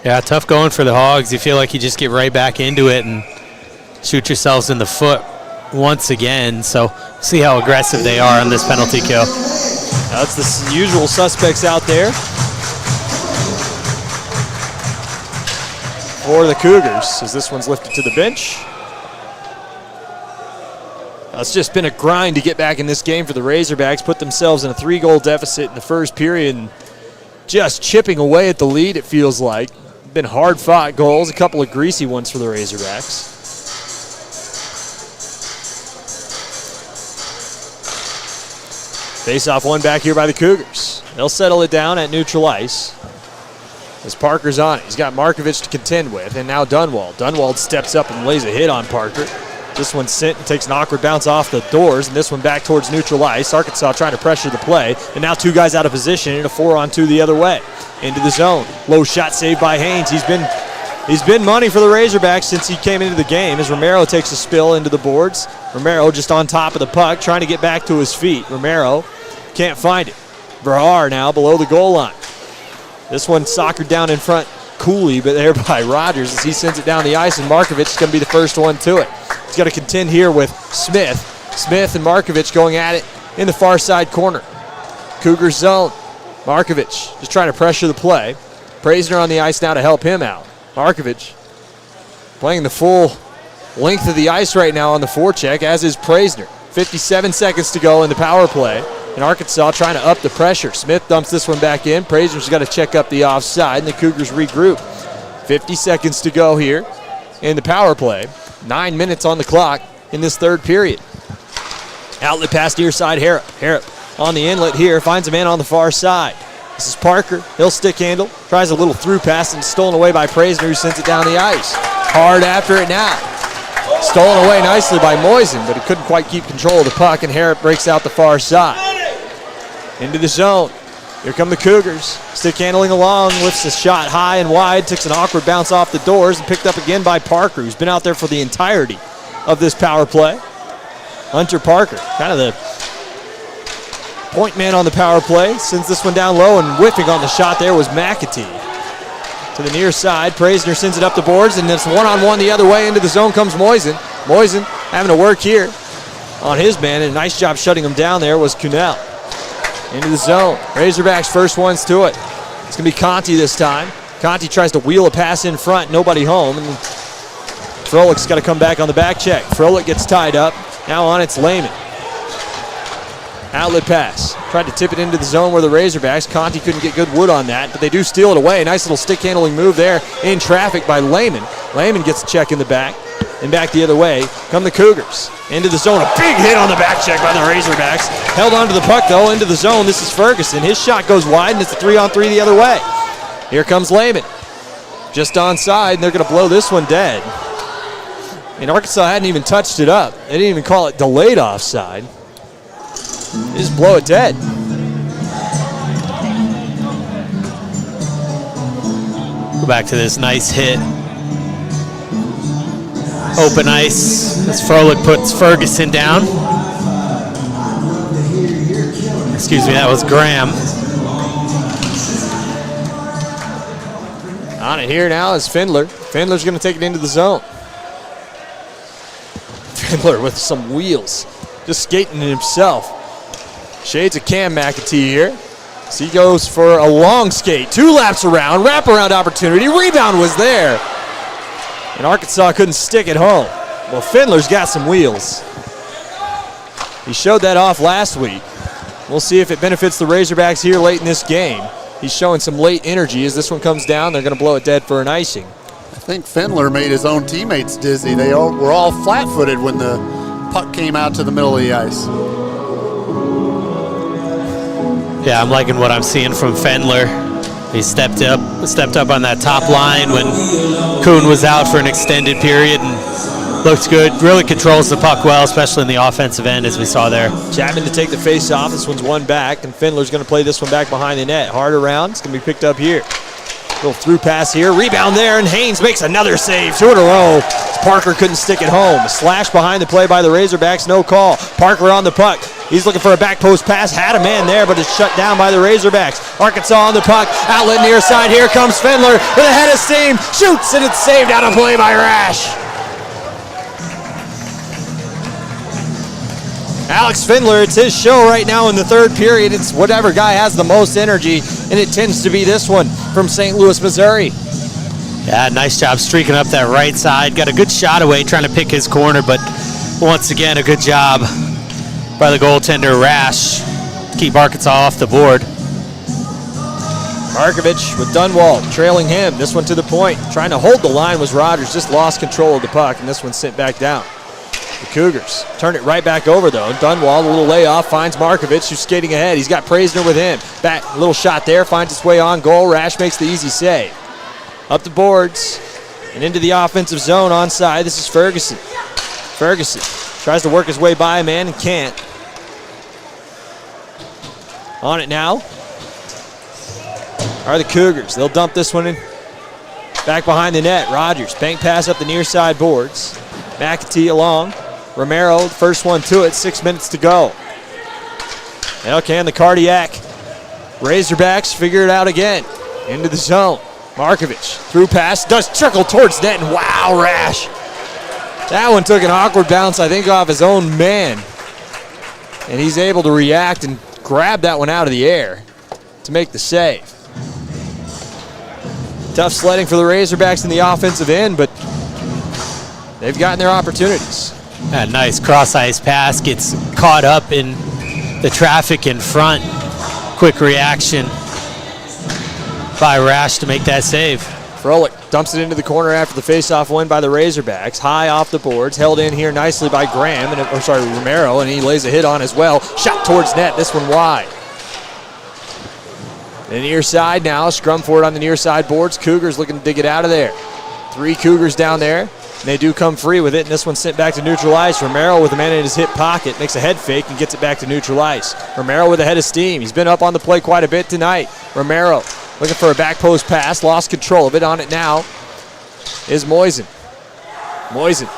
Yeah, tough going for the Hogs. You feel like you just get right back into it and shoot yourselves in the foot once again. So see how aggressive they are on this penalty kill. That's the usual suspects out there for the Cougars as this one's lifted to the bench. It's just been a grind to get back in this game for the Razorbacks. Put themselves in a 3-goal deficit in the first period and just chipping away at the lead, it feels like. Been hard-fought goals, a couple of greasy ones for the Razorbacks. Face-off one back here by the Cougars. They'll settle it down at neutral ice as Parker's on it. He's got Markovich to contend with, and now Dunwald. Dunwald steps up and lays a hit on Parker. This one sent and takes an awkward bounce off the doors, and this one back towards neutral ice. Arkansas trying to pressure the play, and now 2 guys out of position in a 4-on-2 the other way. Into the zone. Low shot saved by Haynes. He's been money for the Razorbacks since he came into the game as Romero takes a spill into the boards. Romero just on top of the puck trying to get back to his feet. Romero can't find it. Verhar now below the goal line. This one soccered down in front coolly, but there by Rogers as he sends it down the ice, and Markovich is going to be the first one to it. He's got to contend here with Smith. Smith and Markovich going at it in the far side corner. Cougars zone. Markovich just trying to pressure the play. Praisner on the ice now to help him out. Markovich playing the full length of the ice right now on the forecheck, as is Praisner. 57 seconds to go in the power play, and Arkansas trying to up the pressure. Smith dumps this one back in. Praisner's got to check up the offside, and the Cougars regroup. 50 seconds to go here in the power play. 9 minutes on the clock in this third period. Outlet pass near side, Harrop. Harrop on the inlet here, finds a man on the far side. This is Parker. He'll stick handle. Tries a little through pass and stolen away by Praisner, who sends it down the ice. Hard after it now. Stolen away nicely by Moisen, but he couldn't quite keep control of the puck, and Harrop breaks out the far side. Into the zone. Here come the Cougars. Stick handling along, lifts a shot high and wide, takes an awkward bounce off the doors, and picked up again by Parker, who's been out there for the entirety of this power play. Hunter Parker, kind of the point man on the power play, sends this one down low, and whiffing on the shot there was McAtee. To the near side, Praisner sends it up the boards, and it's one-on-one the other way. Into the zone comes Moisen. Moisen having to work here on his man, and a nice job shutting him down there was Kuhnel. Into the zone. Razorbacks first ones to it. It's going to be Conti this time. Conti tries to wheel a pass in front, nobody home, and Froelic's got to come back on the back check. Froelich gets tied up. Now on it's Lehman. Outlet pass. Tried to tip it into the zone where the Razorbacks. Conti couldn't get good wood on that, but they do steal it away. Nice little stick handling move there in traffic by Lehman. Lehman gets a check in the back, and back the other way come the Cougars. Into the zone. A big hit on the back check by the Razorbacks. Held onto the puck, though, into the zone. This is Ferguson. His shot goes wide, and it's a 3-on-3 the other way. Here comes Lehman. Just onside, and they're going to blow this one dead. And Arkansas hadn't even touched it up. They didn't even call it delayed offside. They just blow it dead. Go back to this nice hit. Open ice as Froelich puts Ferguson down. Excuse me, that was Graham. On it here now is Findler. Findler's going to take it into the zone. Findler with some wheels. Just skating himself. Shades of Cam McAtee here. So he goes for a long skate. 2 laps around. Wraparound opportunity. Rebound was there. And Arkansas couldn't stick it home. Well, Findler's got some wheels. He showed that off last week. We'll see if it benefits the Razorbacks here late in this game. He's showing some late energy. As this one comes down, they're going to blow it dead for an icing. I think Findler made his own teammates dizzy. They all were all flat-footed when the puck came out to the middle of the ice. Yeah, I'm liking what I'm seeing from Findler. He stepped up on that top line when Kuhn was out for an extended period and looks good. Really controls the puck well, especially in the offensive end, as we saw there. Chapman to take the face off. This one's one back, and Findler's going to play this one back behind the net. Hard around. It's going to be picked up here. Little through pass here. Rebound there, and Haynes makes another save. 2 in a row. Parker couldn't stick it home. A slash behind the play by the Razorbacks. No call. Parker on the puck. He's looking for a back post pass. Had a man there, but it's shut down by the Razorbacks. Arkansas on the puck. Outlet near side. Here comes Findler with a head of steam. Shoots, and it's saved out of play by Rash. Alex Findler, it's his show right now in the third period. It's whatever guy has the most energy, and it tends to be this one from St. Louis, Missouri. Yeah, nice job streaking up that right side. Got a good shot away trying to pick his corner, but once again, a good job by the goaltender, Rash, to keep Arkansas off the board. Markovich with Dunwald trailing him. This one to the point. Trying to hold the line was Rogers. Just lost control of the puck, and this one's sent back down. The Cougars turn it right back over, though. Dunwald, a little layoff, finds Markovich, who's skating ahead. He's got Praisner with him. Back, a little shot there, finds its way on goal. Rash makes the easy save. Up the boards and into the offensive zone onside. This is Ferguson. Ferguson tries to work his way by a man and can't. On it now are the Cougars. They'll dump this one in back behind the net. Rogers, bank pass up the near side boards. McAtee along. Romero, the first one to it, 6 minutes to go. Now can the Cardiac Razorbacks figure it out again. Into the zone. Markovich, through pass, does trickle towards net, and wow, Rash. That one took an awkward bounce, I think, off his own man. And he's able to react and grab that one out of the air to make the save. Tough sledding for the Razorbacks in the offensive end, but they've gotten their opportunities. That nice cross-ice pass gets caught up in the traffic in front. Quick reaction by Rash to make that save. Froelich dumps it into the corner after the face-off win by the Razorbacks. High off the boards, held in here nicely by Romero, and he lays a hit on as well. Shot towards net, this one wide. The near side now, scrum for it on the near side boards. Cougars looking to dig it out of there. 3 Cougars down there. And they do come free with it, and this one's sent back to neutral ice. Romero with a man in his hip pocket, makes a head fake and gets it back to neutral ice. Romero with a head of steam. He's been up on the play quite a bit tonight. Romero looking for a back post pass, lost control of it. On it now is Moisen. Moisen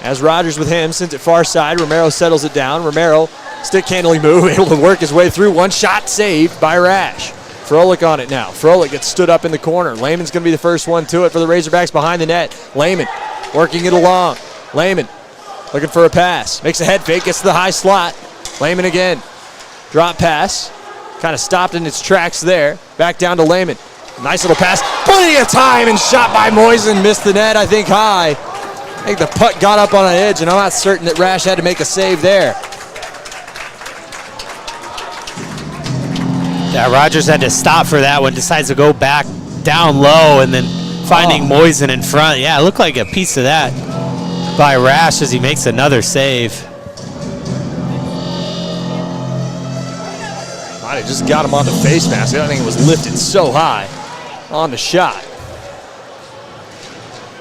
has Rogers with him, sends it far side. Romero settles it down. Romero, stick handling move, able to work his way through. One shot saved by Rash. Froelich on it now. Froelich gets stood up in the corner. Lehman's going to be the first one to it for the Razorbacks behind the net. Lehman working it along. Lehman looking for a pass. Makes a head fake, gets to the high slot. Lehman again. Drop pass. Kind of stopped in its tracks there. Back down to Lehman. Nice little pass. Plenty of time and shot by Moisen. Missed the net, I think, high. I think the puck got up on an edge, and I'm not certain that Rash had to make a save there. Yeah, Rogers had to stop for that one. Decides to go back down low and then finding Moisen in front. Yeah, it looked like a piece of that by Rash as he makes another save. Might have just got him on the face mask. I think it was lifted so high on the shot.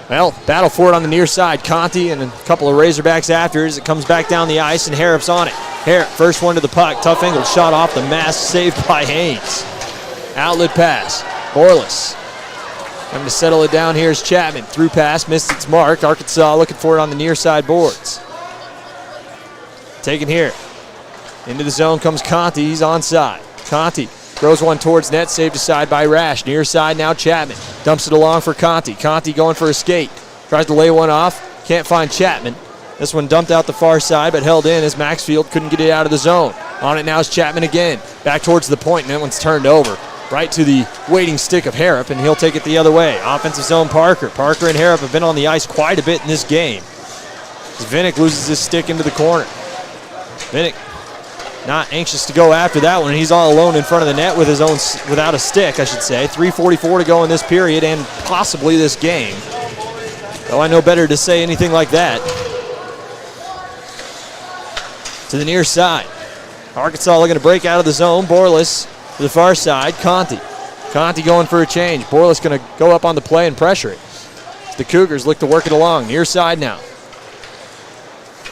Well, battle for it on the near side. Conti and a couple of Razorbacks after as it comes back down the ice, and Harrop's on it. Harrop, first one to the puck. Tough angle shot off the mask, saved by Haynes. Outlet pass. Borlas. Having to settle it down here is Chapman. Through pass, missed its mark. Arkansas looking for it on the near side boards. Taken here. Into the zone comes Conti. He's onside. Conti throws one towards net, saved aside by Rash. Near side now Chapman. Dumps it along for Conti. Conti going for a skate. Tries to lay one off. Can't find Chapman. This one dumped out the far side, but held in as Maxfield couldn't get it out of the zone. On it now is Chapman again. Back towards the point, and that one's turned over. Right to the waiting stick of Harrop, and he'll take it the other way. Offensive zone Parker. Parker and Harrop have been on the ice quite a bit in this game. As Vinnick loses his stick into the corner. Vinnick not anxious to go after that one. He's all alone in front of the net with his own, without a stick, I should say. 3:44 to go in this period and possibly this game. Though I know better to say anything like that. To the near side. Arkansas looking to break out of the zone. Borlas to the far side. Conti going for a change. Borlas going to go up on the play and pressure it. The Cougars look to work it along. Near side now.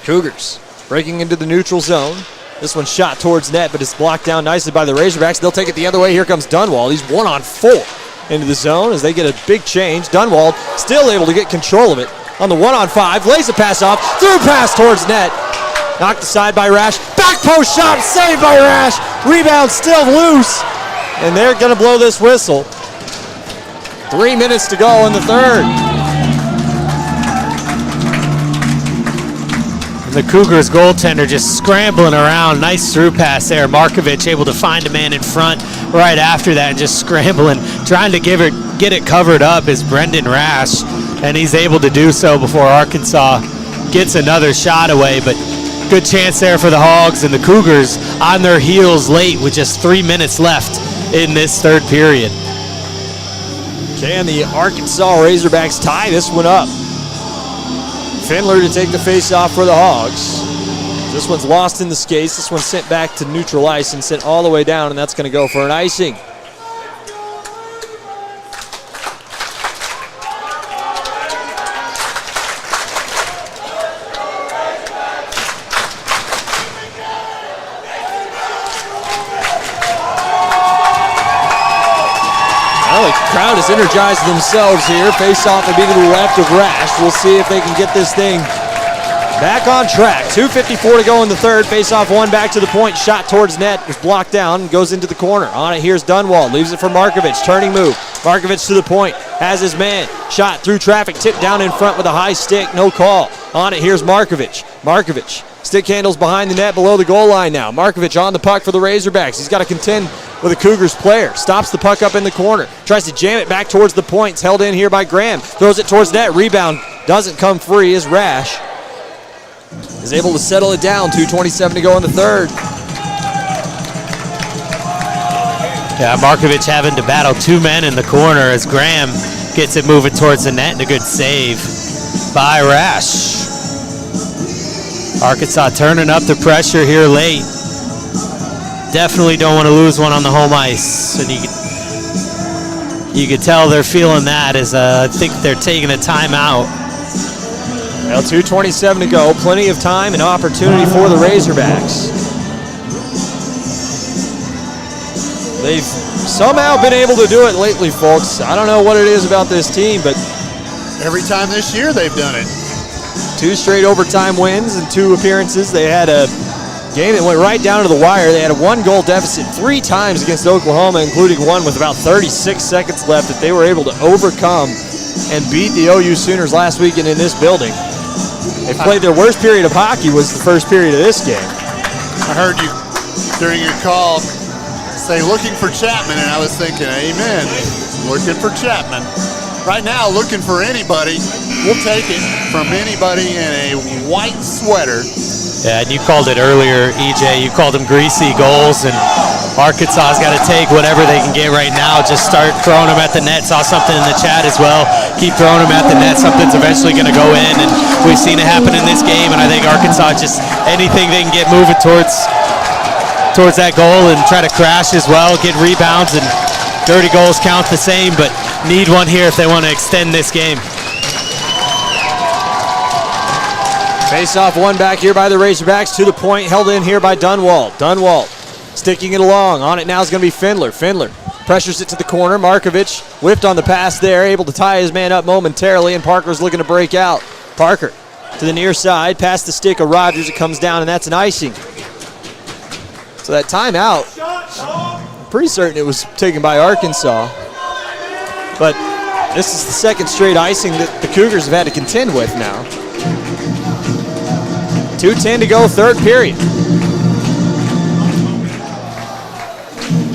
Cougars breaking into the neutral zone. This one's shot towards net, but it's blocked down nicely by the Razorbacks. They'll take it the other way. Here comes Dunwald. He's 1-on-4 into the zone as they get a big change. Dunwald still able to get control of it on the 1-on-5. Lays a pass off. Through pass towards net. Knocked aside by Rash. Back post shot saved by Rash. Rebound still loose. And they're going to blow this whistle. 3 minutes to go in the third. And the Cougars goaltender just scrambling around. Nice through pass there. Markovic able to find a man in front right after that and just scrambling, trying to get it covered up is Brendan Rash. And he's able to do so before Arkansas gets another shot away. But good chance there for the Hogs, and the Cougars on their heels late with just 3 minutes left in this third period. Can the Arkansas Razorbacks tie this one up? Findler to take the face-off for the Hogs. This one's lost in the skates. This one's sent back to neutral ice and sent all the way down, and that's going to go for an icing. The crowd has energized themselves here. Face-off will be to the left of Rash. We'll see if they can get this thing back on track. 2:54 to go in the third. Face-off one back to the point. Shot towards net. Was blocked down and goes into the corner. On it, here's Dunwald. Leaves it for Markovic. Turning move. Markovic to the point. Has his man. Shot through traffic. Tipped down in front with a high stick. No call. On it, here's Markovic. Markovic. Stick handles behind the net below the goal line now. Markovic on the puck for the Razorbacks. He's got to contend with a Cougars player. Stops the puck up in the corner. Tries to jam it back towards the point. It's held in here by Graham. Throws it towards net. Rebound doesn't come free as Rash is able to settle it down. 2:27 to go in the third. Yeah, Markovic having to battle two men in the corner as Graham gets it moving towards the net, and a good save by Rash. Arkansas turning up the pressure here late. Definitely don't want to lose one on the home ice. And you could tell they're feeling that as I think they're taking a timeout. Well, 2:27 to go. Plenty of time and opportunity for the Razorbacks. They've somehow been able to do it lately, folks. I don't know what it is about this team, but Every time this year they've done it. 2 straight overtime wins and 2 appearances. They had a game that went right down to the wire. They had a 1-goal deficit 3 times against Oklahoma, including one with about 36 seconds left that they were able to overcome and beat the OU Sooners last weekend in this building. They played their worst period of hockey was the first period of this game. I heard you during your call say looking for Chapman, and I was thinking, amen, looking for Chapman. Right now, looking for anybody. We'll take it from anybody in a white sweater. Yeah, and you called it earlier, EJ. You called them greasy goals, and Arkansas's got to take whatever they can get right now. Just start throwing them at the net. Saw something in the chat as well. Keep throwing them at the net. Something's eventually going to go in, and we've seen it happen in this game. And I think Arkansas just anything they can get moving towards that goal and try to crash as well, get rebounds, and dirty goals count the same, but need one here if they want to extend this game. Face-off one back here by the Razorbacks to the point, held in here by Dunwald. Dunwald sticking it along. On it now is going to be Findler. Findler pressures it to the corner. Markovic whipped on the pass there, able to tie his man up momentarily, and Parker's looking to break out. Parker to the near side, past the stick of Rogers. It comes down, and that's an icing. So that timeout, I'm pretty certain it was taken by Arkansas. But this is the second straight icing that the Cougars have had to contend with now. 2:10 to go, third period.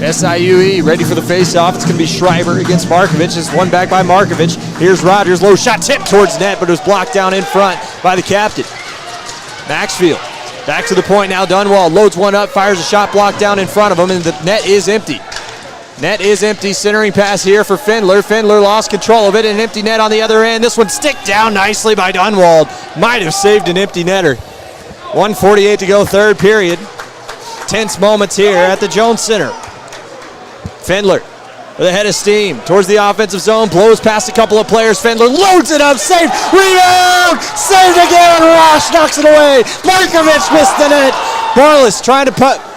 SIUE ready for the face-off. It's going to be Schreiber against Markovich. It's one back by Markovich. Here's Rogers. Low shot tipped towards net, but it was blocked down in front by the captain. Maxfield back to the point now. Dunwall loads one up, fires a shot blocked down in front of him, and the net is empty. Net is empty. Centering pass here for Findler. Findler lost control of it. An empty net on the other end. This one stick down nicely by Dunwald. Might have saved an empty netter. 1:48 to go, third period. Tense moments here at the Jones Center. Findler with a head of steam towards the offensive zone, blows past a couple of players. Findler loads it up, saved, rebound, saved again. Rosh knocks it away. Markovich missed the net. Barless trying to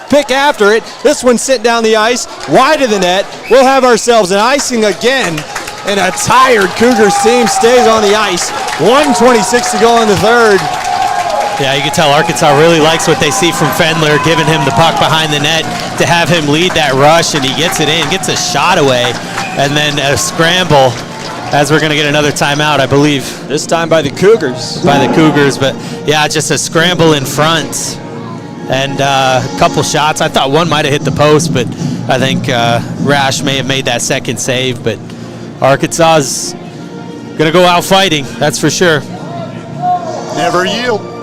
pick after it. This one sent down the ice, wide of the net. We'll have ourselves an icing again, and a tired Cougars team stays on the ice. 1:26 to go in the third. Yeah, you can tell Arkansas really likes what they see from Fendler, giving him the puck behind the net to have him lead that rush, and he gets it in, gets a shot away, and then a scramble, as we're going to get another timeout, I believe. This time by the Cougars. But yeah, just a scramble in front, and a couple shots. I thought one might have hit the post, but I think Rash may have made that second save, but Arkansas is going to go out fighting, that's for sure. Never yield.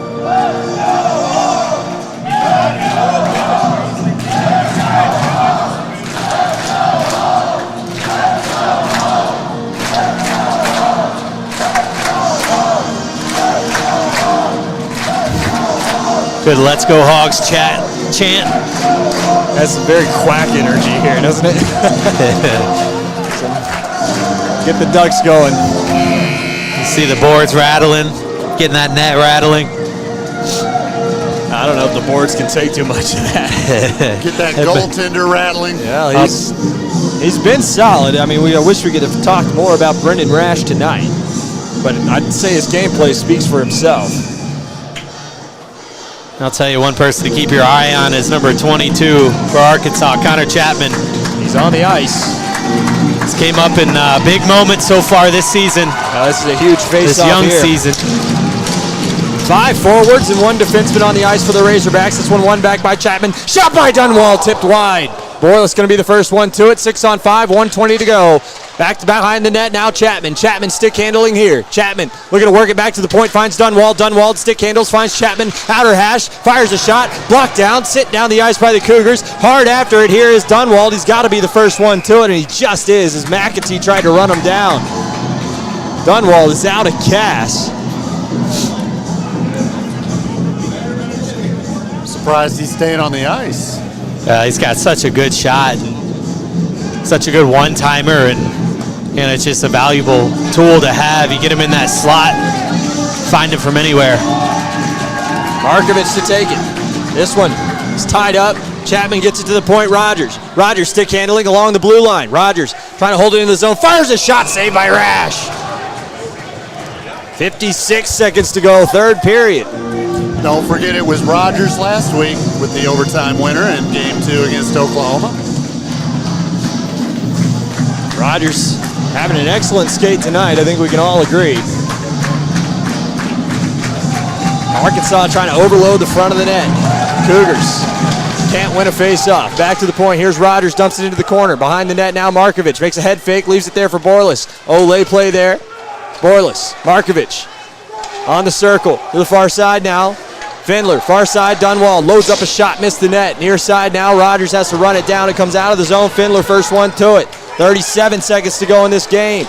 Good Let's Go Hogs chant. That's some very quack energy here, doesn't it? Get the Ducks going. You see the boards rattling, getting that net rattling. I don't know if the boards can take too much of that. Get that goaltender rattling. Yeah, he's been solid. I mean, I wish we could have talked more about Brendan Rash tonight, but I'd say his gameplay speaks for himself. I'll tell you one person to keep your eye on is number 22 for Arkansas, Connor Chapman. He's on the ice. He's came up in big moments so far this season. This is a huge face-off this young here. season. 5 forwards and 1 defenseman on the ice for the Razorbacks. This one back by Chapman. Shot by Dunwall, tipped wide. Borla's going to be the first one to it. 6-on-5, 1:20 to go. Back to behind the net now, Chapman. Chapman stick handling here. Chapman looking to work it back to the point, finds Dunwall. Dunwall stick handles, finds Chapman. Outer hash, fires a shot, blocked down, sit down the ice by the Cougars. Hard after it here is Dunwall. He's got to be the first one to it, and he just is as McAtee tried to run him down. Dunwall is out of gas. Surprised he's staying on the ice. He's got such a good shot, such a good one-timer, and it's just a valuable tool to have. You get him in that slot, find him from anywhere. Markovich to take it. This one is tied up. Chapman gets it to the point. Rogers stick handling along the blue line. Rogers trying to hold it in the zone. Fires a shot, saved by Rash. 56 seconds to go, third period. Don't forget it was Rogers last week with the overtime winner in Game 2 against Oklahoma. Rogers having an excellent skate tonight, I think we can all agree. Arkansas trying to overload the front of the net. Cougars can't win a face-off. Back to the point. Here's Rogers, dumps it into the corner. Behind the net now, Markovich makes a head fake, leaves it there for Borlas. Olay play there. Borlas, Markovich on the circle to the far side now. Findler, far side, Dunwall loads up a shot, missed the net. Near side now, Rogers has to run it down. It comes out of the zone. Findler first one to it. 37 seconds to go in this game.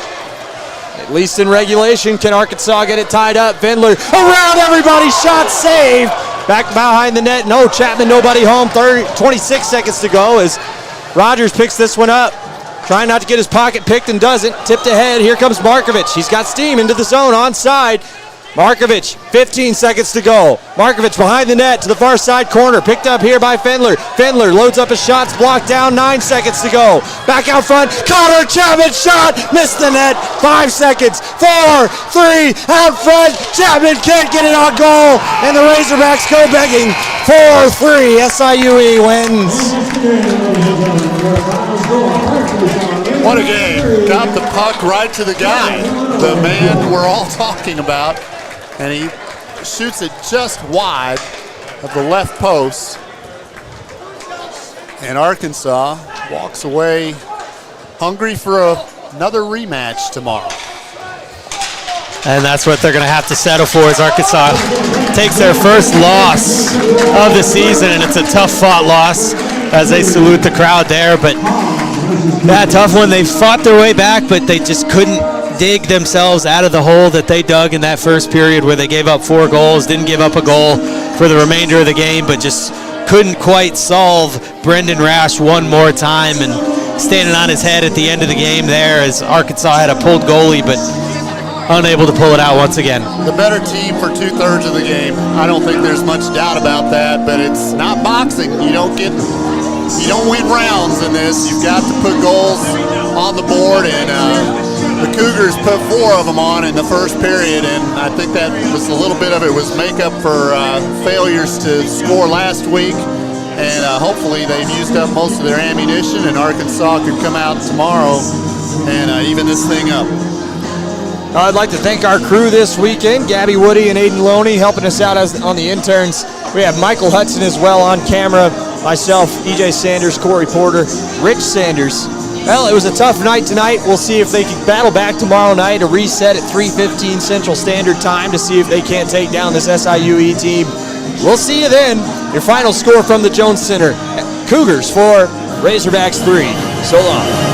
At least in regulation, can Arkansas get it tied up? Findler around everybody, shot saved. Back behind the net, no, Chapman, nobody home. 26 seconds to go as Rogers picks this one up. Trying not to get his pocket picked and doesn't. Tipped ahead, here comes Markovich. He's got steam into the zone, onside. Markovich, 15 seconds to go. Markovich behind the net to the far side corner. Picked up here by Findler. Findler loads up his shots, blocked down, 9 seconds to go. Back out front, Connor Chapman shot, missed the net, 5 seconds, 4, 3, out front, Chapman can't get it on goal, and the Razorbacks go begging. 4-3, SIUE wins. What a game. Got the puck right to the guy, the man we're all talking about. And he shoots it just wide of the left post. And Arkansas walks away hungry for another rematch tomorrow. And that's what they're going to have to settle for as Arkansas takes their first loss of the season, and it's a tough-fought loss as they salute the crowd there. But yeah, tough one. They fought their way back, but they just couldn't dig themselves out of the hole that they dug in that first period where they gave up 4 goals, didn't give up a goal for the remainder of the game, but just couldn't quite solve Brendan Rash one more time, and standing on his head at the end of the game there as Arkansas had a pulled goalie, but unable to pull it out once again. The better team for 2/3 of the game. I don't think there's much doubt about that, but it's not boxing. You don't win rounds in this. You've got to put goals on the board, and the Cougars put 4 of them on in the first period, and I think that was a little bit of it was makeup for failures to score last week, and hopefully they've used up most of their ammunition, and Arkansas could come out tomorrow and even this thing up. I'd like to thank our crew this weekend, Gabby Woodie and Aidan Loney helping us out on the interns. We have Michael Hudson as well on camera, myself, EJ Sanders, Corry Porter, Rich Sanders. Well, it was a tough night tonight. We'll see if they can battle back tomorrow night, a reset at 3:15 Central Standard Time to see if they can't take down this SIUE team. We'll see you then. Your final score from the Jones Center, Cougars 4, Razorbacks 3. So long.